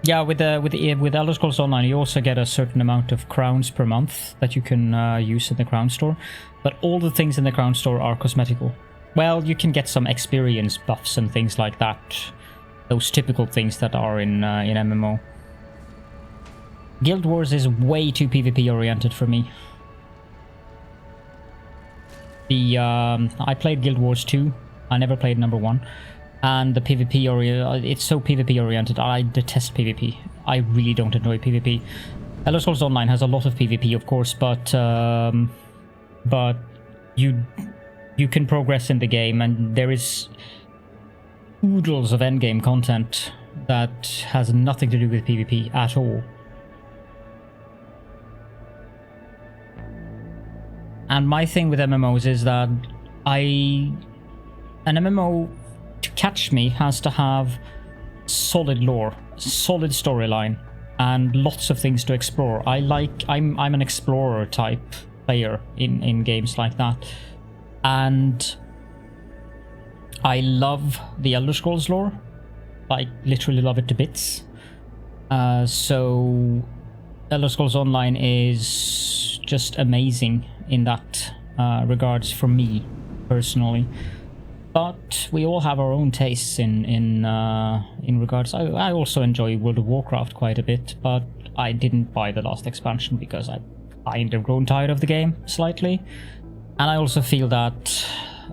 yeah, with Elder Scrolls Online, you also get a certain amount of crowns per month that you can use in the crown store. But all the things in the crown store are cosmetical. Well, you can get some experience buffs and things like that. Those typical things that are in MMO. Guild Wars is way too PvP oriented for me. I played Guild Wars 2. I never played number 1. And the PvP it's so PvP oriented. I detest PvP. I really don't enjoy PvP. Elder Scrolls Online has a lot of PvP, of course, but you can progress in the game, and there is oodles of endgame content that has nothing to do with PvP at all. And my thing with MMOs is that an MMO, to catch me, has to have solid lore, solid storyline, and lots of things to explore. I'm an explorer type player in games like that. And I love the Elder Scrolls lore. I literally love it to bits. So Elder Scrolls Online is just amazing in that regards for me personally. But we all have our own tastes in regards. I also enjoy World of Warcraft quite a bit, but I didn't buy the last expansion because I kind of grown tired of the game slightly. And I also feel that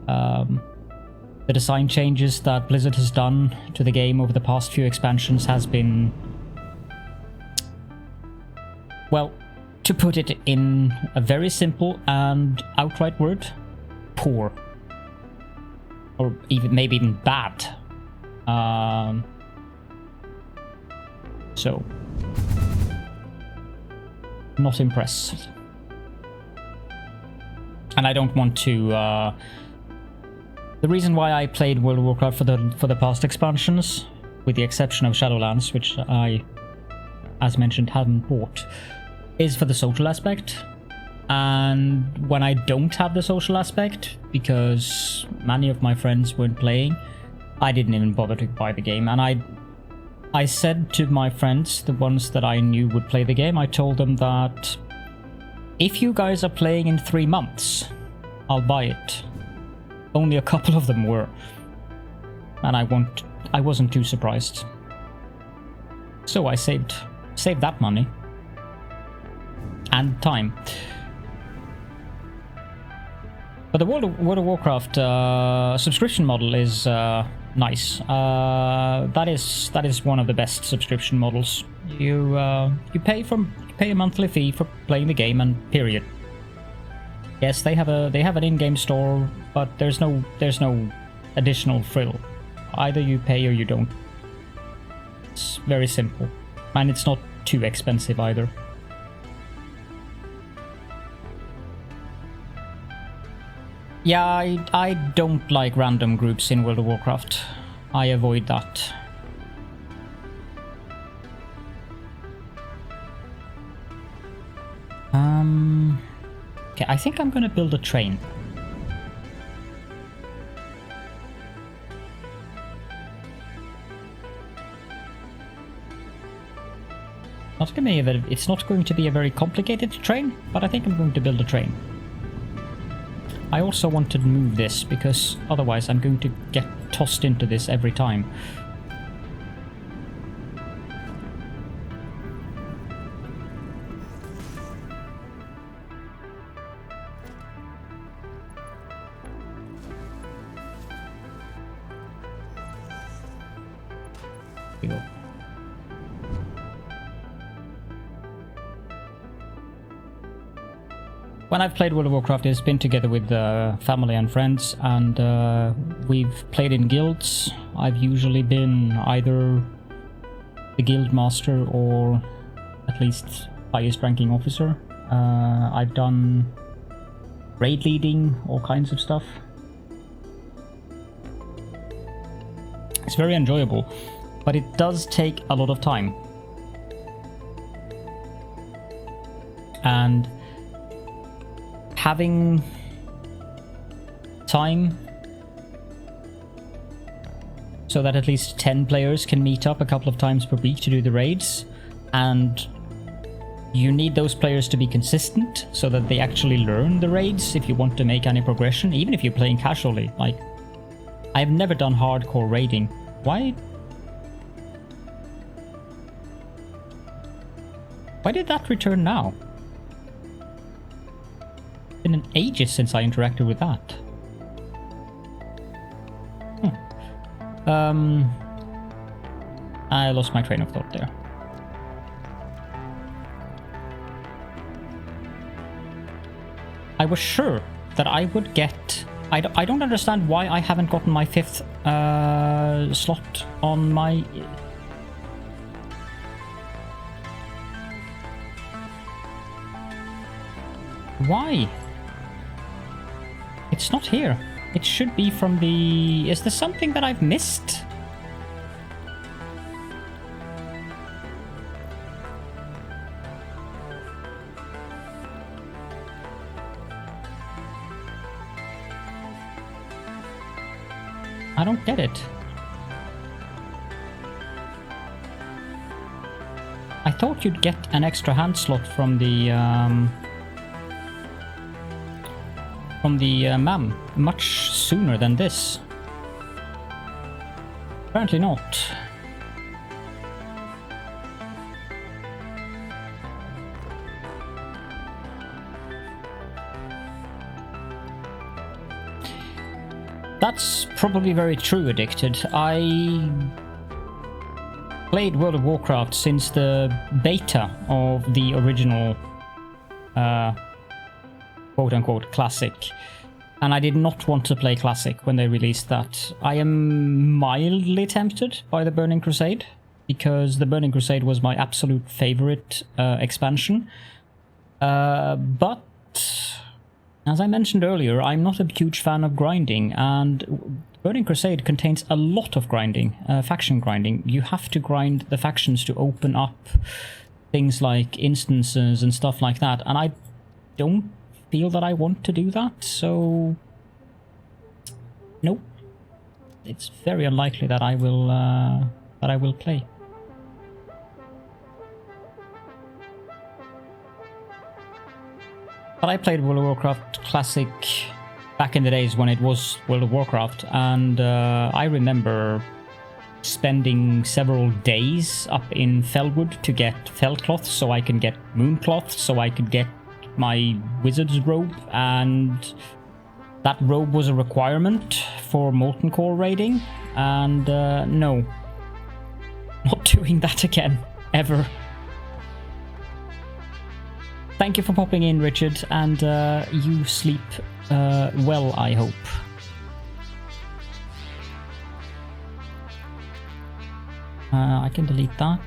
the design changes that Blizzard has done to the game over the past few expansions has been, well, to put it in a very simple and outright word, poor. Or maybe even bad. So, not impressed. And I don't want to. The reason why I played World of Warcraft for the past expansions, with the exception of Shadowlands, which I, as mentioned, haven't bought, is for the social aspect. And when I don't have the social aspect, because many of my friends weren't playing, I didn't even bother to buy the game. And I said to my friends, the ones that I knew would play the game, I told them that if you guys are playing in 3 months, I'll buy it. Only a couple of them were. And I wasn't too surprised. So I saved that money. And time. But the World of Warcraft subscription model is nice. That is one of the best subscription models. You pay a monthly fee for playing the game, and period. Yes, they have an in-game store, but there's no additional frill. Either you pay or you don't. It's very simple, and it's not too expensive either. Yeah, I don't like random groups in World of Warcraft. I avoid that. Okay, I think I'm gonna build a train. It's not going to be a very complicated train, but I think I'm going to build a train. I also want to move this, because otherwise I'm going to get tossed into this every time. Here we go. When I've played World of Warcraft, it's been together with family and friends, and we've played in guilds. I've usually been either the guild master or at least highest ranking officer. I've done raid leading, all kinds of stuff. It's very enjoyable, but it does take a lot of time. And having time so that at least 10 players can meet up a couple of times per week to do the raids, and you need those players to be consistent so that they actually learn the raids if you want to make any progression, even if you're playing casually. Like, I've never done hardcore raiding. Why did that return now? It's been an ages since I interacted with that. I lost my train of thought there. I was sure that I would get... I don't understand why I haven't gotten my 5th slot on my... Why? It's not here. It should be from the... Is there something that I've missed? I don't get it. I thought you'd get an extra hand slot from the MAM much sooner than this. Apparently not. That's probably very true, Addicted. I played World of Warcraft since the beta of the original quote-unquote classic, and I did not want to play classic when they released that. I am mildly tempted by the Burning Crusade, because the Burning Crusade was my absolute favorite expansion, but as I mentioned earlier, I'm not a huge fan of grinding, and Burning Crusade contains a lot of grinding, faction grinding. You have to grind the factions to open up things like instances and stuff like that, and I don't feel that I want to do that, so nope. It's very unlikely that I will play. But I played World of Warcraft Classic back in the days when it was World of Warcraft, and I remember spending several days up in Fellwood to get fell cloth so I can get moon cloth so I could get my wizard's robe, and that robe was a requirement for Molten Core raiding, and no, not doing that again, ever. Thank you for popping in, Richard, and you sleep well, I hope. I can delete that.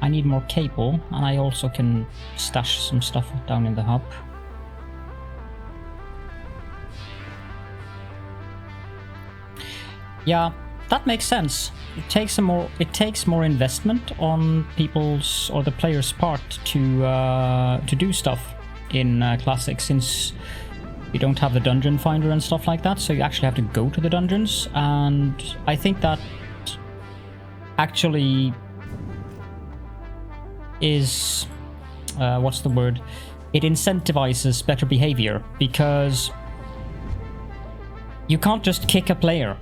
I need more cable, and I also can stash some stuff down in the hub. Yeah, that makes sense. It takes more investment on people's or the players' part to do stuff in Classic, since you don't have the dungeon finder and stuff like that, so you actually have to go to the dungeons, and I think that actually is what's the word? It incentivizes better behavior, because you can't just kick a player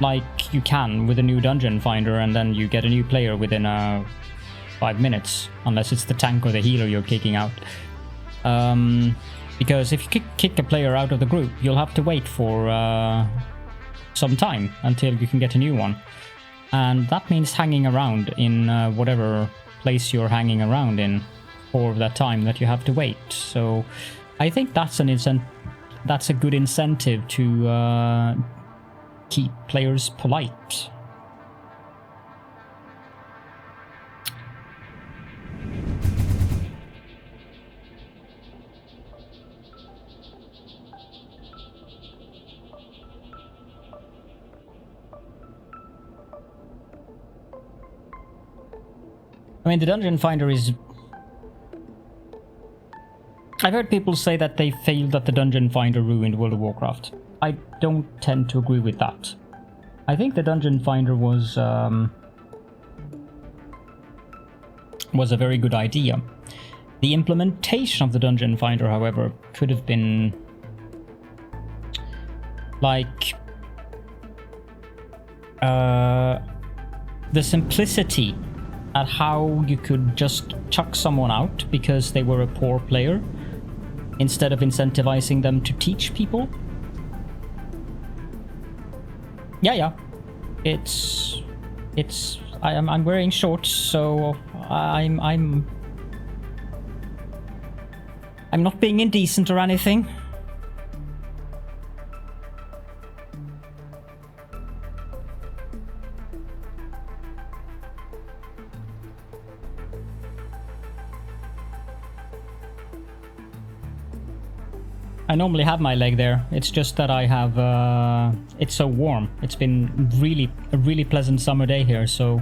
like you can with a new dungeon finder and then you get a new player within 5 minutes, unless it's the tank or the healer you're kicking out. Because if you kick a player out of the group, you'll have to wait for some time until you can get a new one, and that means hanging around in whatever place you're hanging around in for that time that you have to wait. So I think that's a good incentive to keep players polite I mean, the dungeon finder is... I've heard people say that they failed that the dungeon finder ruined World of Warcraft. I don't tend to agree with that. I think the dungeon finder was a very good idea. The implementation of the dungeon finder, however, could have been like the simplicity at how you could just chuck someone out because they were a poor player instead of incentivizing them to teach people. Yeah. I'm wearing shorts, so I'm not being indecent or anything. I normally have my leg there. It's just that I have... it's so warm. It's been a really pleasant summer day here, so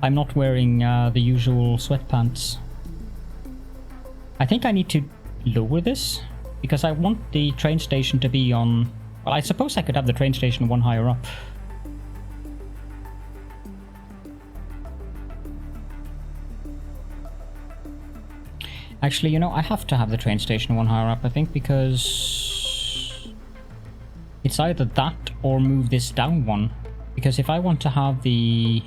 I'm not wearing the usual sweatpants. I think I need to lower this, because I want the train station to be on... Well, I suppose I could have the train station one higher up. Actually, you know, I have to have the train station one higher up, I think, because it's either that or move this down one. Because if I want to have the...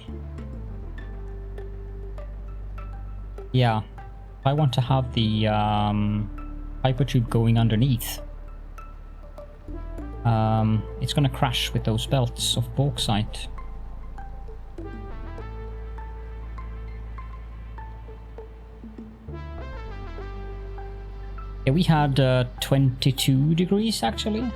Yeah, if I want to have the hypertube going underneath, it's gonna crash with those belts of bauxite. Yeah, we had 22 degrees actually.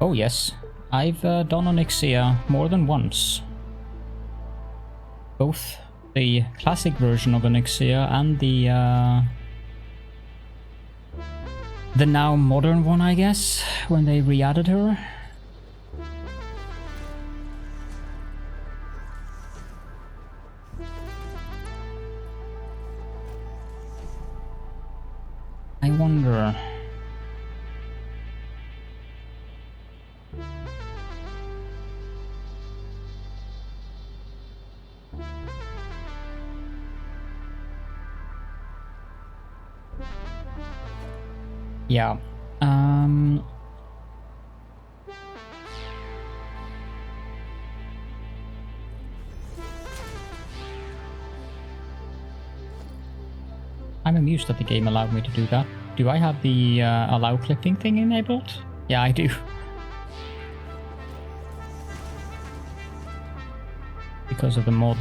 Oh yes, I've done Onyxia more than once. Both the classic version of Onyxia and the now modern one, I guess, when they re-added her. I wonder... Yeah, I'm amused that the game allowed me to do that. Do I have the allow clipping thing enabled? Yeah, I do. Because of the mod.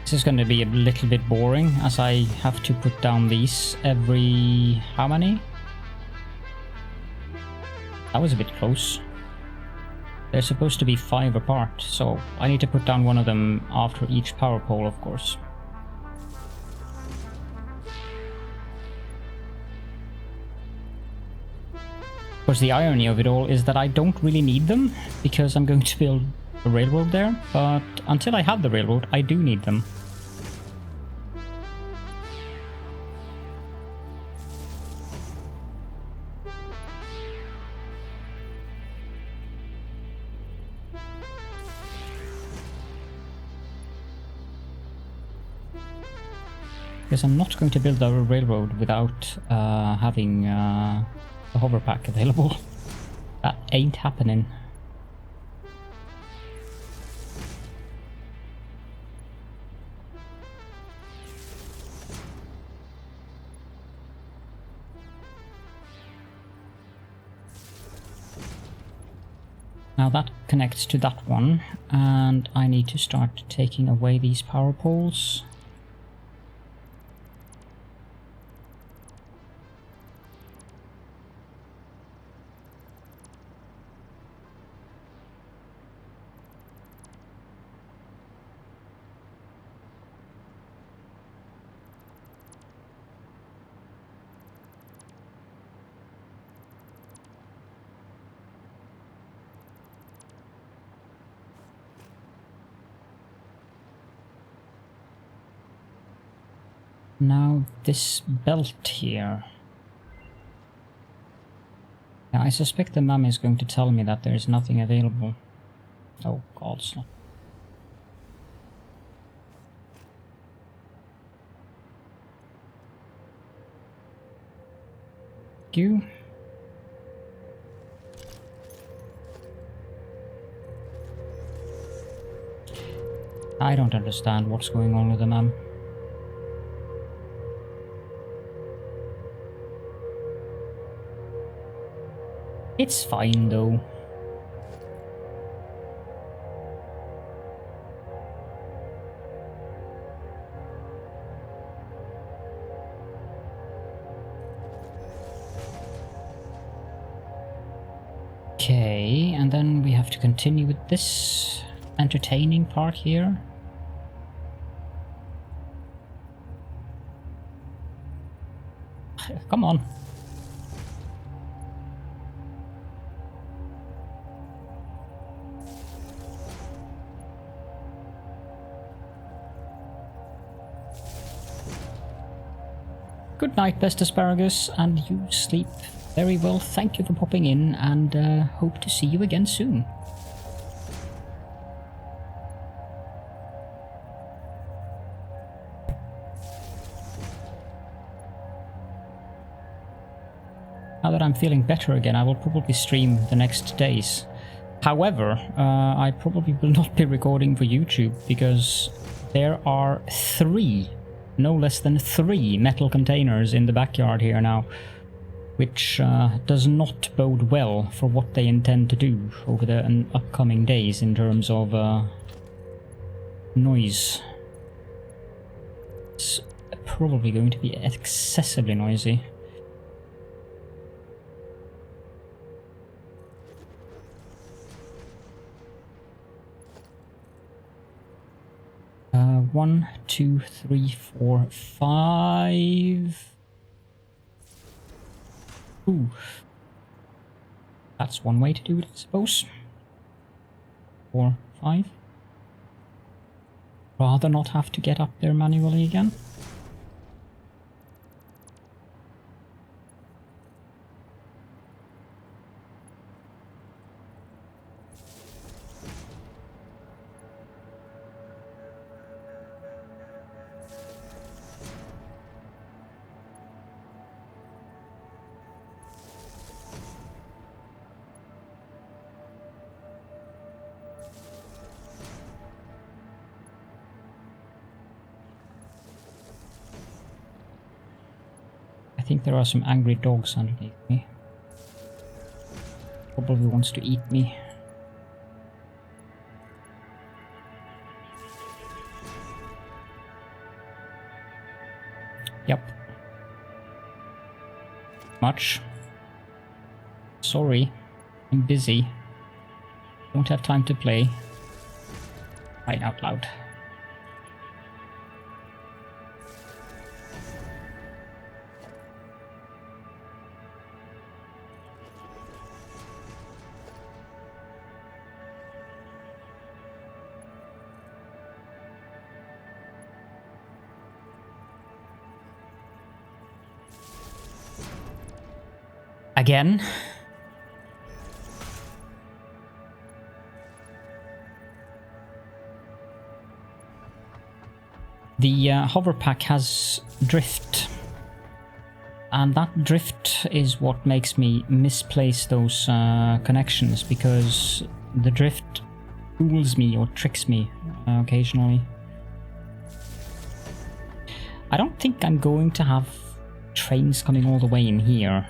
This is going to be a little bit boring, as I have to put down these every... how many? That was a bit close. They're supposed to be 5 apart, so I need to put down one of them after each power pole, of course. Of course, the irony of it all is that I don't really need them, because I'm going to build a railroad there, but until I have the railroad, I do need them. Because I'm not going to build a railroad without having a hover pack available. That ain't happening. Now that connects to that one, and I need to start taking away these power poles. Now this belt here. Yeah, I suspect the mum is going to tell me that there is nothing available. Oh god, it's not. You. I don't understand what's going on with the mum. It's fine though. Okay, and then we have to continue with this entertaining part here. Come on. Good night, best asparagus, and you sleep very well. Thank you for popping in, and hope to see you again soon. Now that I'm feeling better again, I will probably stream the next days. However, I probably will not be recording for YouTube, because there are no less than 3 metal containers in the backyard here now, which does not bode well for what they intend to do over the upcoming days in terms of noise. It's probably going to be excessively noisy. One, 2, 3, 4, 5. Ooh. That's one way to do it, I suppose. 4, 5. Rather not have to get up there manually again. I think there are some angry dogs underneath me. Probably wants to eat me. Yep. Much. Sorry. I'm busy. Don't have time to play. Right out loud. Again. The hover pack has drift, and that drift is what makes me misplace those connections, because the drift fools me or tricks me occasionally. I don't think I'm going to have trains coming all the way in here.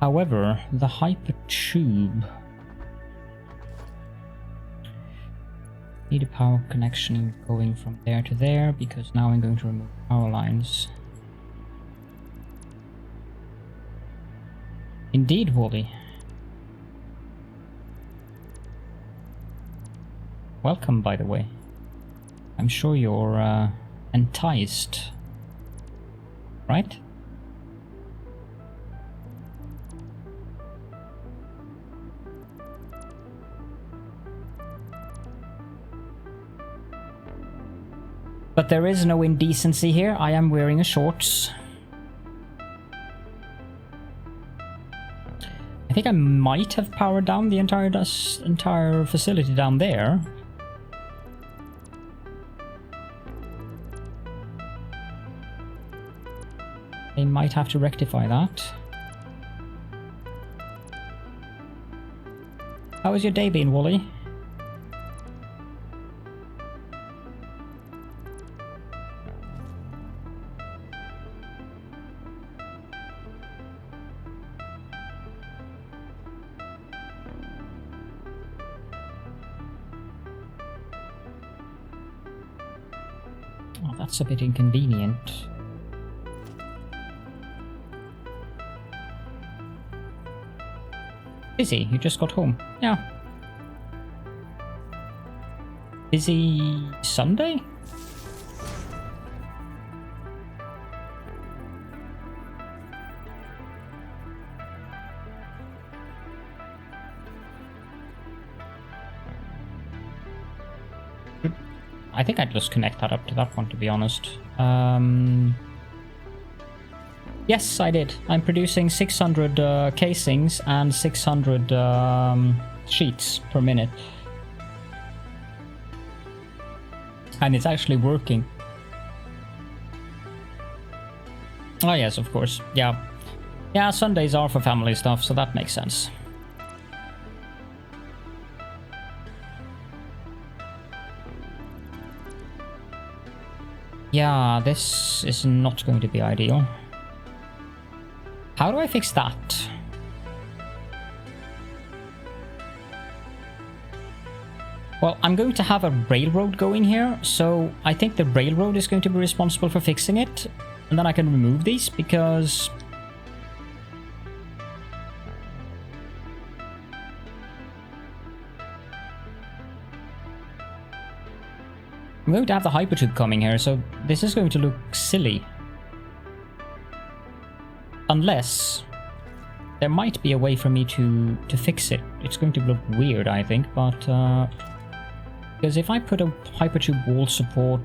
However, the hypertube... Need a power connection going from there to there, because now I'm going to remove power lines. Indeed, Wally. Welcome, by the way. I'm sure you're enticed, right? But there is no indecency here. I am wearing a shorts. I think I might have powered down the entire facility down there. They might have to rectify that. How has your day been, Wally? Oh, that's a bit inconvenient. Busy, you just got home. Yeah. Busy Sunday? I think I'd just connect that up to that one, to be honest. Yes, I did. I'm producing 600 casings and 600 sheets per minute. And it's actually working. Oh yes, of course. Yeah. Yeah, Sundays are for family stuff, so that makes sense. Yeah, this is not going to be ideal. How do I fix that? Well, I'm going to have a railroad going here, so I think the railroad is going to be responsible for fixing it. And then I can remove these, because... I'm going to have the hypertube coming here, so this is going to look silly. Unless there might be a way for me to fix it. It's going to look weird, I think, but because if I put a hypertube wall support,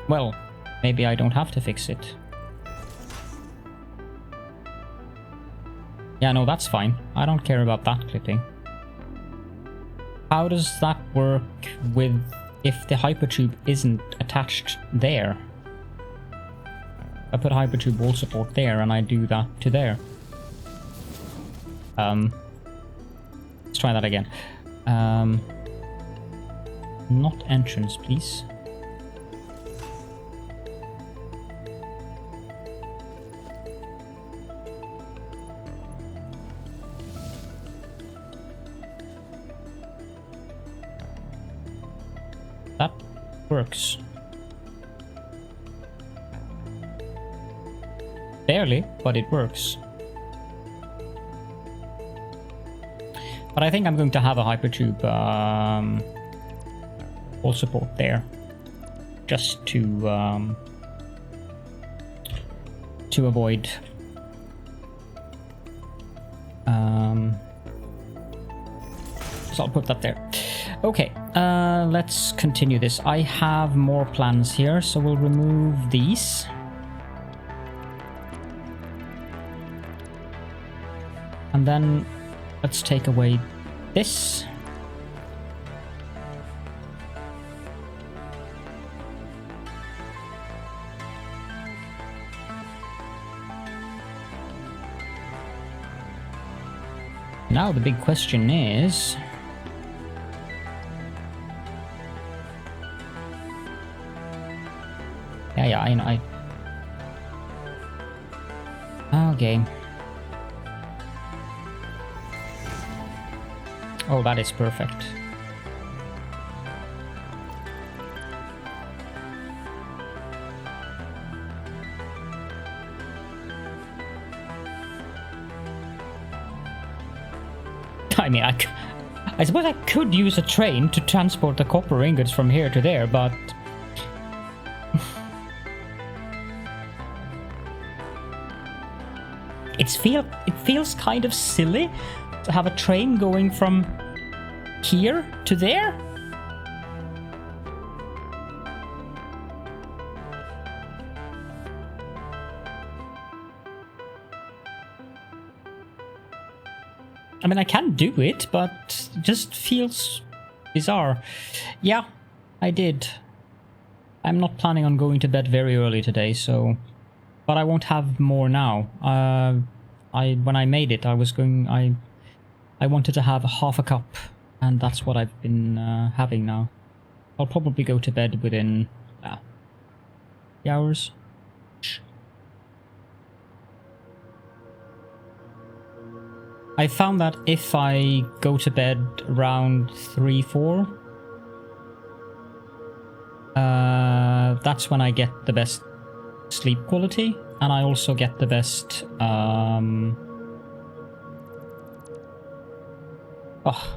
well, maybe I don't have to fix it. Yeah, no, that's fine. I don't care about that clipping. How does that work with if the hypertube isn't attached there? I put hypertube wall support there and I do that to there. Let's try that again. Not entrance, please. That works. Barely, but it works. But I think I'm going to have a hypertube wall support there, just to avoid so I'll put that there. Okay, let's continue this. I have more plans here, so we'll remove these. And then let's take away this. Now the big question is... Yeah, I know. Oh, that is perfect. I mean, I suppose I could use a train to transport the copper ingots from here to there, but... it feels kind of silly to have a train going from here to there. I mean, I can do it, but it just feels bizarre. Yeah, I did. I'm not planning on going to bed very early today, so... but I won't have more now. When I made it, I wanted to have half a cup, and that's what I've been having now. I'll probably go to bed within 3 hours. I found that if I go to bed around 3-4, that's when I get the best sleep quality, and I also get the best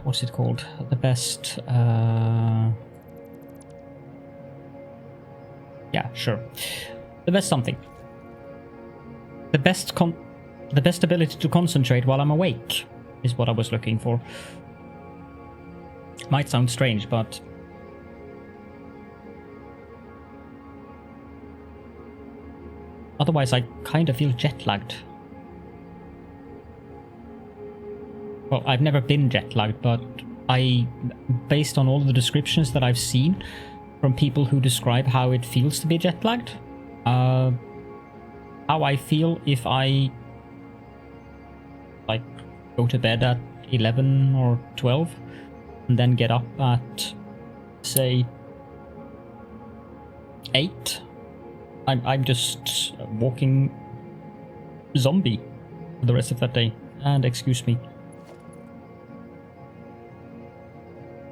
what's it called? The best yeah, sure. The best something. The best ability to concentrate while I'm awake is what I was looking for. Might sound strange, but otherwise I kind of feel jet-lagged. Well, I've never been jet-lagged, but based on all the descriptions that I've seen from people who describe how it feels to be jet-lagged, how I feel if I like go to bed at 11 or 12 and then get up at say 8, I'm just a walking zombie for the rest of that day. And excuse me.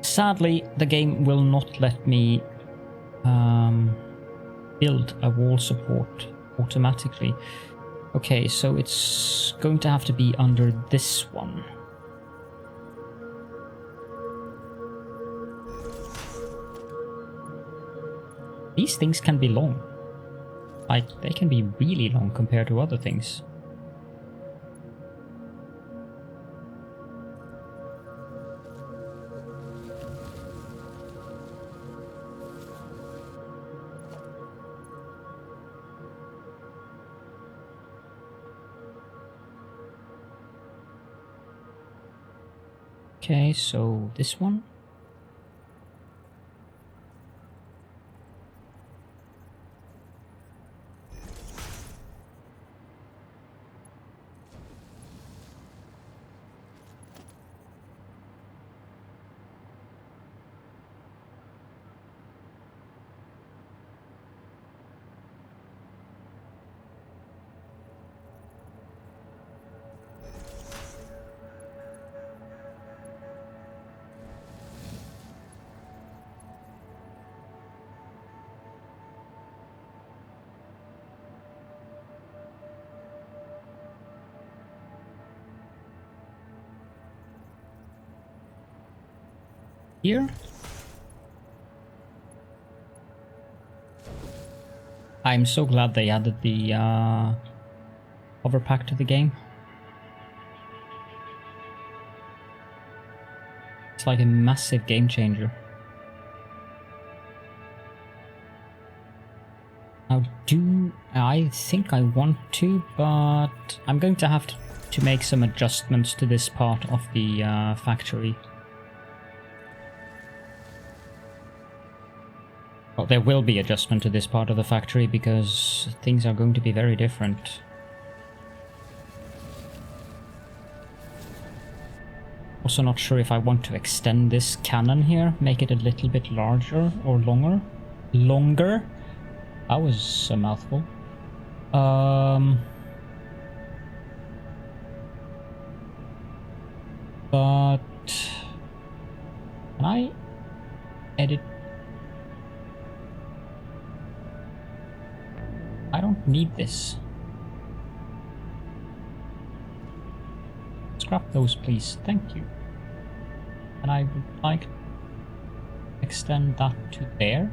Sadly, the game will not let me build a wall support automatically. Okay, so it's going to have to be under this one. These things can be long. Like, they can be really long compared to other things. Okay, so this one. Here. I'm so glad they added the hover pack to the game. It's like a massive game changer. Now, I think I want to, but I'm going to have to make some adjustments to this part of the factory. Well, there will be adjustment to this part of the factory because things are going to be very different. Also not sure if I want to extend this cannon here, make it a little bit larger or longer. Longer? That was a mouthful. But Can I edit? I don't need this. Scrap those, please. Thank you. And I would like to extend that to there.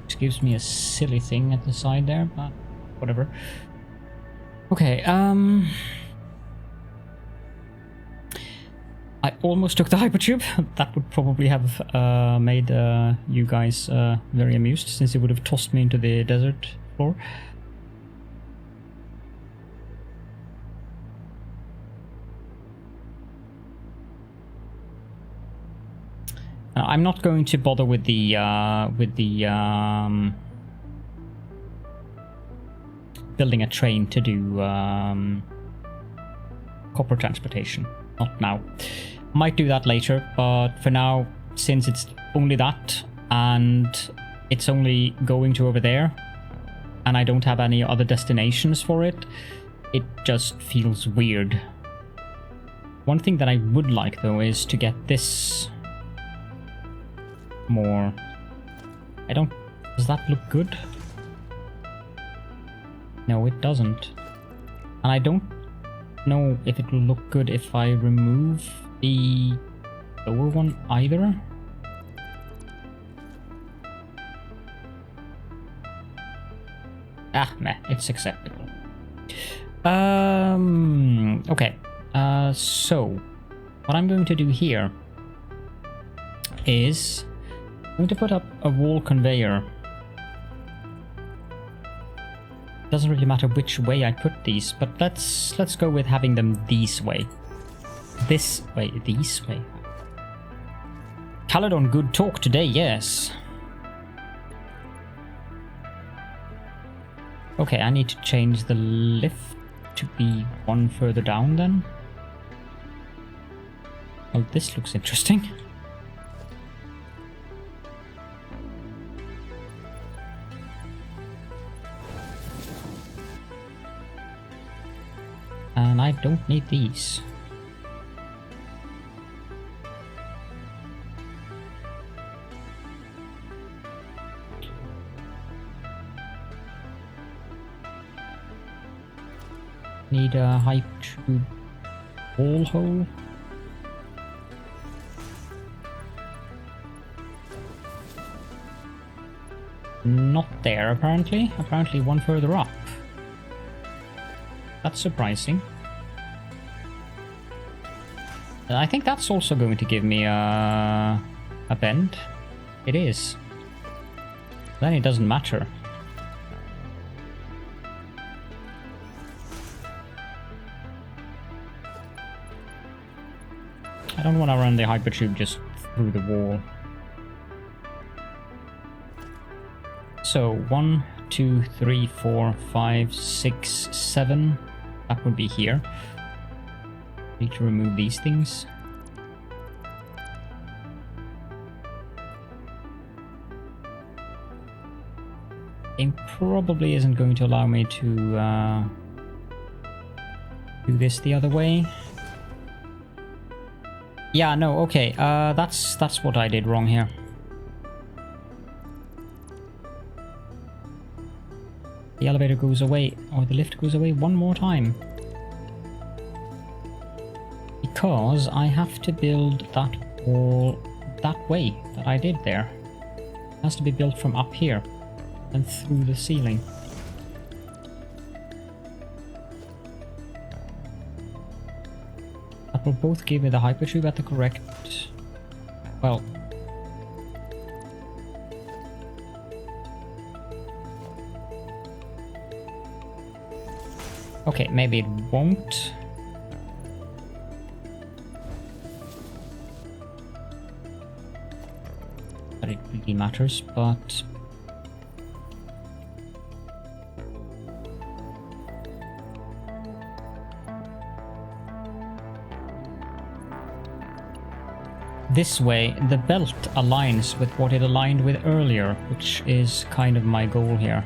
Which gives me a silly thing at the side there, but whatever. Okay, I almost took the hypertube. That would probably have made you guys very amused, since it would have tossed me into the desert floor. I'm not going to bother with the building a train to do copper transportation. Not now. Might do that later, but for now, since it's only that and it's only going to over there and I don't have any other destinations for it, it just feels weird. One thing that I would like though is to get this more. Does that look good? No, it doesn't. And I don't know if it will look good if I remove the lower one either. Ah, meh, it's acceptable. Okay. So what I'm going to do here is I'm going to put up a wall conveyor. Doesn't really matter which way I put these, but let's go with having them this way. This way. Caledorn, good talk today, yes. Okay, I need to change the lift to be one further down then. Well, this looks interesting. And I don't need these. Need a hype tube wall hole. Not there, apparently. Apparently one further up. That's surprising. And I think that's also going to give me a bend. It is. Then it doesn't matter. I don't want to run the hypertube just through the wall. So 1, 2, 3, 4, 5, 6, 7. That would be here. Need to remove these things. It probably isn't going to allow me to do this the other way. Yeah, no, okay. That's what I did wrong here. The elevator goes away, or the lift goes away one more time. Because I have to build that wall that way that I did there. It has to be built from up here and through the ceiling. That will both give me the hypertube at the correct... well... okay, maybe it won't. But it really matters, but... this way, the belt aligns with what it aligned with earlier, which is kind of my goal here.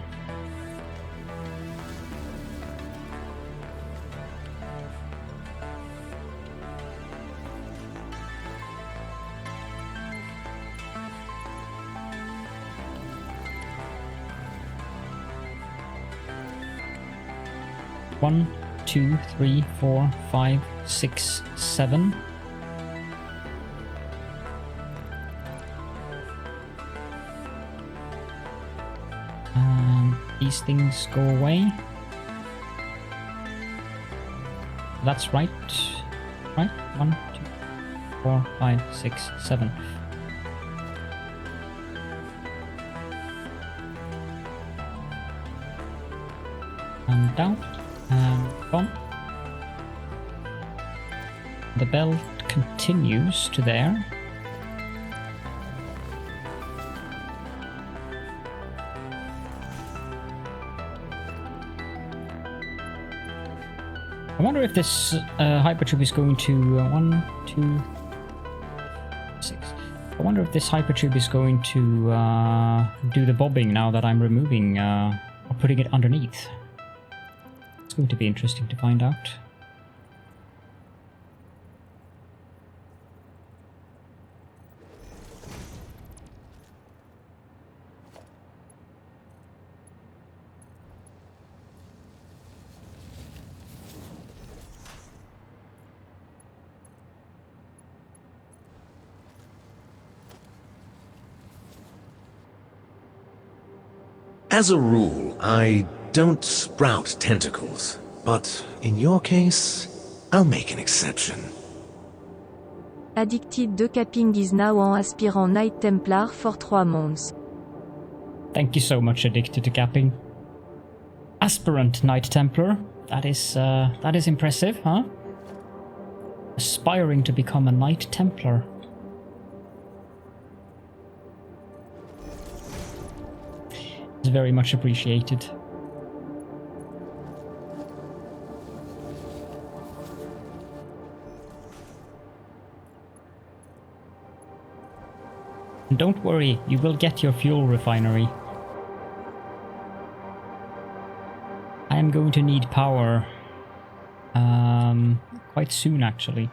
1, 2, 3, 4, 5, 6, 7. These things go away. That's right. Right? 1, 2, 4, 5, 6, 7. And down. And gone. The belt continues to there. I wonder if this hypertube is going to 1, 2, 6. I wonder if this hypertube is going to do the bobbing now that I'm removing or putting it underneath. It's going to be interesting to find out. As a rule, I don't sprout tentacles, but in your case, I'll make an exception. Addicted 2 capping is now en aspirant Knight Templar for 3 months. Thank you so much, Addicted to Capping. Aspirant Knight Templar. That is impressive, huh? Aspiring to become a Knight Templar. It's very much appreciated. And don't worry, you will get your fuel refinery. I am going to need power quite soon, actually.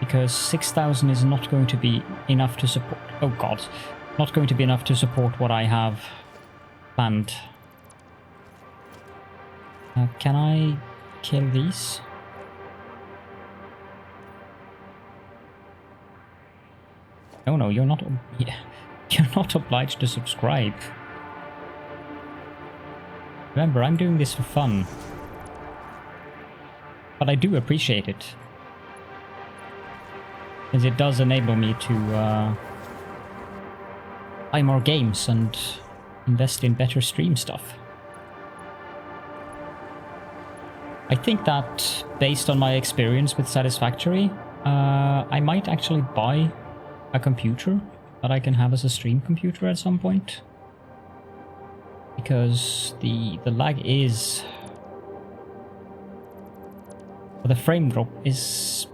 Because 6,000 is not going to be enough to support... Oh god. Not going to be enough to support what I have planned. Can I kill these? Oh no, you're not... You're not obliged to subscribe. Remember, I'm doing this for fun. But I do appreciate it. Because it does enable me to buy more games and invest in better stream stuff. I think that, based on my experience with Satisfactory, I might actually buy a computer that I can have as a stream computer at some point. Because the lag is... the frame drop is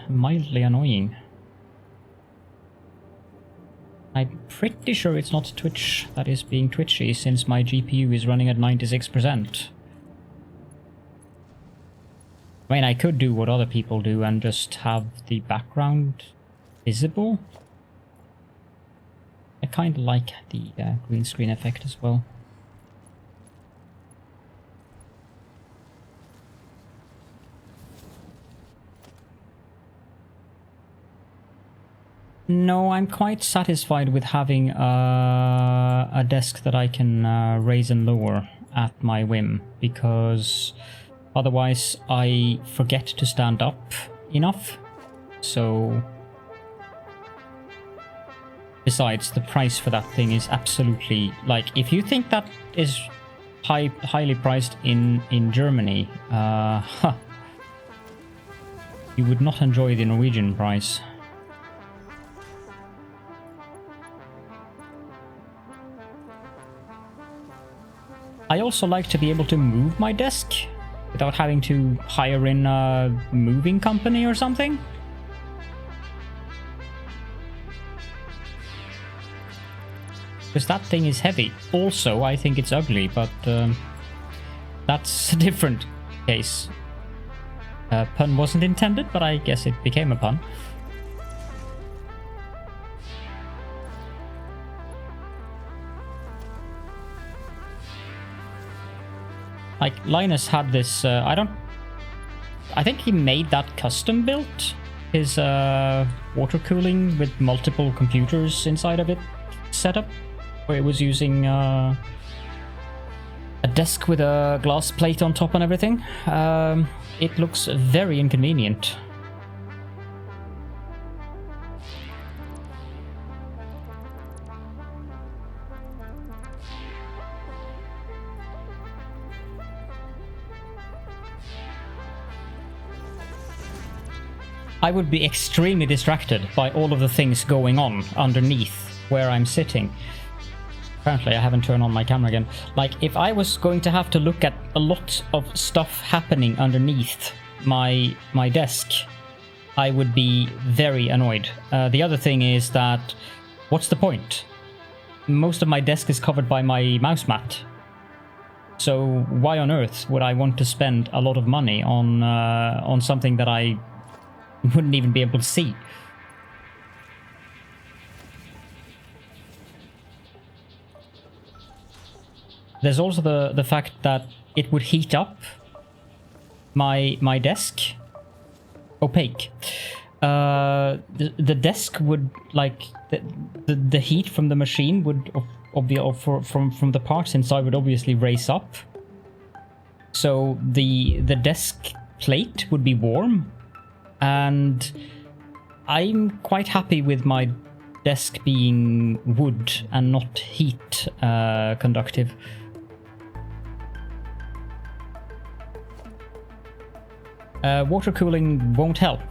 mildly annoying. I'm pretty sure it's not Twitch that is being twitchy, since my GPU is running at 96%. I mean, I could do what other people do and just have the background visible. I kind of like the green screen effect as well. No, I'm quite satisfied with having a desk that I can raise and lower at my whim, because otherwise I forget to stand up enough. So, besides, the price for that thing is absolutely, like, if you think that is highly priced in Germany, you would not enjoy the Norwegian price. I also like to be able to move my desk without having to hire in a moving company or something. Because that thing is heavy. Also, I think it's ugly, but that's a different case. Pun wasn't intended, but I guess it became a pun. Like, Linus had this, I think he made that custom built, his water cooling with multiple computers inside of it setup, where it was using a desk with a glass plate on top and everything. It looks very inconvenient. I would be extremely distracted by all of the things going on underneath where I'm sitting. Apparently I haven't turned on my camera again. Like, if I was going to have to look at a lot of stuff happening underneath my desk, I would be very annoyed. The other thing is that, what's the point? Most of my desk is covered by my mouse mat. So why on earth would I want to spend a lot of money on something that I wouldn't even be able to see? There's also the fact that it would heat up my desk. Opaque. The desk would, like, the heat from the machine would from the parts inside would obviously raise up. So the desk plate would be warm. And I'm quite happy with my desk being wood and not heat conductive. Water cooling won't help.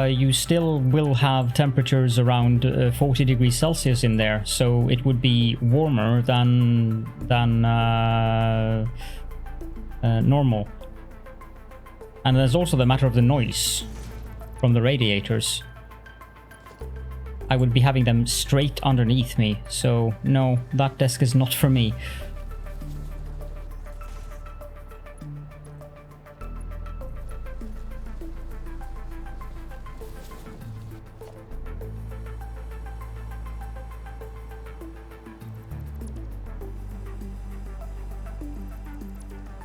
You still will have temperatures around 40 degrees Celsius in there, so it would be warmer than normal. And there's also the matter of the noise from the radiators. I would be having them straight underneath me, so no, that desk is not for me.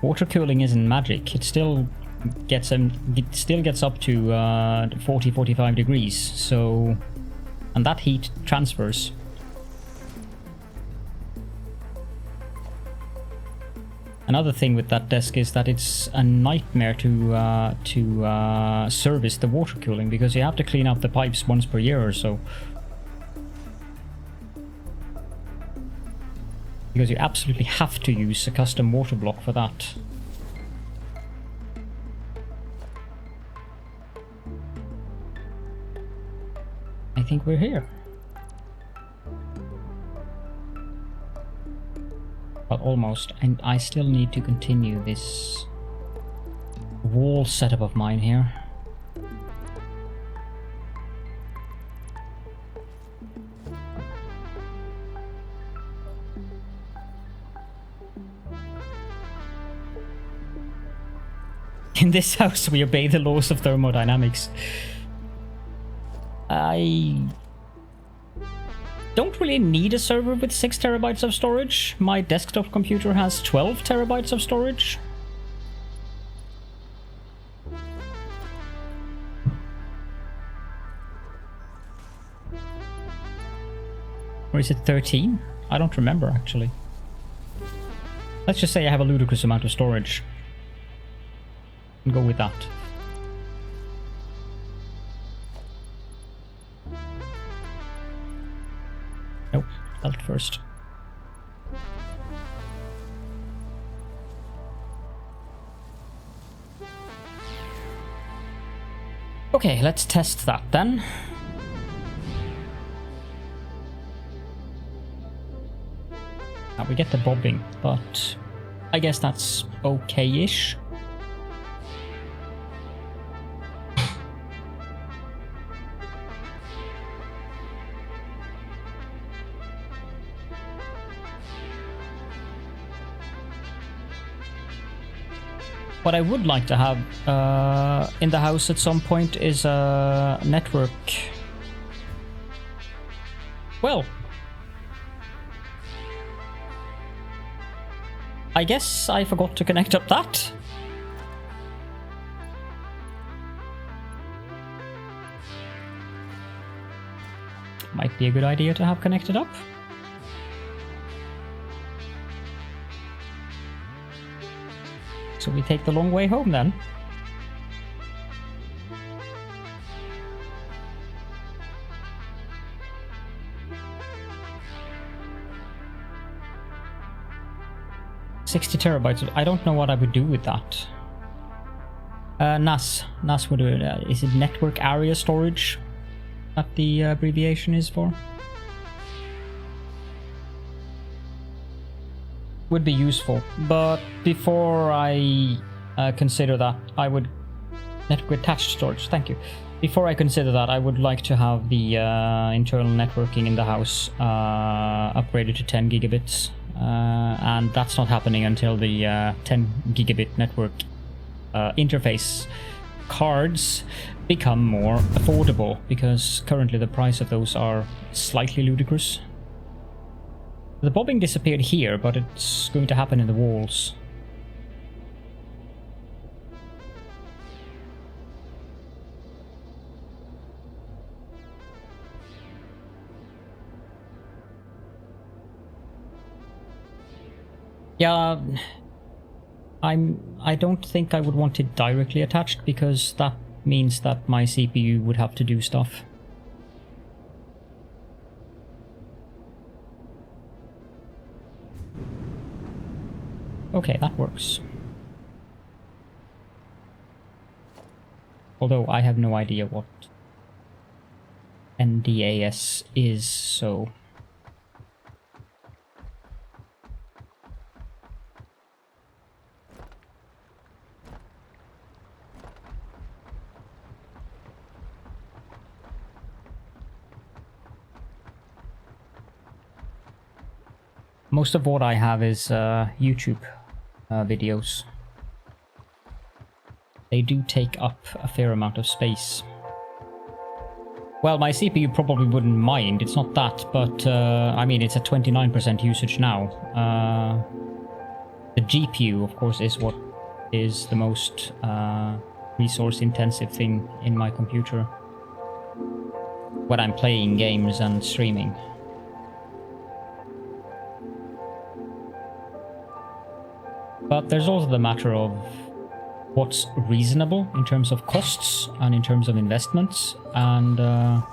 Water cooling isn't magic. It still gets up to 40-45 degrees, so, and that heat transfers. Another thing with that desk is that it's a nightmare to service the water cooling, because you have to clean up the pipes once per year or so. Because you absolutely have to use a custom water block for that. I think we're here. But almost. And I still need to continue this wall setup of mine here. In this house, we obey the laws of thermodynamics. I don't really need a server with 6 terabytes of storage. My desktop computer has 12 terabytes of storage. Or is it 13? I don't remember, actually. Let's just say I have a ludicrous amount of storage. Go with that. Nope, belt first. Okay, let's test that then. Now we get the bobbing, but I guess that's okay-ish. What I would like to have in the house at some point is a network. Well, I guess I forgot to connect up that. Might be a good idea to have connected up. So we take the long way home then. £60 TB. I don't know what I would do with that. NAS would do it. Is it network area storage that the abbreviation is for? Would be useful, but before I consider that, I would network attached storage. Thank you. Before I consider that, I would like to have the internal networking in the house upgraded to 10 gigabits, and that's not happening until the 10 gigabit network interface cards become more affordable, because currently the price of those are slightly ludicrous. The bobbing disappeared here, but it's going to happen in the walls. Yeah, I don't think I would want it directly attached, because that means that my CPU would have to do stuff. Okay, that works. Although I have no idea what NDAS is, so... Most of what I have is YouTube videos. They do take up a fair amount of space. Well, my CPU probably wouldn't mind, it's not that, but I mean, it's at 29% usage now. The GPU, of course, is what is the most resource-intensive thing in my computer when I'm playing games and streaming. But there's also the matter of what's reasonable in terms of costs and in terms of investments, and a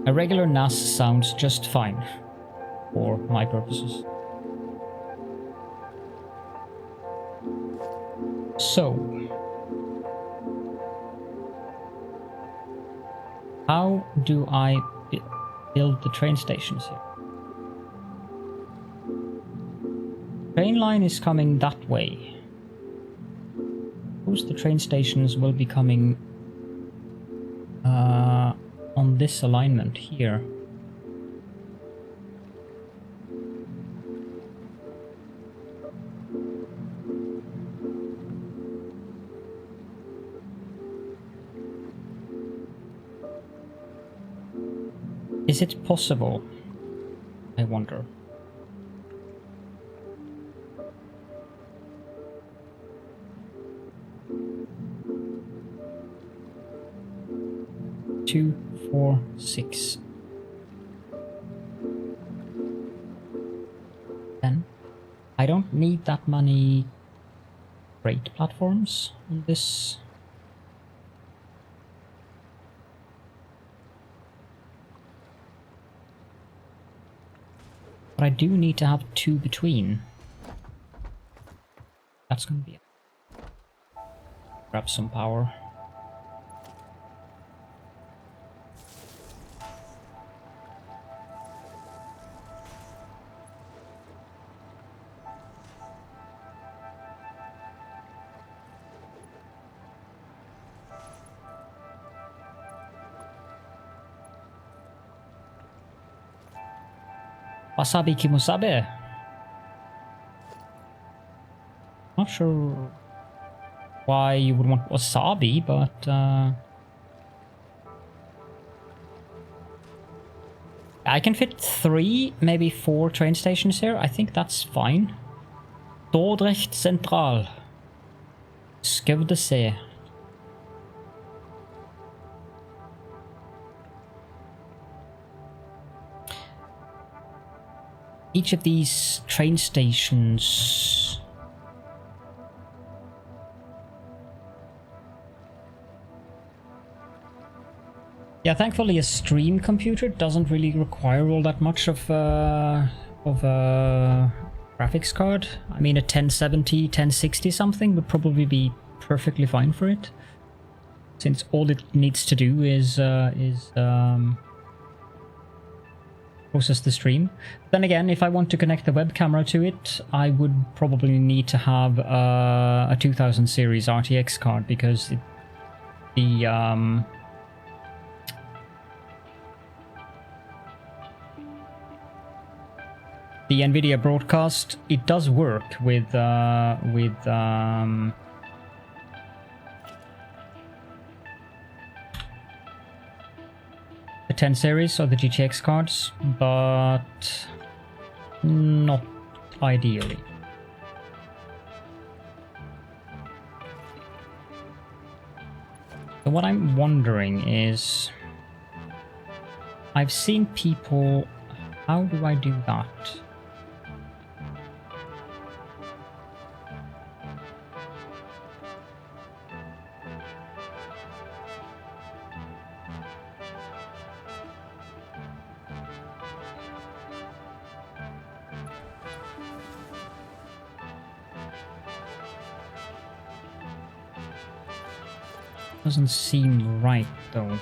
regular NAS sounds just fine for my purposes. So, how do I build the train stations here? Train line is coming that way. Suppose the train stations will be coming on this alignment here. Is it possible? I wonder. Two, 4, 6. 10. I don't need that many freight platforms on this. But I do need to have 2 between. That's gonna be it. Grab some power. Wasabi Kimosabe. Not sure why you would want wasabi, but I can fit 3, maybe 4 train stations here. I think that's fine. Dordrecht Central. Skövde C. Each of these train stations... Yeah, thankfully a stream computer doesn't really require all that much of a graphics card. I mean, a 1070, 1060 something would probably be perfectly fine for it, since all it needs to do is process the stream. Then again, if I want to connect the web camera to it, I would probably need to have a 2000 series RTX card, because the NVIDIA broadcast, it does work with the 10 series or the GTX cards, but not ideally. So what I'm wondering is, I've seen people, how do I do that? Doesn't seem right though.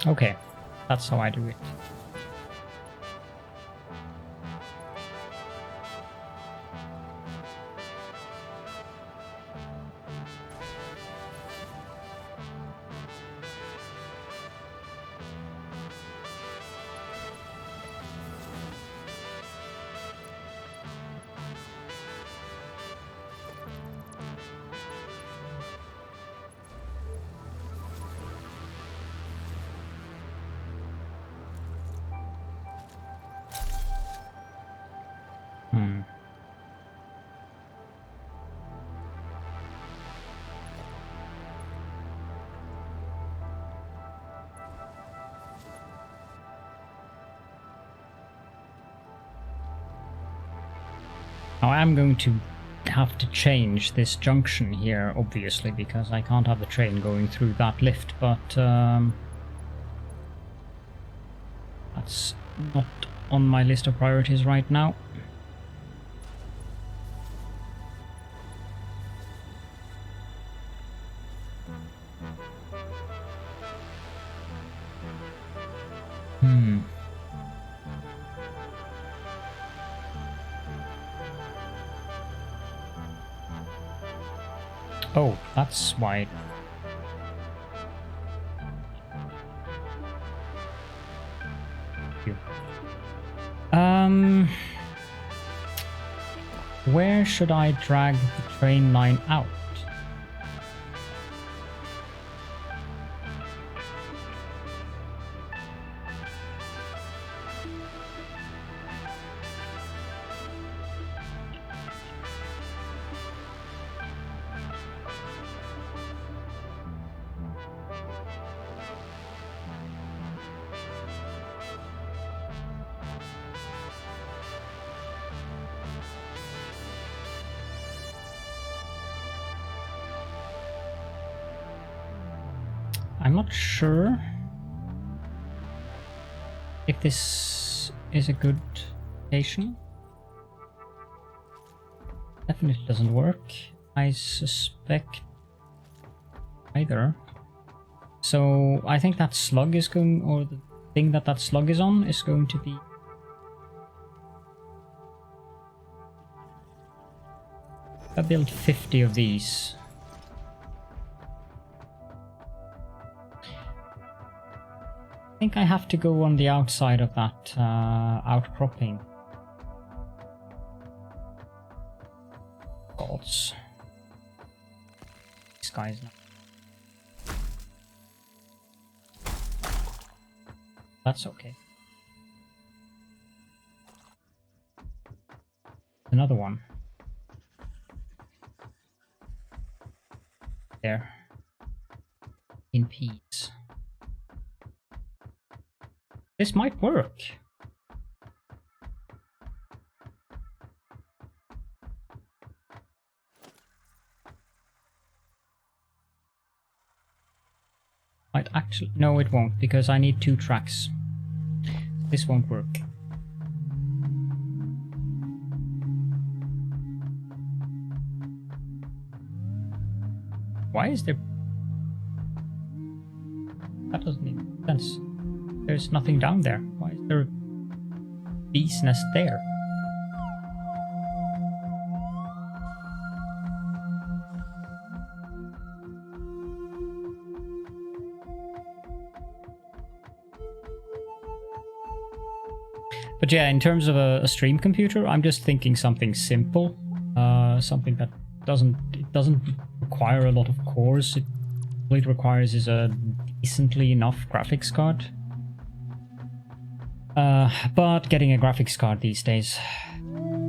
Okay, that's how I do it. Now I'm going to have to change this junction here, obviously, because I can't have the train going through that lift, but that's not on my list of priorities right now. Oh, that's why. Where should I drag the train line out? I'm not sure if this is a good location. Definitely doesn't work. I suspect either. So I think that slug is going, or the thing that slug is on is going to be I built 50 of these. think I have to go on the outside of that outcropping. Gods. These guys now. That's okay. Another one. There. In peace. This might work. Might actually... No, it won't, because I need 2 tracks. This won't work. Why is there... That doesn't make sense. There's nothing down there. Why is there a bee's nest there? But yeah, in terms of a stream computer, I'm just thinking something simple. Something that doesn't require a lot of cores. All it requires is a decently enough graphics card. But getting a graphics card these days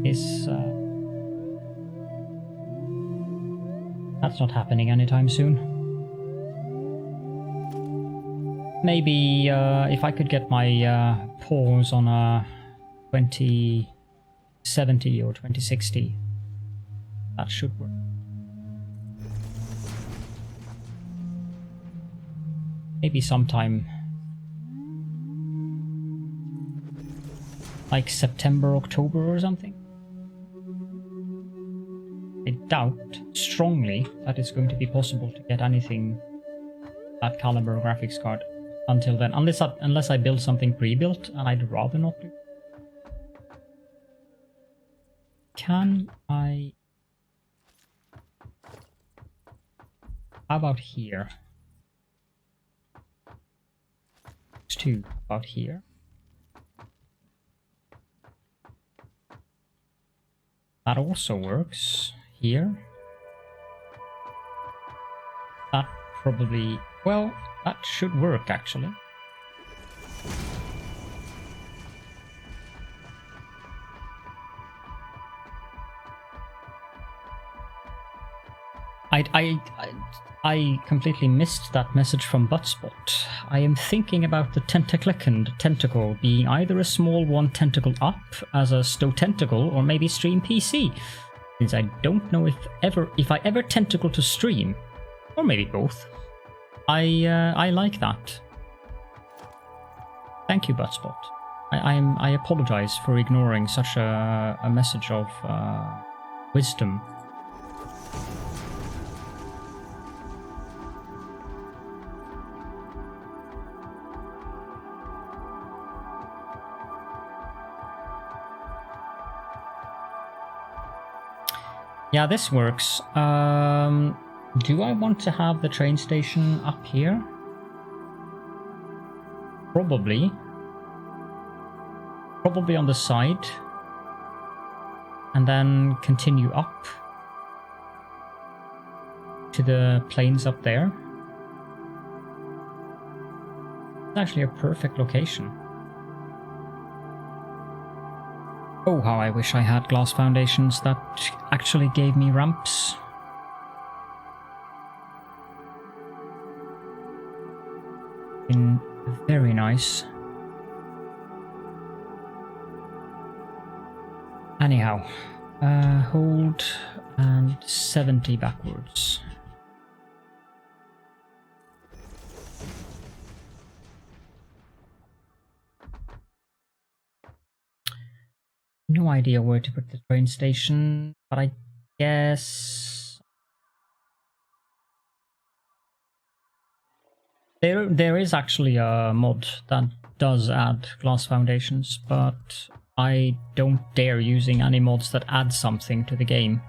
is... that's not happening anytime soon. Maybe if I could get my paws on a 2070 or 2060, that should work. Maybe sometime like September, October or something. I doubt strongly that it's going to be possible to get anything that caliber graphics card until then, unless I build something pre-built, and I'd rather not do. Can I... How about here? There's 2 about here. That also works here. That probably... Well, that should work actually. I completely missed that message from Buttspot. I am thinking about the tentaclickened tentacle being either a small one tentacle up as a Stow tentacle or maybe stream PC, since I don't know if I ever tentacle to stream, or maybe both. I like that. Thank you, Buttspot. I apologize for ignoring such a message of wisdom. Yeah, this works. Do I want to have the train station up here? Probably. Probably on the side. And then continue up to the plains up there. It's actually a perfect location. Oh, how I wish I had glass foundations that actually gave me ramps. Been very nice. Anyhow, hold and 70 backwards. No idea where to put the train station, but I guess there is actually a mod that does add glass foundations, but I don't dare using any mods that add something to the game.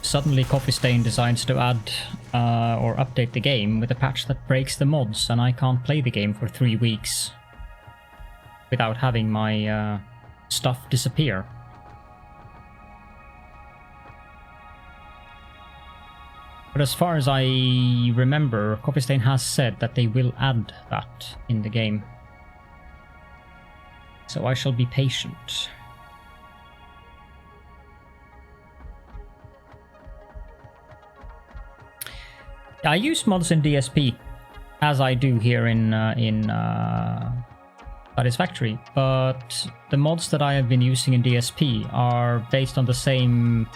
suddenly Coffee Stain decides to add or update the game with a patch that breaks the mods, and I can't play the game for 3 weeks without having my stuff disappear. But as far as I remember, Coffee Stain has said that they will add that in the game. So I shall be patient. I use mods in DSP, as I do here in Satisfactory, but the mods that I have been using in DSP are based on the same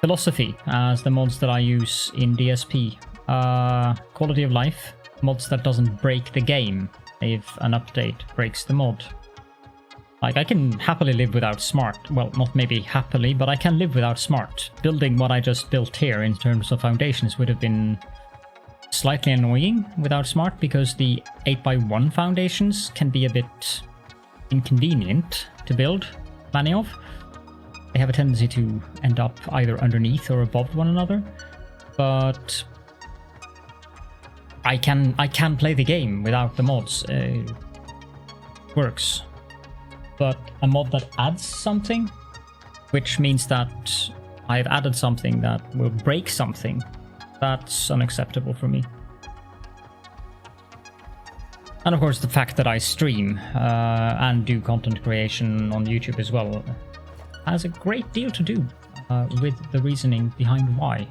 philosophy as the mods that I use in DSP. Quality of life, mods that doesn't break the game if an update breaks the mod. Like, I can happily live without smart. Well, not maybe happily, but I can live without smart. Building what I just built here in terms of foundations would have been slightly annoying without smart, because the 8x1 foundations can be a bit inconvenient to build many of. They have a tendency to end up either underneath or above one another, but I can play the game without the mods. Works. But a mod that adds something, which means that I've added something that will break something, that's unacceptable for me. And of course the fact that I stream and do content creation on YouTube as well has a great deal to do with the reasoning behind why.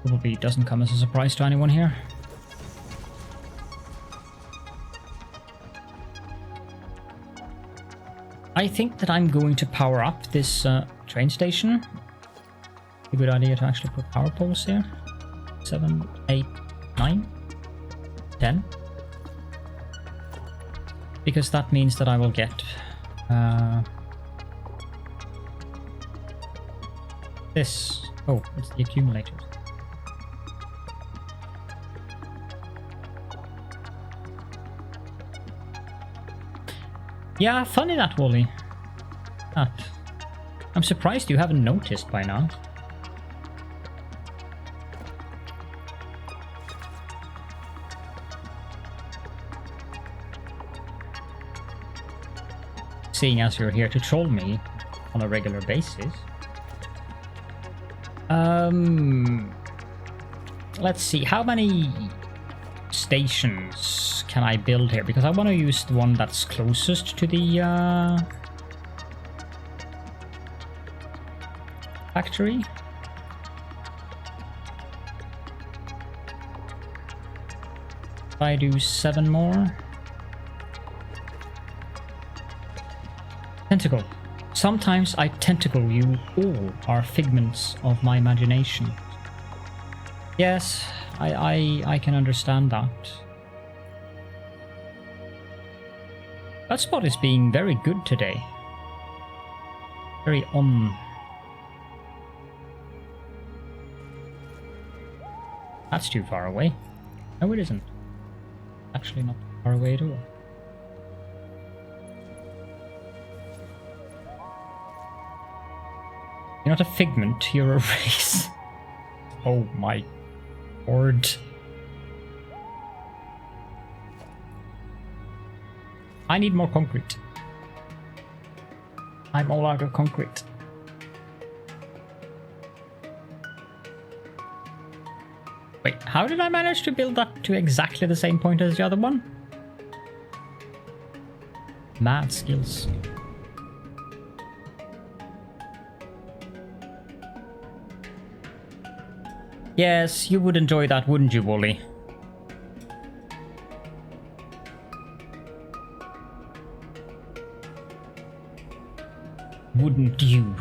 Probably doesn't come as a surprise to anyone here. I think that I'm going to power up this train station. A good idea to actually put power poles here. 7, 8, 9, 10. Because that means that I will get this. Oh, it's the accumulators. Yeah, funny that, Wally. That. I'm surprised you haven't noticed by now. Seeing as you're here to troll me on a regular basis. Let's see, how many stations can I build here? Because I want to use the one that's closest to the factory. If I do 7 more. Tentacle. Sometimes I tentacle you all are figments of my imagination. Yes, I can understand that. That spot is being very good today. Very on. That's too far away. No, it isn't. Actually not far away at all. You're not a figment, you're a race. Oh my lord. I need more concrete. I'm all out of concrete. Wait, how did I manage to build that to exactly the same point as the other one? Mad skills. Yes, you would enjoy that, wouldn't you, Wally? Wouldn't you?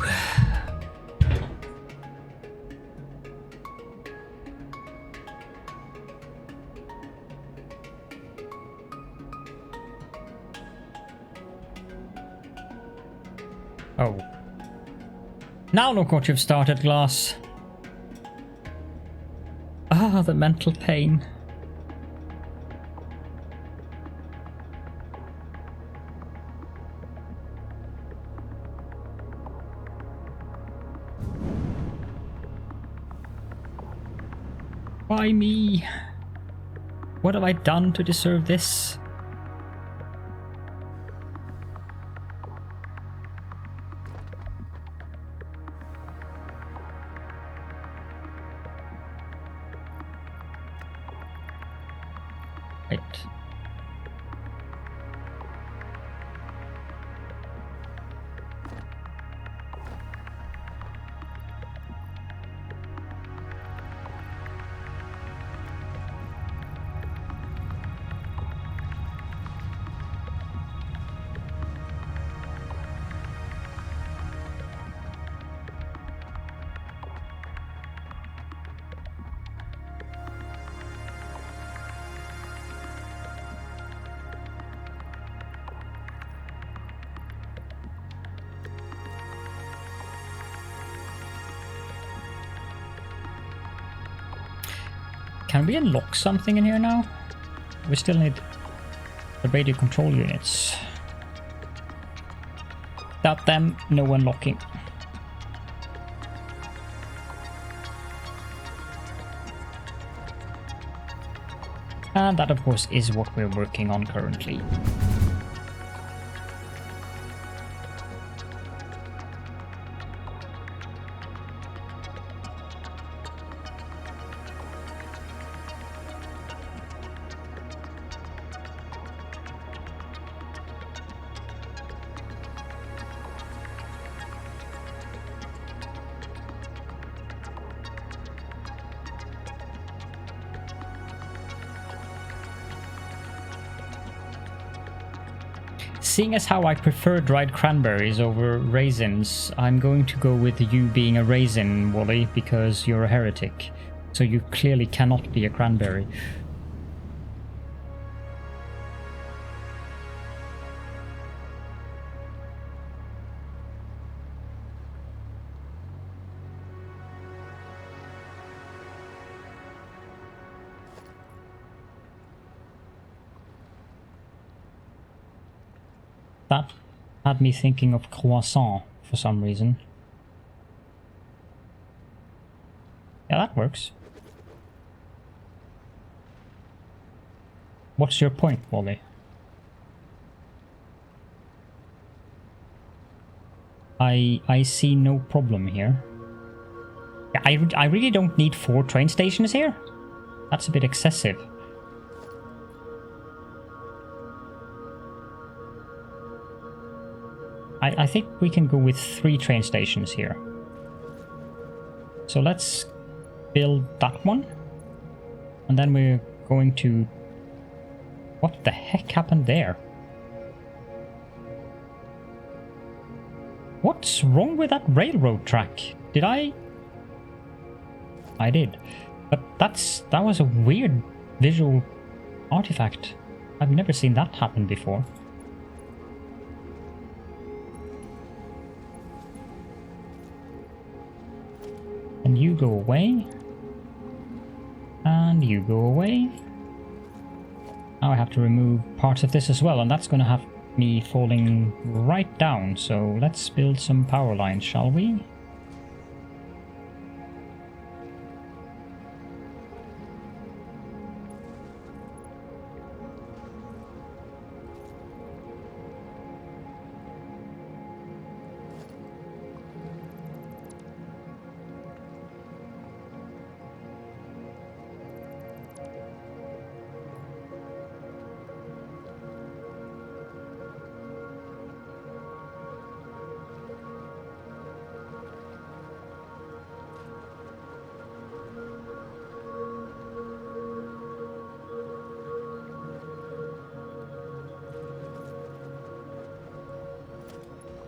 Oh. Now look what you've started, Glass. Ah, the mental pain. Why me? What have I done to deserve this? Right. Can we unlock something in here now? We still need the radio control units. Without them, no unlocking. And that, of course, is what we're working on currently. Seeing as how I prefer dried cranberries over raisins, I'm going to go with you being a raisin, Wally, because you're a heretic. So you clearly cannot be a cranberry. That had me thinking of croissant for some reason. Yeah, that works. What's your point, Wally? I see no problem here. Yeah, I really don't need 4 train stations here. That's a bit excessive. I think we can go with 3 train stations here. So let's build that one. And then we're going to... What the heck happened there? What's wrong with that railroad track? Did I did. But that was a weird visual artifact. I've never seen that happen before. And you go away. And you go away. Now I have to remove parts of this as well, and that's going to have me falling right down. So let's build some power lines, shall we?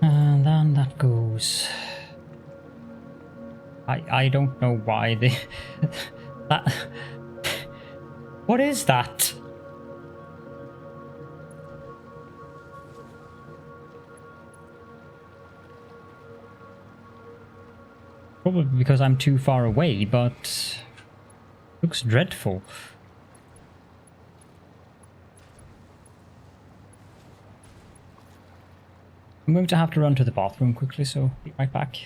And then that goes... I don't know why they... that... What is that? Probably because I'm too far away, but... looks dreadful. I'm going to have to run to the bathroom quickly, so be right back.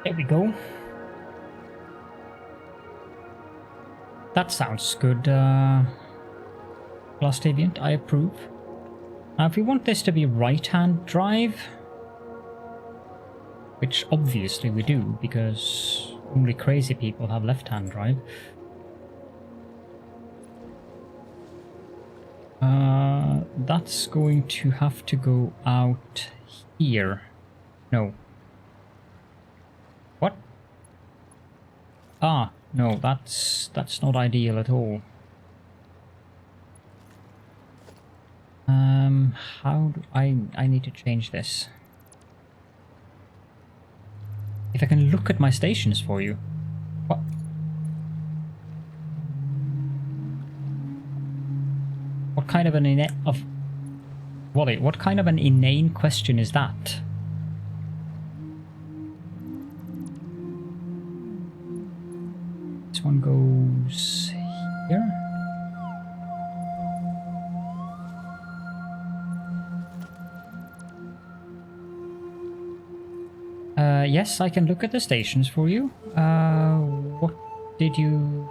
There we go. That sounds good, Last Aviant, I approve. Now if we want this to be right-hand drive, which obviously we do, because only crazy people have left-hand drive. That's going to have to go out here. No. What? Ah, no, that's not ideal at all. How do I need to change this? If I can look at my stations for you. What? What kind of an Wally, what kind of an inane question is that? This one goes here. Yes, I can look at the stations for you. What did you...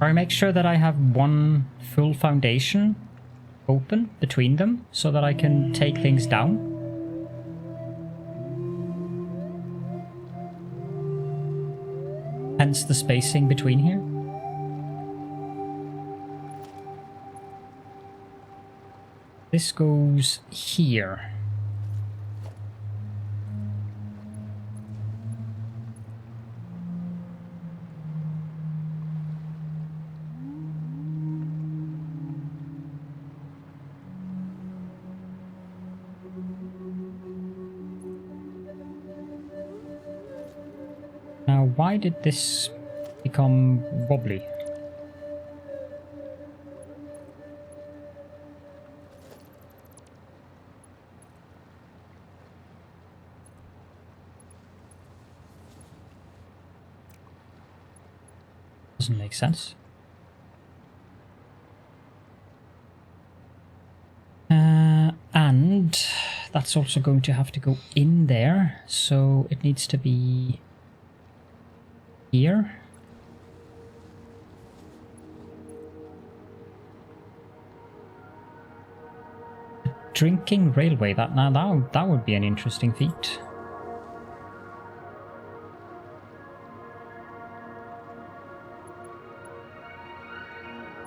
I make sure that I have one full foundation open between them so that I can take things down. Hence the spacing between here. This goes here. Now, why did this become wobbly? Doesn't make sense. And that's also going to have to go in there, so it needs to be here. A drinking railway, that would be an interesting feat.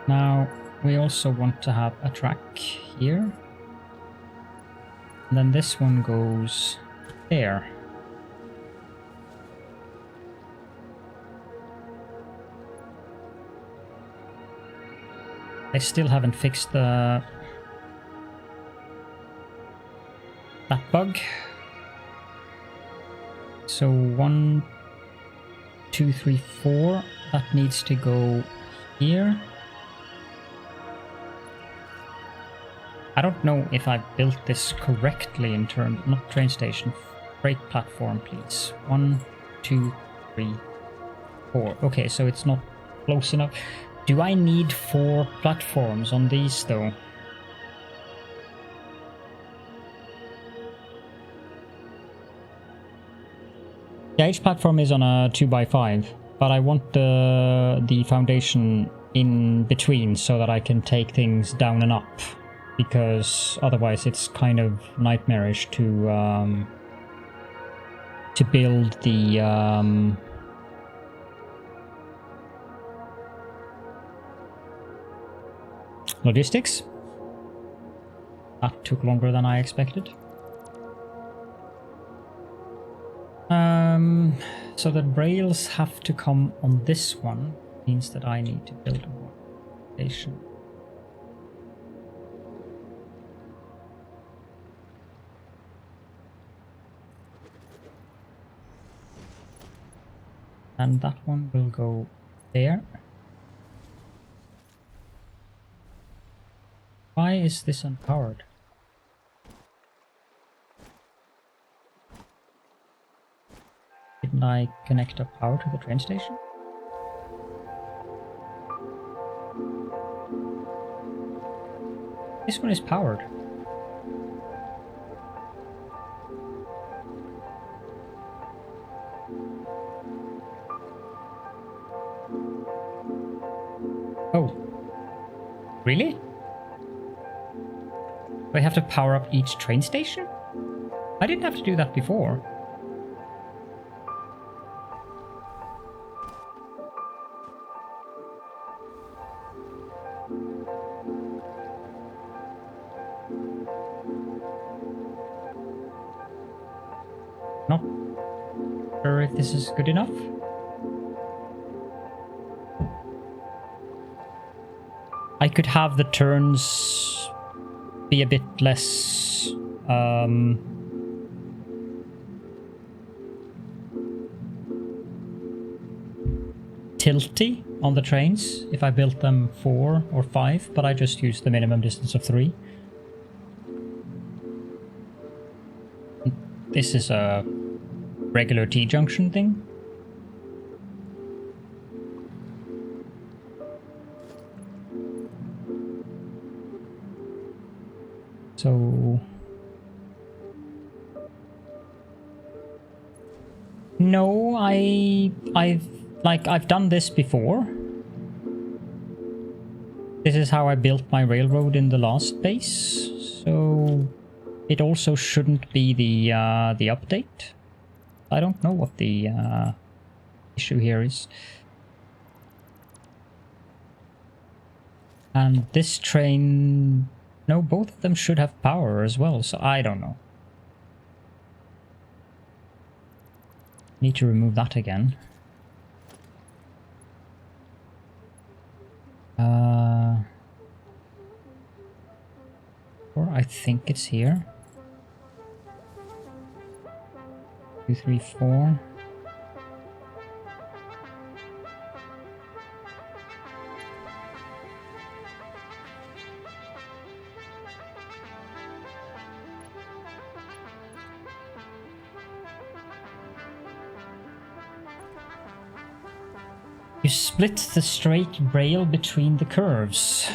Now we also want to have a track here, and then this one goes there. I still haven't fixed that bug. So 1, 2, 3, 4. That needs to go here. I don't know if I built this correctly in terms, not train station, freight platform, please. 1, 2, 3, 4. Okay, so it's not close enough. Do I need 4 platforms on these, though? Yeah, each platform is on a 2x5, but I want the foundation in between so that I can take things down and up, because otherwise it's kind of nightmarish to build the logistics. That took longer than I expected. So the rails have to come on this one, means that I need to build one station. And that one will go there. Why is this unpowered? Didn't I connect up power to the train station? This one is powered. Oh. Really? Do I have to power up each train station? I didn't have to do that before. Not sure if this is good enough. I could have the turns be a bit less tilty on the trains if I built them 4 or 5, but I just used the minimum distance of 3. This is a regular T-junction thing. So no, I've done this before. This is how I built my railroad in the last base, so it also shouldn't be the update. I don't know what the issue here is. And this train, no, both of them should have power as well, so I don't know. Need to remove that again. Or I think it's here. 2, 3, 4. You split the straight rail between the curves.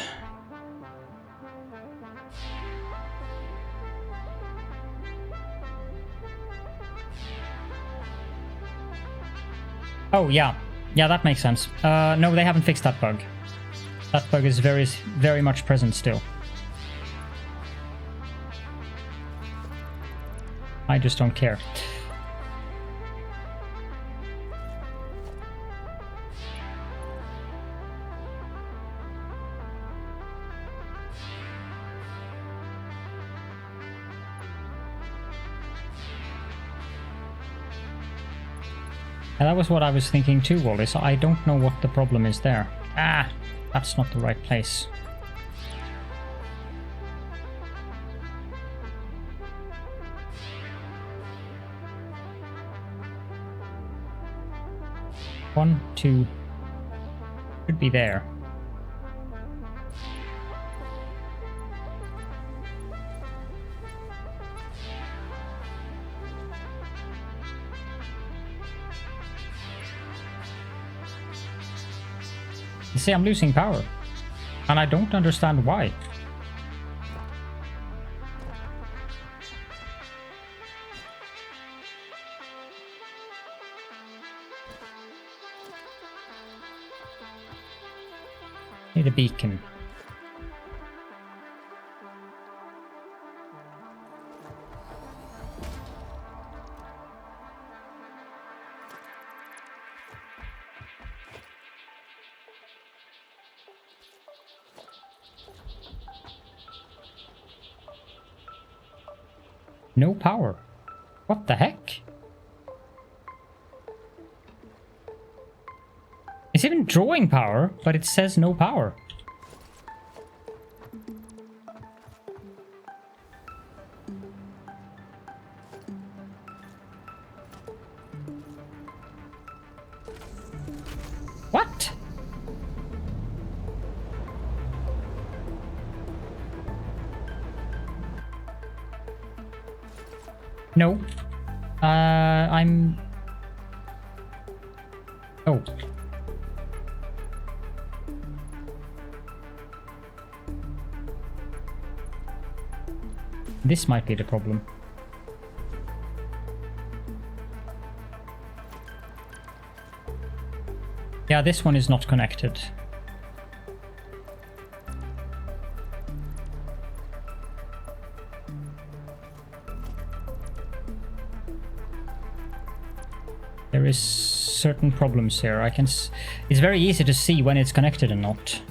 Oh, yeah. Yeah, that makes sense. No, they haven't fixed that bug. That bug is very, very much present still. I just don't care. And that was what I was thinking too, Wally, so I don't know what the problem is there. Ah, that's not the right place. One, 2, should be there. You see, I'm losing power, and I don't understand why. Need a beacon. No power. What the heck? It's even drawing power, but it says no power. What? No. I'm... Oh. This might be the problem. Yeah, this one is not connected. There is certain problems here. It's very easy to see when it's connected and not.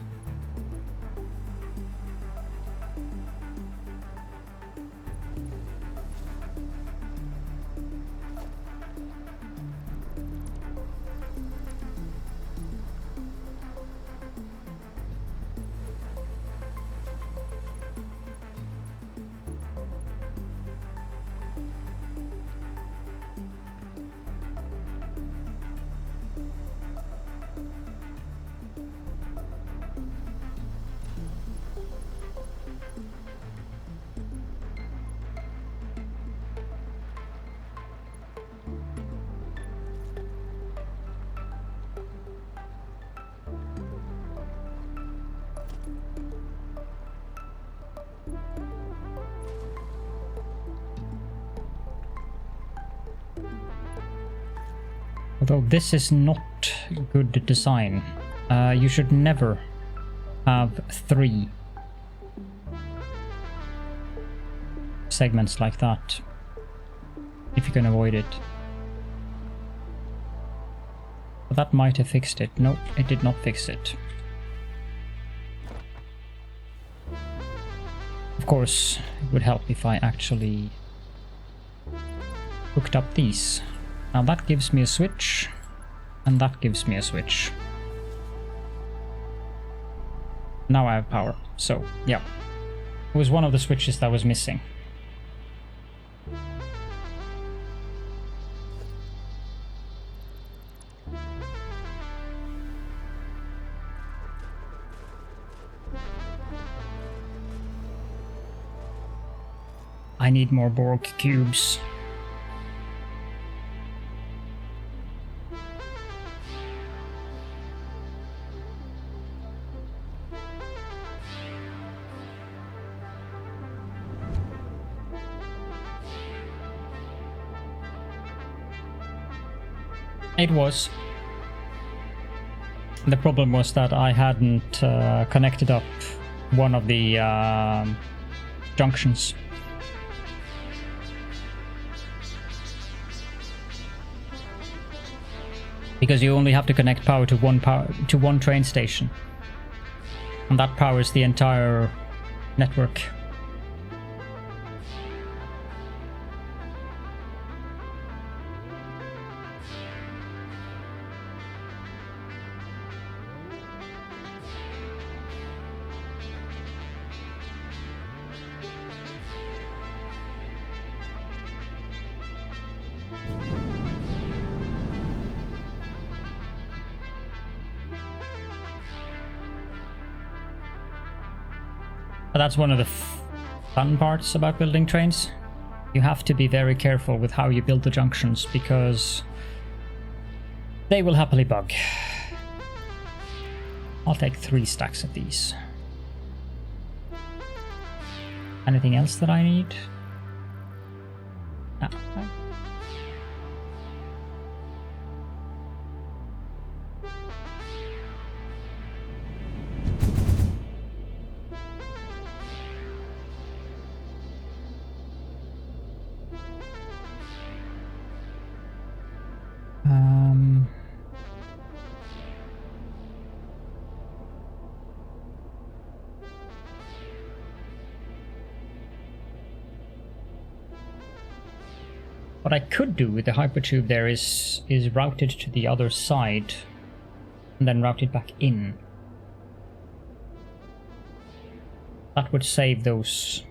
Although this is not good design. You should never have 3 segments like that if you can avoid it. But that might have fixed it. No, it did not fix it. Of course, it would help if I actually hooked up these. Now that gives me a switch, and that gives me a switch. Now I have power, so yeah. It was one of the switches that was missing. I need more Borg cubes. It was. The problem was that I hadn't connected up one of the junctions. Because you only have to connect power to one train station, and that powers the entire network. That's one of the fun parts about building trains. You have to be very careful with how you build the junctions, because they will happily bug. I'll take 3 stacks of these. Anything else that I need? No. What I could do with the hypertube there is route it to the other side and then route it back in. That would save those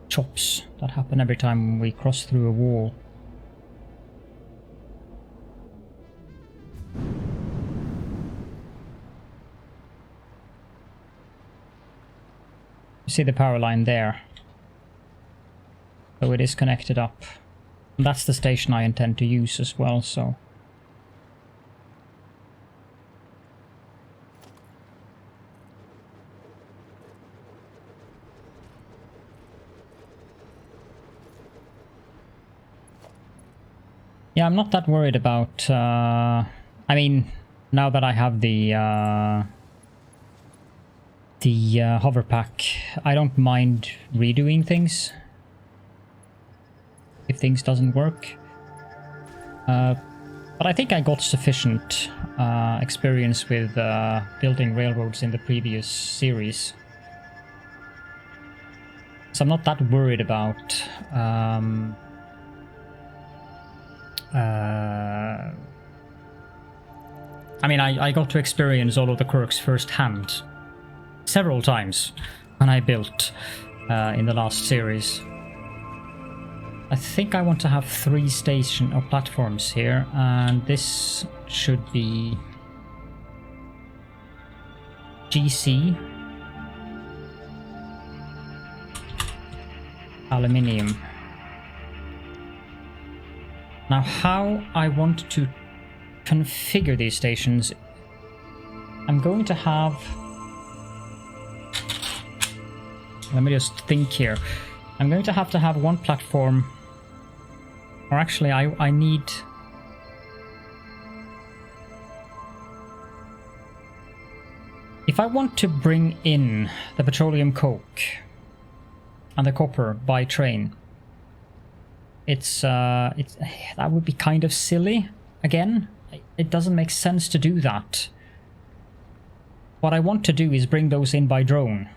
chops that happen every time we cross through a wall. You see the power line there. So it is connected up. And that's the station I intend to use as well, so... Yeah, I'm not that worried about... I mean, now that I have the hover pack, I don't mind redoing things if things doesn't work. But I think I got sufficient experience with building railroads in the previous series. So I'm not that worried about... I mean, I got to experience all of the quirks firsthand several times when I built in the last series. I think I want to have 3 station or platforms here, and this should be GC, Aluminium. Now, how I want to configure these stations, I'm going to have... Let me just think here. I'm going to have one platform, or actually I need... If I want to bring in the petroleum coke and the copper by train, that would be kind of silly. Again, it doesn't make sense to do that. What I want to do is bring those in by drone,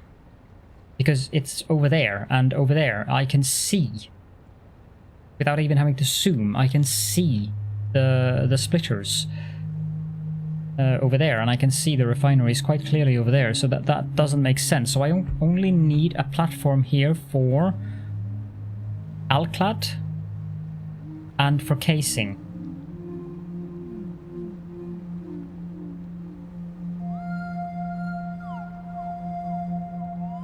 because it's over there and over there. I can see, without even having to zoom, I can see the splitters over there, and I can see the refineries quite clearly over there, so that doesn't make sense. So I only need a platform here for Alclad and for casing.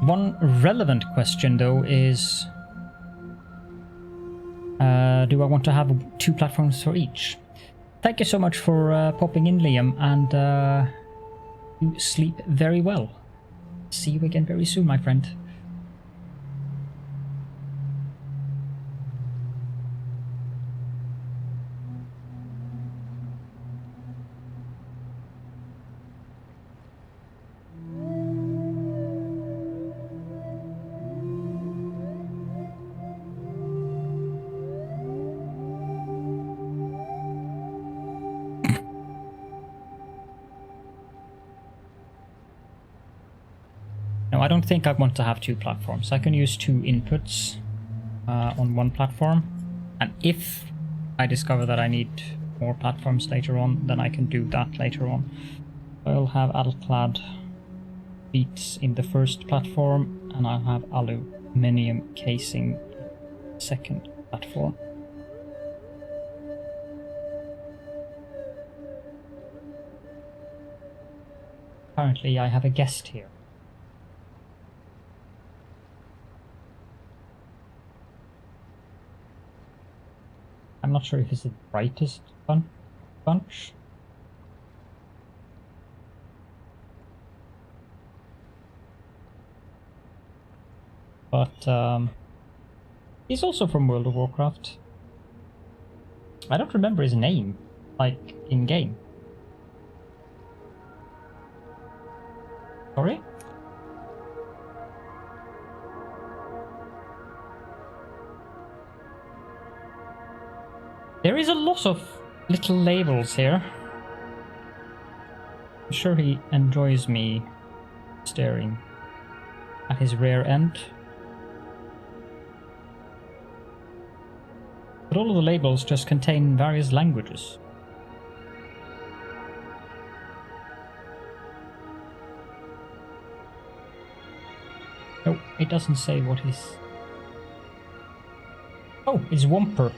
One relevant question, though, is do I want to have 2 platforms for each? Thank you so much for popping in, Liam, and you sleep very well. See you again very soon, my friend. I don't think I want to have 2 platforms. I can use 2 inputs on one platform, and if I discover that I need more platforms later on, then I can do that later on. I'll have Alclad beats in the first platform, and I'll have aluminium casing second platform. Apparently I have a guest here. I'm not sure if it's the brightest bunch. But he's also from World of Warcraft. I don't remember his name, like, in-game. Sorry? There is a lot of little labels here. I'm sure he enjoys me staring at his rear end. But all of the labels just contain various languages. No, it doesn't say what he's... Oh, it's Whomper.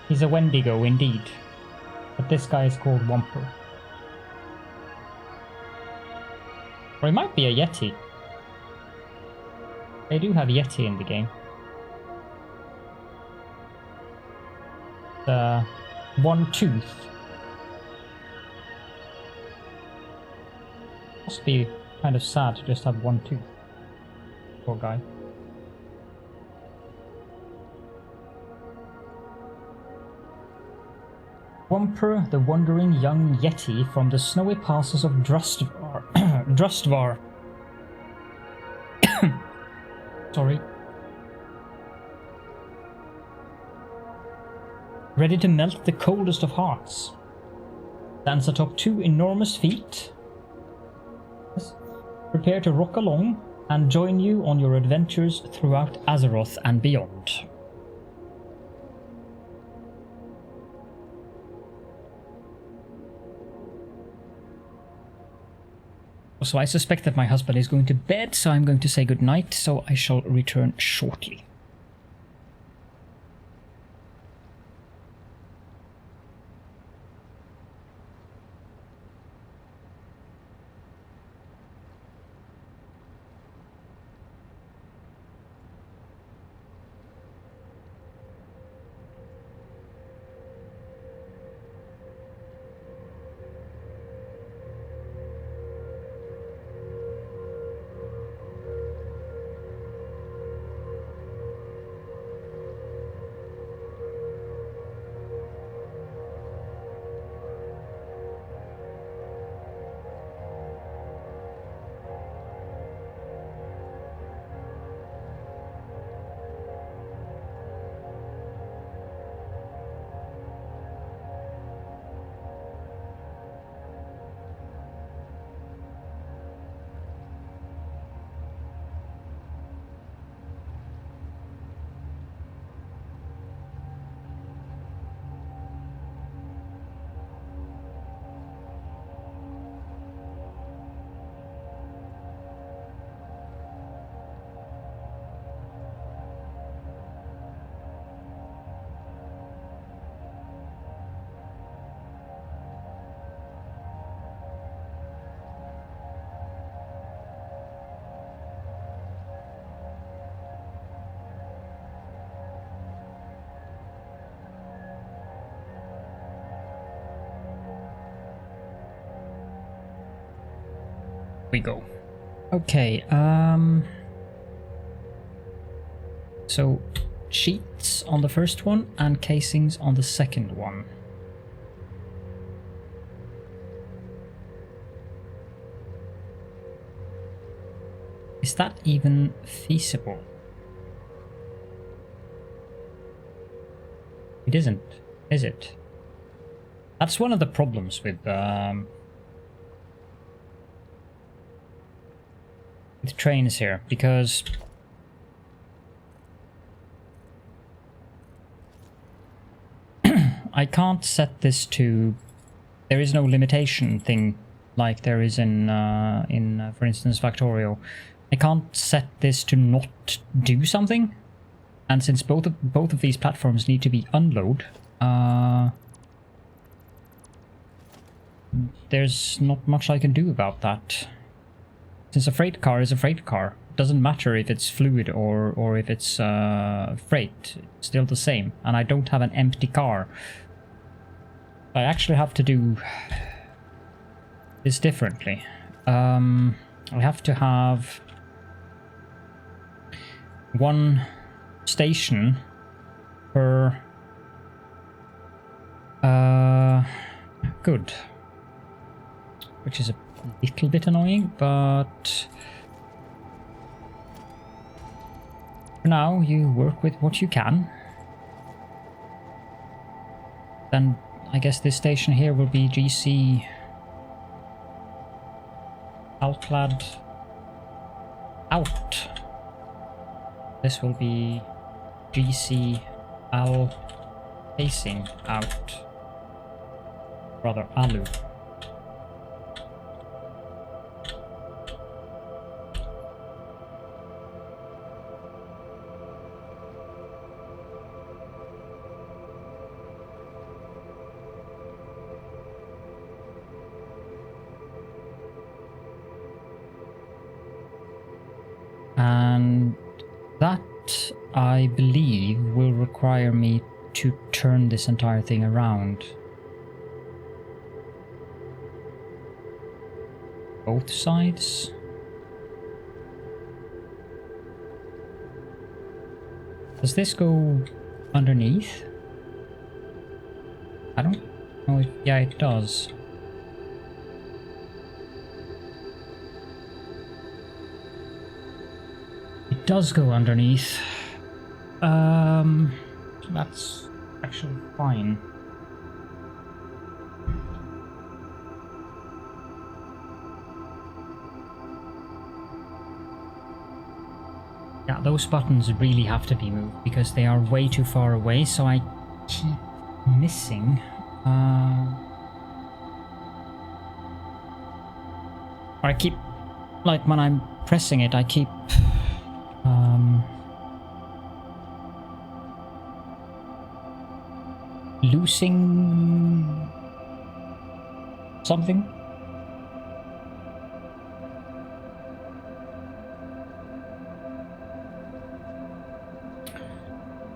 He's a Wendigo indeed, but this guy is called Whomper. Or he might be a Yeti. They do have Yeti in the game. One tooth. Must be kind of sad to just have one tooth. Poor guy. Wumper, the wandering young yeti from the snowy passes of Drustvar. Drustvar. Sorry. Ready to melt the coldest of hearts. Stands atop 2 enormous feet. Prepare to rock along and join you on your adventures throughout Azeroth and beyond. So I suspect that my husband is going to bed, so I'm going to say goodnight, so I shall return shortly. We go. Okay, so sheets on the first one and casings on the second one. Is that even feasible? It isn't, is it? That's one of the problems with trains here, because I can't set this to... There is no limitation thing like there is in for instance, Factorio. I can't set this to not do something, and since both of these platforms need to be unload, there's not much I can do about that. Since a freight car is a freight car, it doesn't matter if it's fluid or if it's freight, it's still the same. And I don't have an empty car. I actually have to do this differently. I have to have one station per good, which is a little bit annoying, but for now you work with what you can. Then I guess this station here will be GC Alclad out. This will be GC Al facing out. Rather, Alu. And that, I believe, will require me to turn this entire thing around. Both sides. Does this go underneath? I don't Oh, yeah, it does. It does go underneath. That's actually fine. Yeah, those buttons really have to be moved because they are way too far away, so I keep missing. Or I keep, like when I'm pressing it, I keep losing something.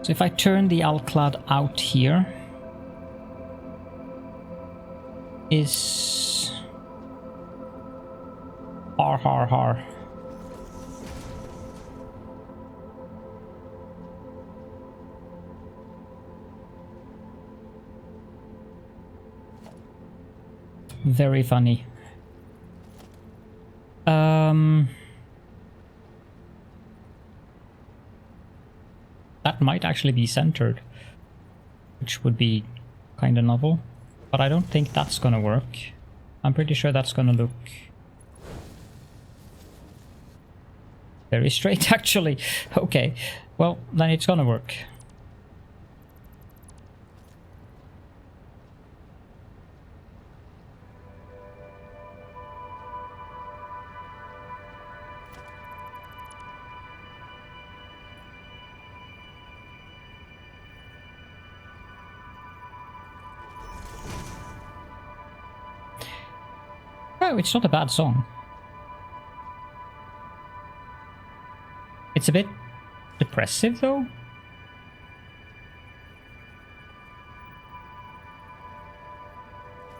So if I turn the Alclad out here, is har. Very funny. That might actually be centered, which would be kind of novel, but I don't think that's gonna work. I'm pretty sure that's gonna look very straight, actually. Okay, well, then it's gonna work. Oh, it's not a bad song. It's a bit depressive, though.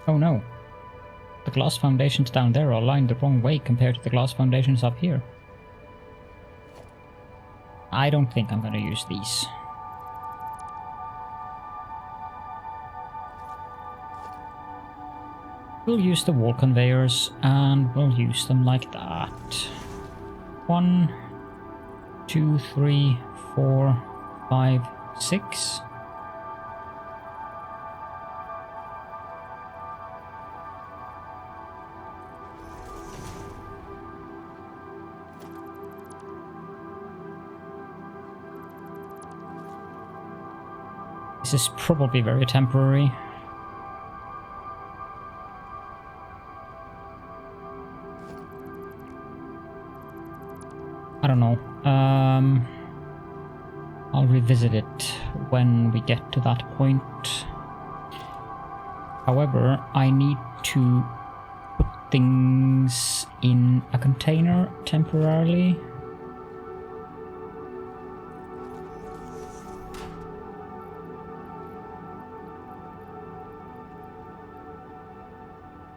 Oh no. The glass foundations down there are aligned the wrong way compared to the glass foundations up here. I don't think I'm gonna use these. We'll use the wall conveyors, and we'll use them like that. 1, 2, 3, 4, 5, 6. This is probably very temporary. I don't know. I'll revisit it when we get to that point. However, I need to put things in a container temporarily.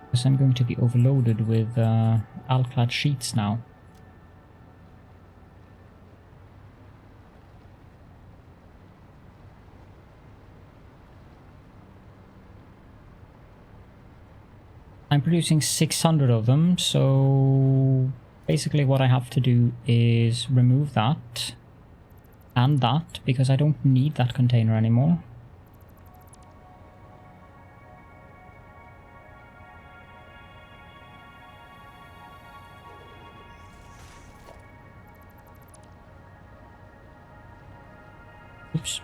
Because I'm going to be overloaded with Alclad sheets now. I'm producing 600 of them, so basically what I have to do is remove that and that, because I don't need that container anymore. Oops.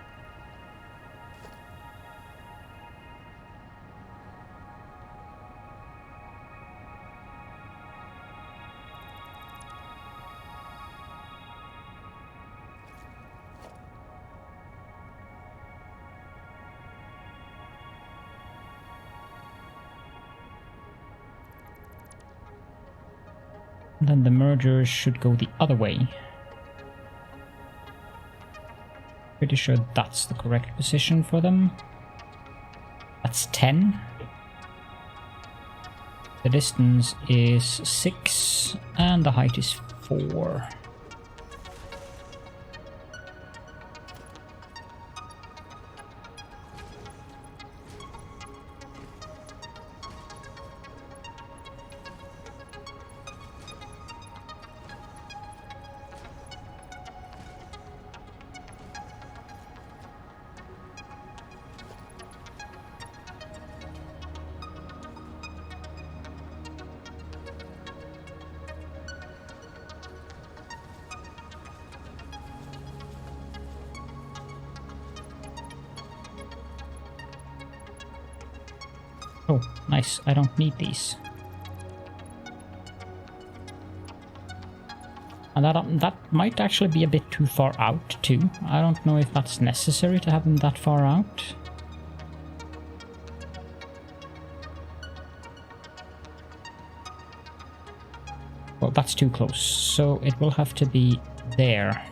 And then the mergers should go the other way. Pretty sure that's the correct position for them. That's 10. The distance is 6 and the height is 4. Oh, nice. I don't need these. And that might actually be a bit too far out, too. I don't know if that's necessary to have them that far out. Well, that's too close, so it will have to be there.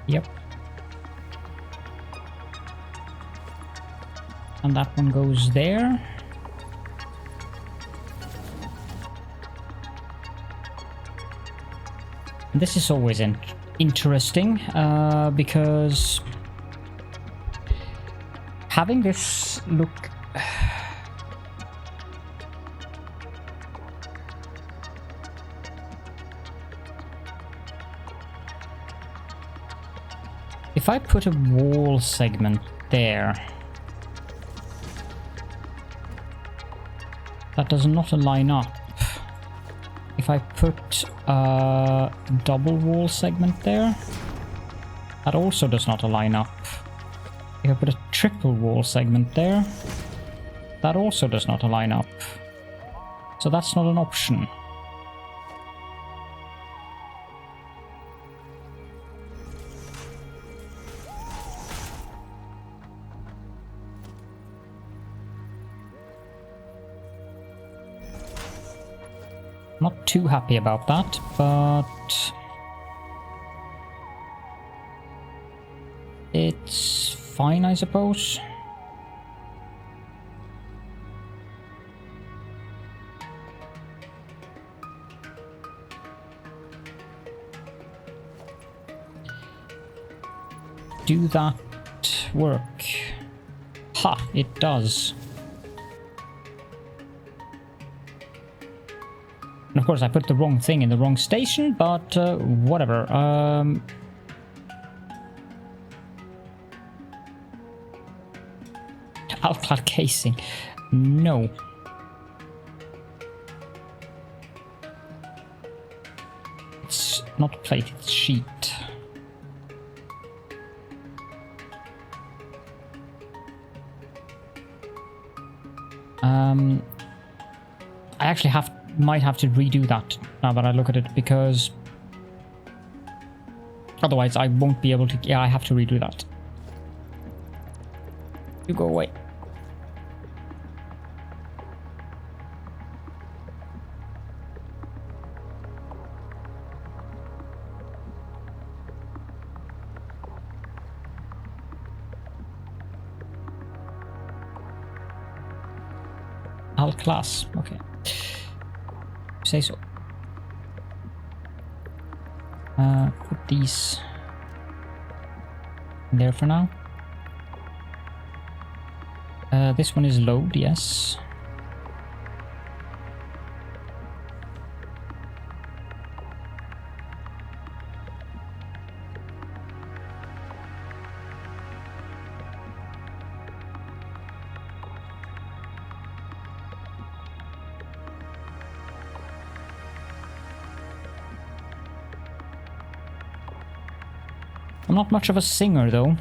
Yep. And that one goes there. And this is always interesting, because having this look... If I put a wall segment there, that does not line up. If I put a double wall segment there, that also does not align up. If I put a triple wall segment there, that also does not align up. So that's not an option. Not too happy about that, but it's fine, I suppose. Do that work? Ha, it does. And of course I put the wrong thing in the wrong station, but whatever. Alclad casing. No. It's not plate, it's sheet. I actually might have to redo that now that I look at it, because otherwise I won't be able to. Yeah, I have to redo that. You go away. Alclad, okay. Say so. Put these in there for now. This one is load, yes. I'm not much of a singer, though.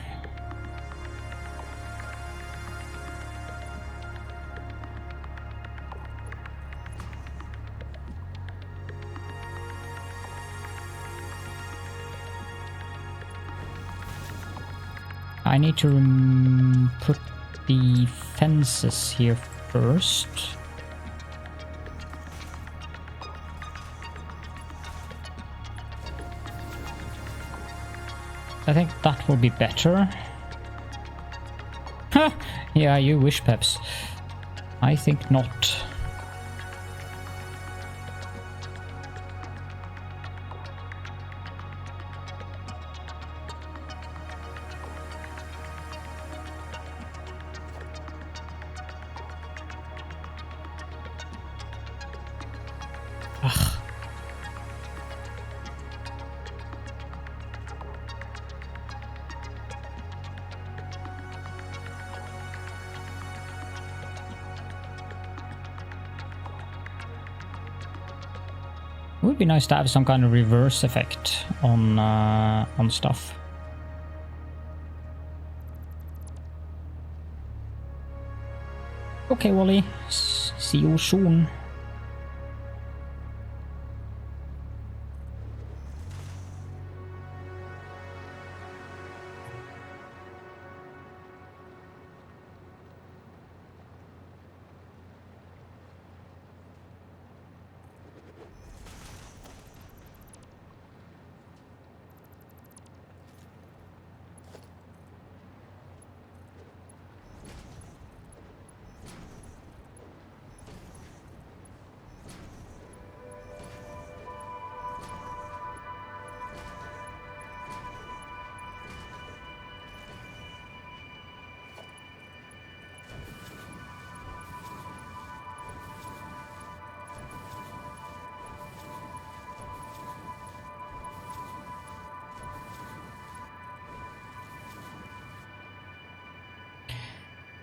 I need to put the fences here first. I think that will be better. Ha! Yeah, you wish, Peps. I think not. Ugh. It would be nice to have some kind of reverse effect on stuff. Okay, Wally. See you soon.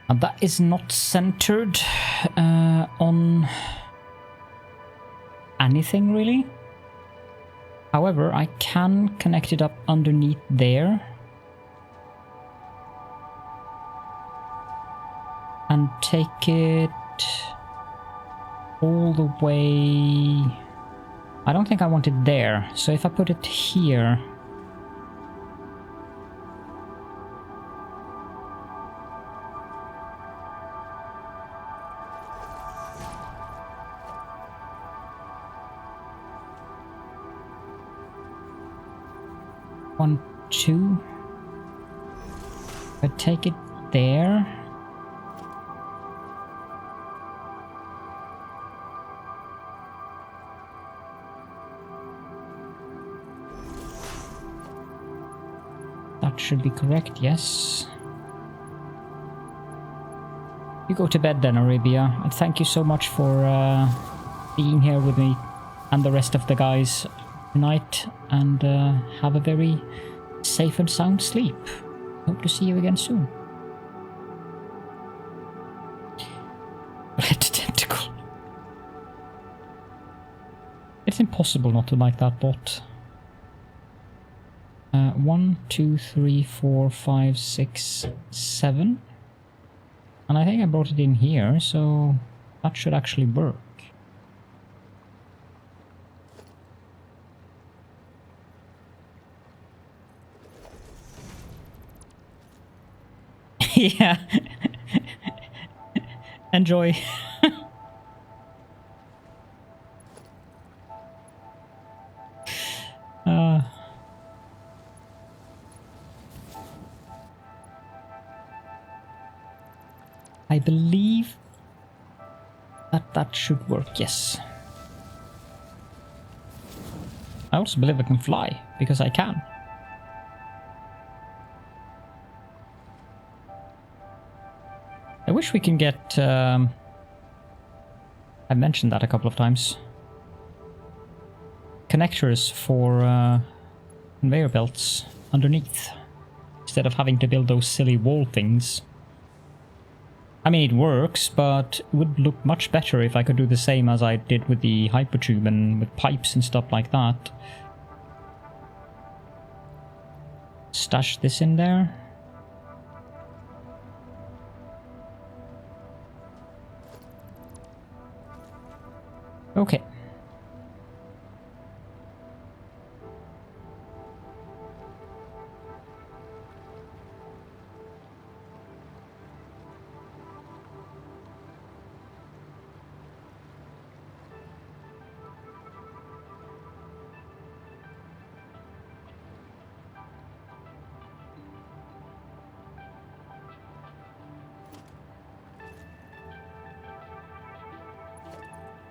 And that is not centered on anything really. However, I can connect it up underneath there. And take it all the way... I don't think I want it there. So if I put it here... One, two. I take it there. That should be correct, yes. You go to bed then, Arabia, and thank you so much for being here with me and the rest of the guys tonight, and have a very safe and sound sleep. Hope to see you again soon. Red tentacle. It's impossible not to like that bot. 1, 2, 3, 4, 5, 6, 7. And I think I brought it in here, so that should actually work. Yeah. Enjoy. I believe that should work, yes. I also believe I can fly, because I can. I wish we can get... I mentioned that a couple of times. Connectors for conveyor belts underneath, instead of having to build those silly wall things. I mean, it works, but it would look much better if I could do the same as I did with the hypertube and with pipes and stuff like that. Stash this in there. Okay.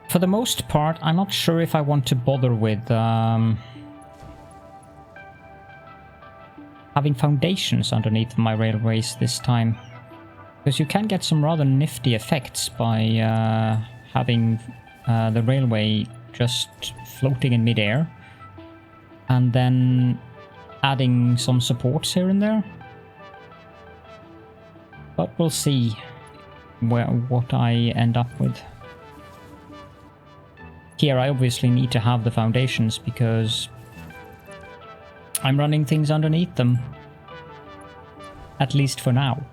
For the most part, I'm not sure if I want to bother with having foundations underneath my railways this time. Because you can get some rather nifty effects by having the railway just floating in midair. And then adding some supports here and there. But we'll see what I end up with. Here I obviously need to have the foundations because I'm running things underneath them. At least for now.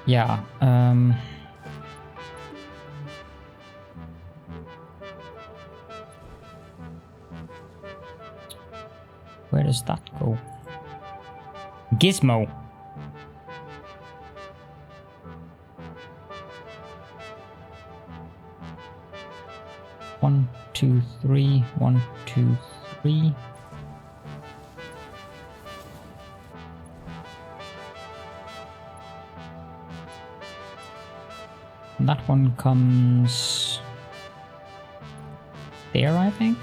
Yeah, where does that go? Gizmo. One, two, three. 1, 2, 3. That one comes there, I think.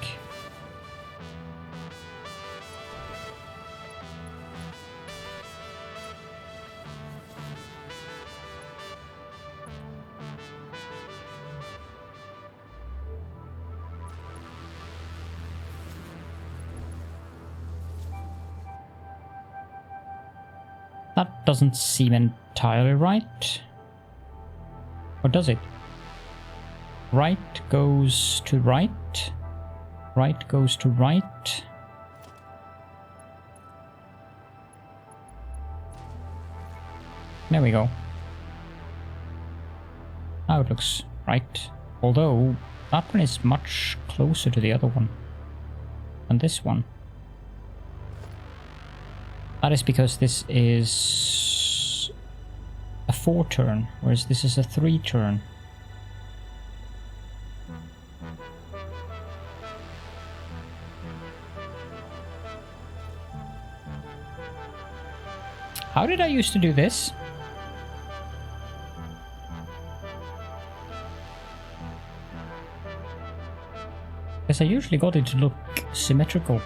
That doesn't seem entirely right. Or does it? Right goes to right. Right goes to right. There we go. Now it looks right. Although that one is much closer to the other one than this one. That is because this is a 4 turn, whereas this is a 3 turn. How did I used to do this? Because I usually got it to look symmetrical.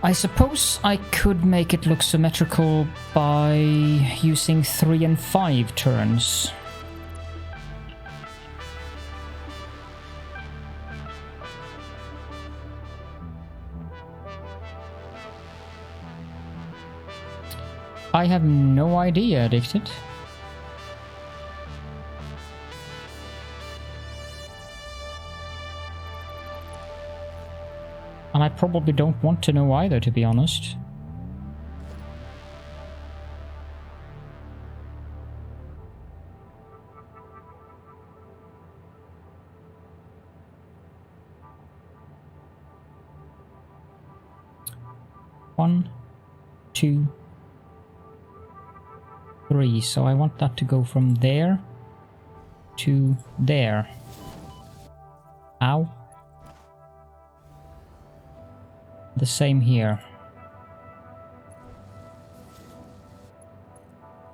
I suppose I could make it look symmetrical by using 3 and 5 turns. I have no idea, Addicted. And I probably don't want to know either, to be honest. One, 2, 3. So I want that to go from there to there. Ow. The same here.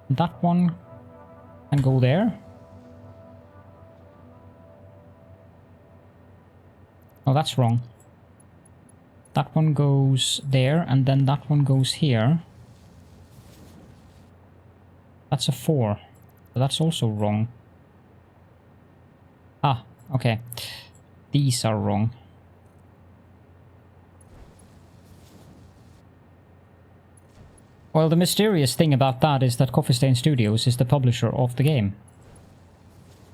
That one can go there. Oh, that's wrong. That one goes there, and then that one goes here. That's a 4. But that's also wrong. Ah, okay. These are wrong. Well, the mysterious thing about that is that Coffee Stain Studios is the publisher of the game.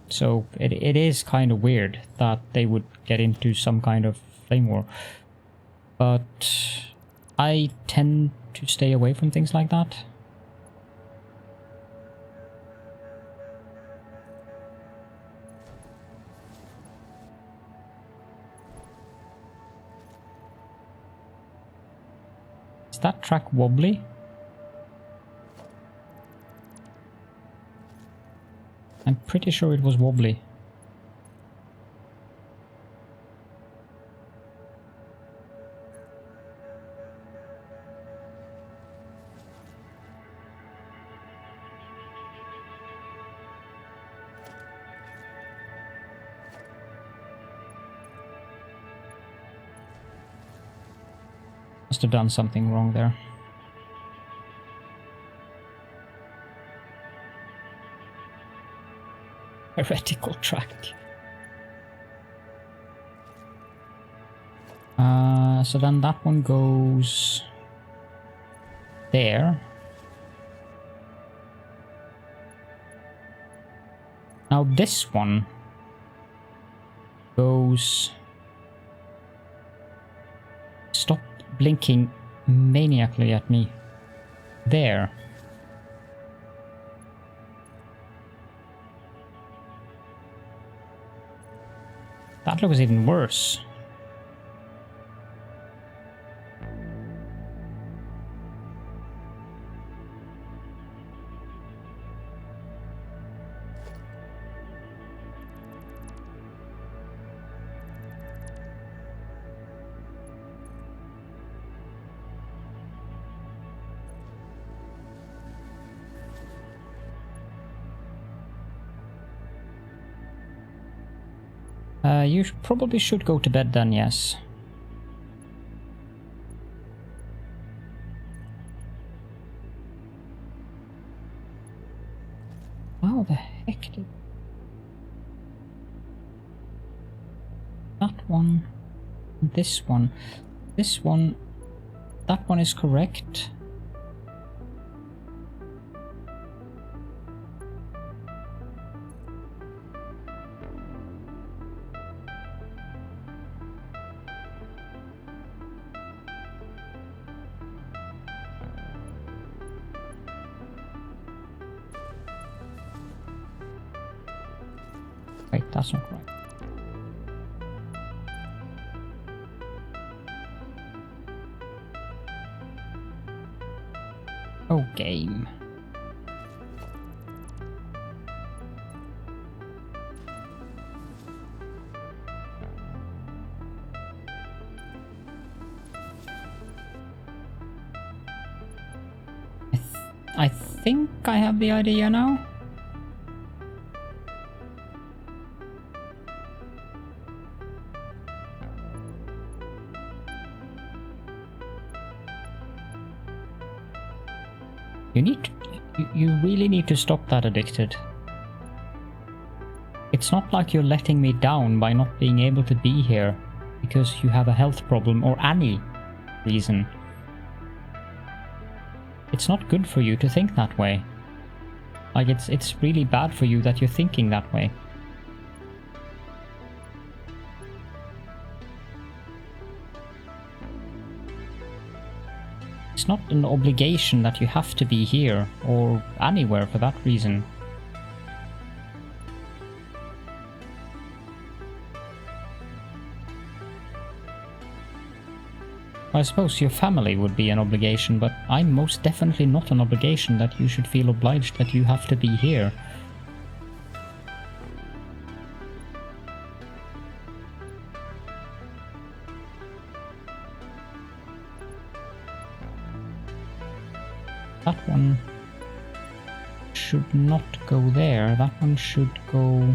So it is kind of weird that they would get into some kind of flame war. But I tend to stay away from things like that. Is that track wobbly? I'm pretty sure it was wobbly. Must have done something wrong there. Heretical track. So then that one goes there. Now this one goes... Stop blinking maniacally at me. There. That looks even worse. You probably should go to bed then, yes. How the heck did... That one... This one... This one... That one is correct. Wait, that's not right. Oh, game. I think I have the idea now. You really need to stop that, Addicted. It's not like you're letting me down by not being able to be here because you have a health problem or any reason. It's not good for you to think that way. Like, it's really bad for you that you're thinking that way. It's not an obligation that you have to be here, or anywhere for that reason. I suppose your family would be an obligation, but I'm most definitely not an obligation that you should feel obliged that you have to be here. That one should not go there. That one should go...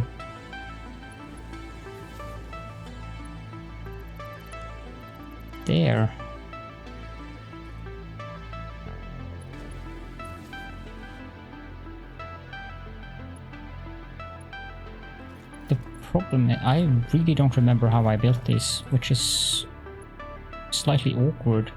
there. The problem is, I really don't remember how I built this, which is slightly awkward.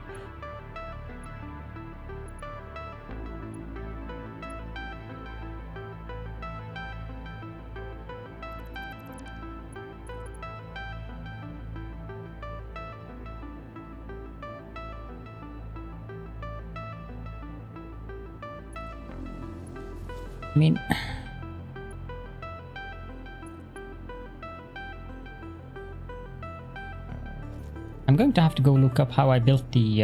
I mean, I'm going to have to go look up how I built the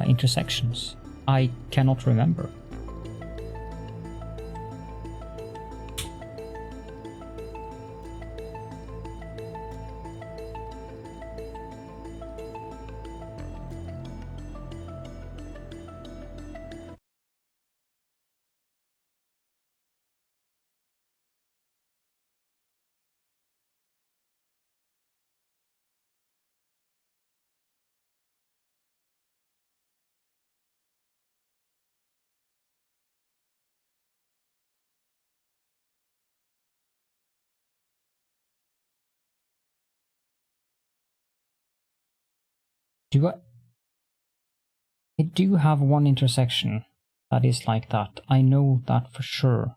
intersections. I cannot remember. I do have one intersection that is like that. I know that for sure.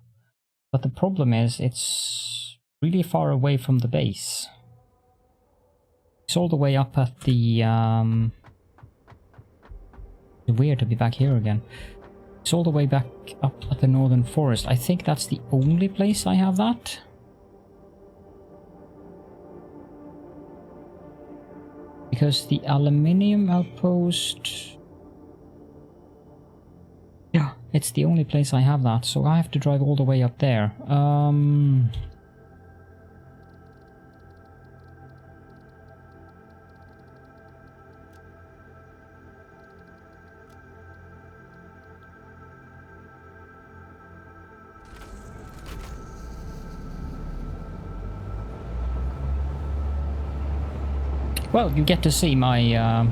But the problem is it's really far away from the base. It's all the way up at the... It's weird to be back here again. It's all the way back up at the northern forest. I think that's the only place I have that. Because the aluminium outpost... Yeah, it's the only place I have that, so I have to drive all the way up there. Well, you get to see my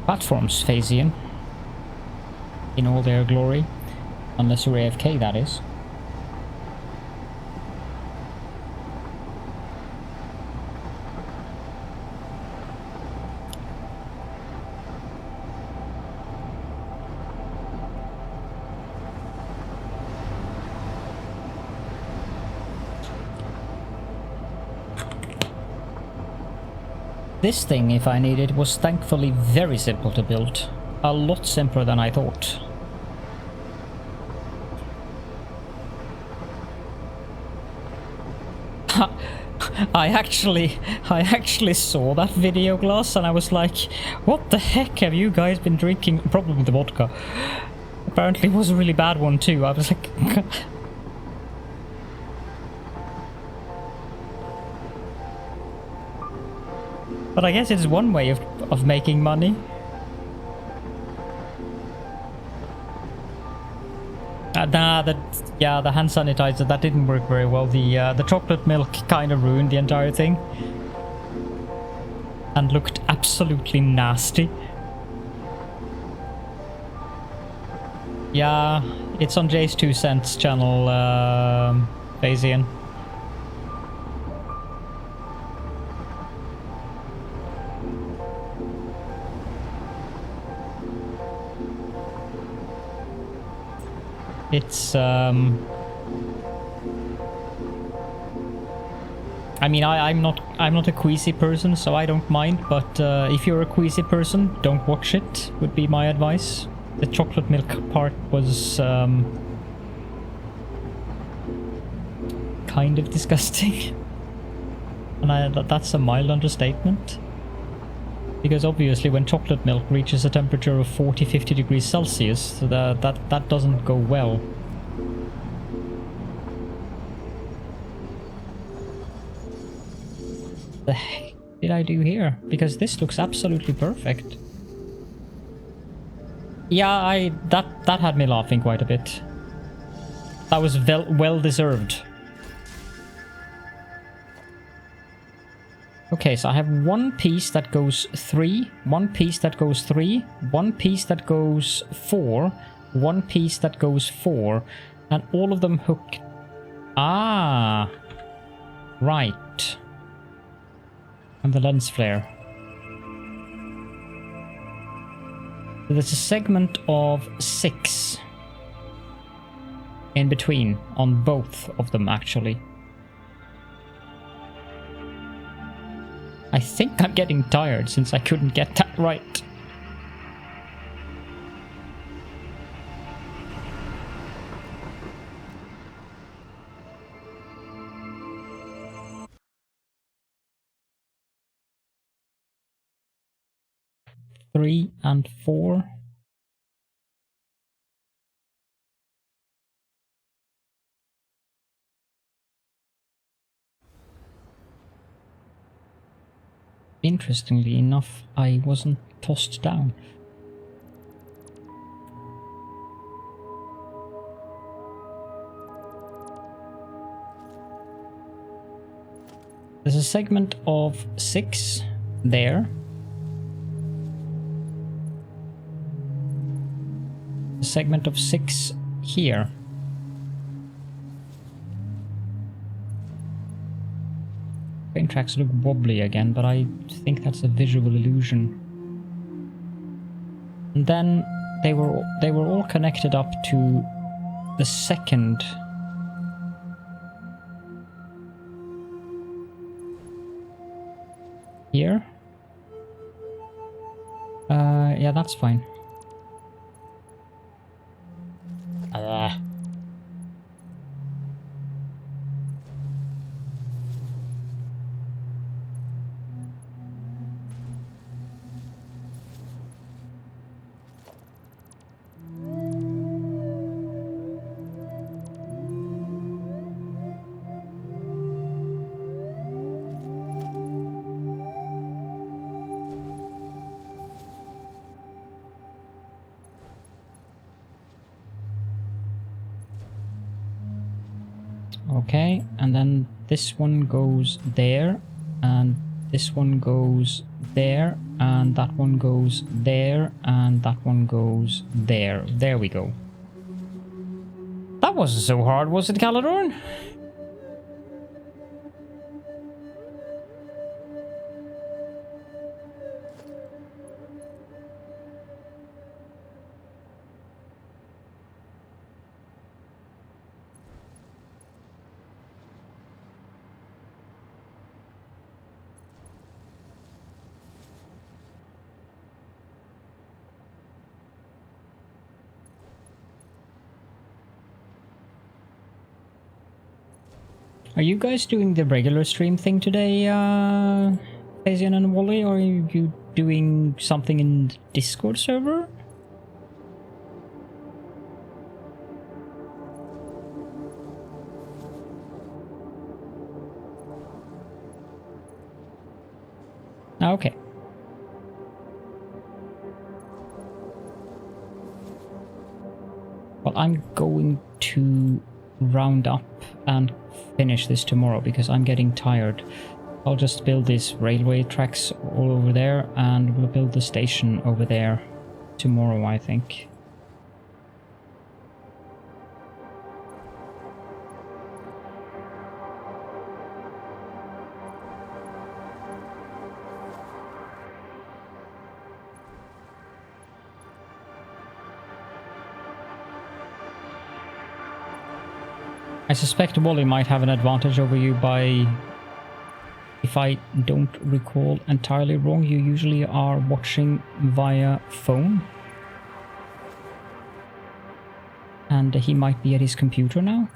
platforms, Phasian, in all their glory, unless you're AFK, that is. This thing, if I need it, was thankfully very simple to build. A lot simpler than I thought. I actually saw that video, Glass, and I was like, what the heck have you guys been drinking? Probably the vodka. Apparently it was a really bad one too. I was like... But I guess it's one way of making money. The hand sanitizer, that didn't work very well. The chocolate milk kind of ruined the entire thing. And looked absolutely nasty. Yeah, it's on Jay's 2 cents channel, Phasian. It's, I mean, I'm not a queasy person, so I don't mind, but if you're a queasy person, don't watch it, would be my advice. The chocolate milk part was, kind of disgusting. And that's a mild understatement. Because obviously when chocolate milk reaches a temperature of 40-50 degrees Celsius, that doesn't go well. What the heck did I do here? Because this looks absolutely perfect. Yeah, that had me laughing quite a bit. That was well deserved. Okay, so I have one piece that goes 3, one piece that goes 3, one piece that goes 4, one piece that goes 4, and all of them hook... Ah! Right. And the lens flare. So there's a segment of 6 in between on both of them, actually. I think I'm getting tired since I couldn't get that right. Three and 4. Interestingly enough, I wasn't tossed down. There's a segment of 6 there. A segment of 6 here. tracks look wobbly again, but I think that's a visual illusion. And then they were all connected up to the second. Here. Yeah, that's fine. Okay, and then this one goes there, and this one goes there, and that one goes there, and that one goes there. There we go. That wasn't so hard, was it, Caledorn? Are you guys doing the regular stream thing today, Phasian and Wally, or are you doing something in the Discord server? Okay. Well, I'm going to round up and finish this tomorrow because I'm getting tired. I'll just build these railway tracks all over there, and we'll build the station over there tomorrow, I think. I suspect Wally might have an advantage over you by, if I don't recall entirely wrong, you usually are watching via phone. And he might be at his computer now.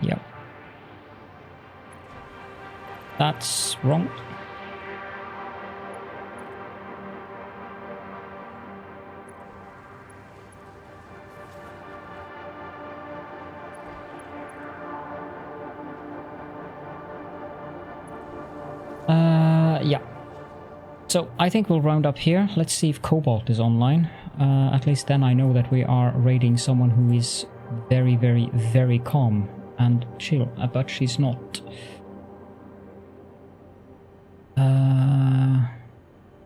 Yep. That's wrong. Yeah. So I think we'll round up here. Let's see if Cobalt is online. At least then I know that we are raiding someone who is very, very, very calm and chill. But she's not.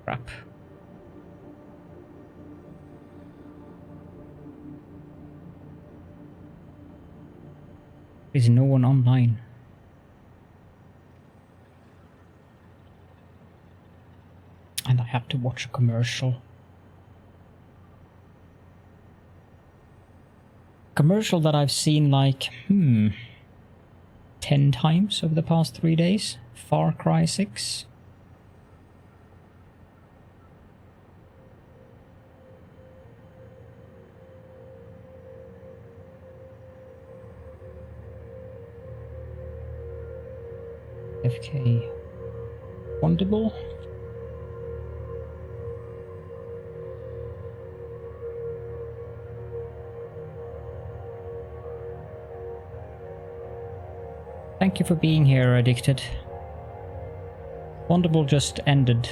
Crap. There's no one online. And I have to watch a commercial. Commercial that I've seen like, 10 times over the past 3 days. Far Cry 6. FK. Wonderful. Thank you for being here, Addicted. Wonderful just ended.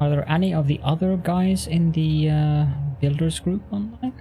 Are there any of the other guys in the builders group online?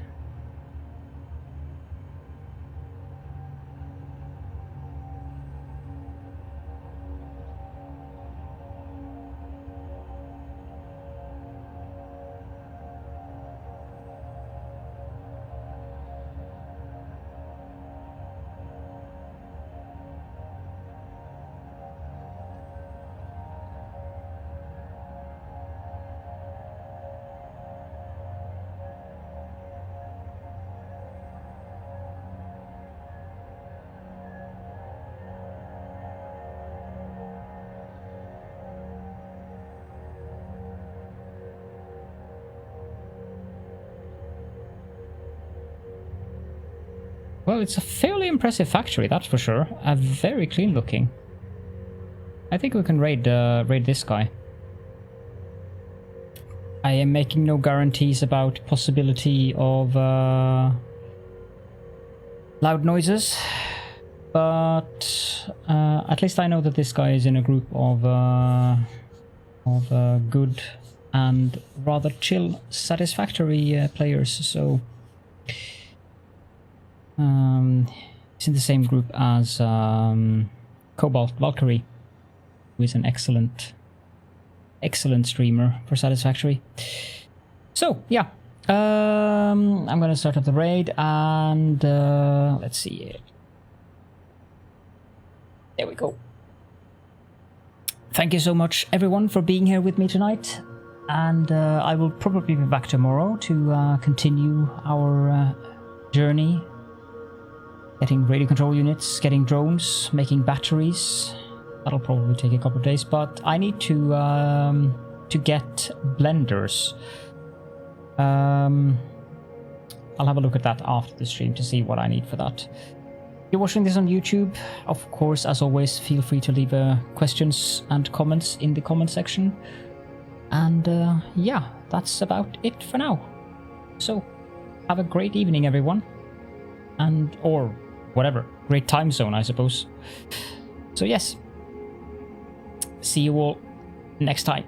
Well, it's a fairly impressive factory, that's for sure. Very clean looking. I think we can raid this guy. I am making no guarantees about possibility of loud noises, but at least I know that this guy is in a group of good and rather chill Satisfactory players, so he's in the same group as Cobalt Valkyrie, who is an excellent streamer for Satisfactory. So yeah, I'm gonna start up the raid, and let's see. There we go. Thank you so much, everyone, for being here with me tonight, and I will probably be back tomorrow to continue our journey, getting radio control units, getting drones, making batteries. That'll probably take a couple of days, but I need to get blenders. I'll have a look at that after the stream to see what I need for that. If you're watching this on YouTube, of course, as always, feel free to leave questions and comments in the comment section. And yeah, that's about it for now. So, have a great evening, everyone. Or whatever, great time zone, I suppose. So yes, see you all next time.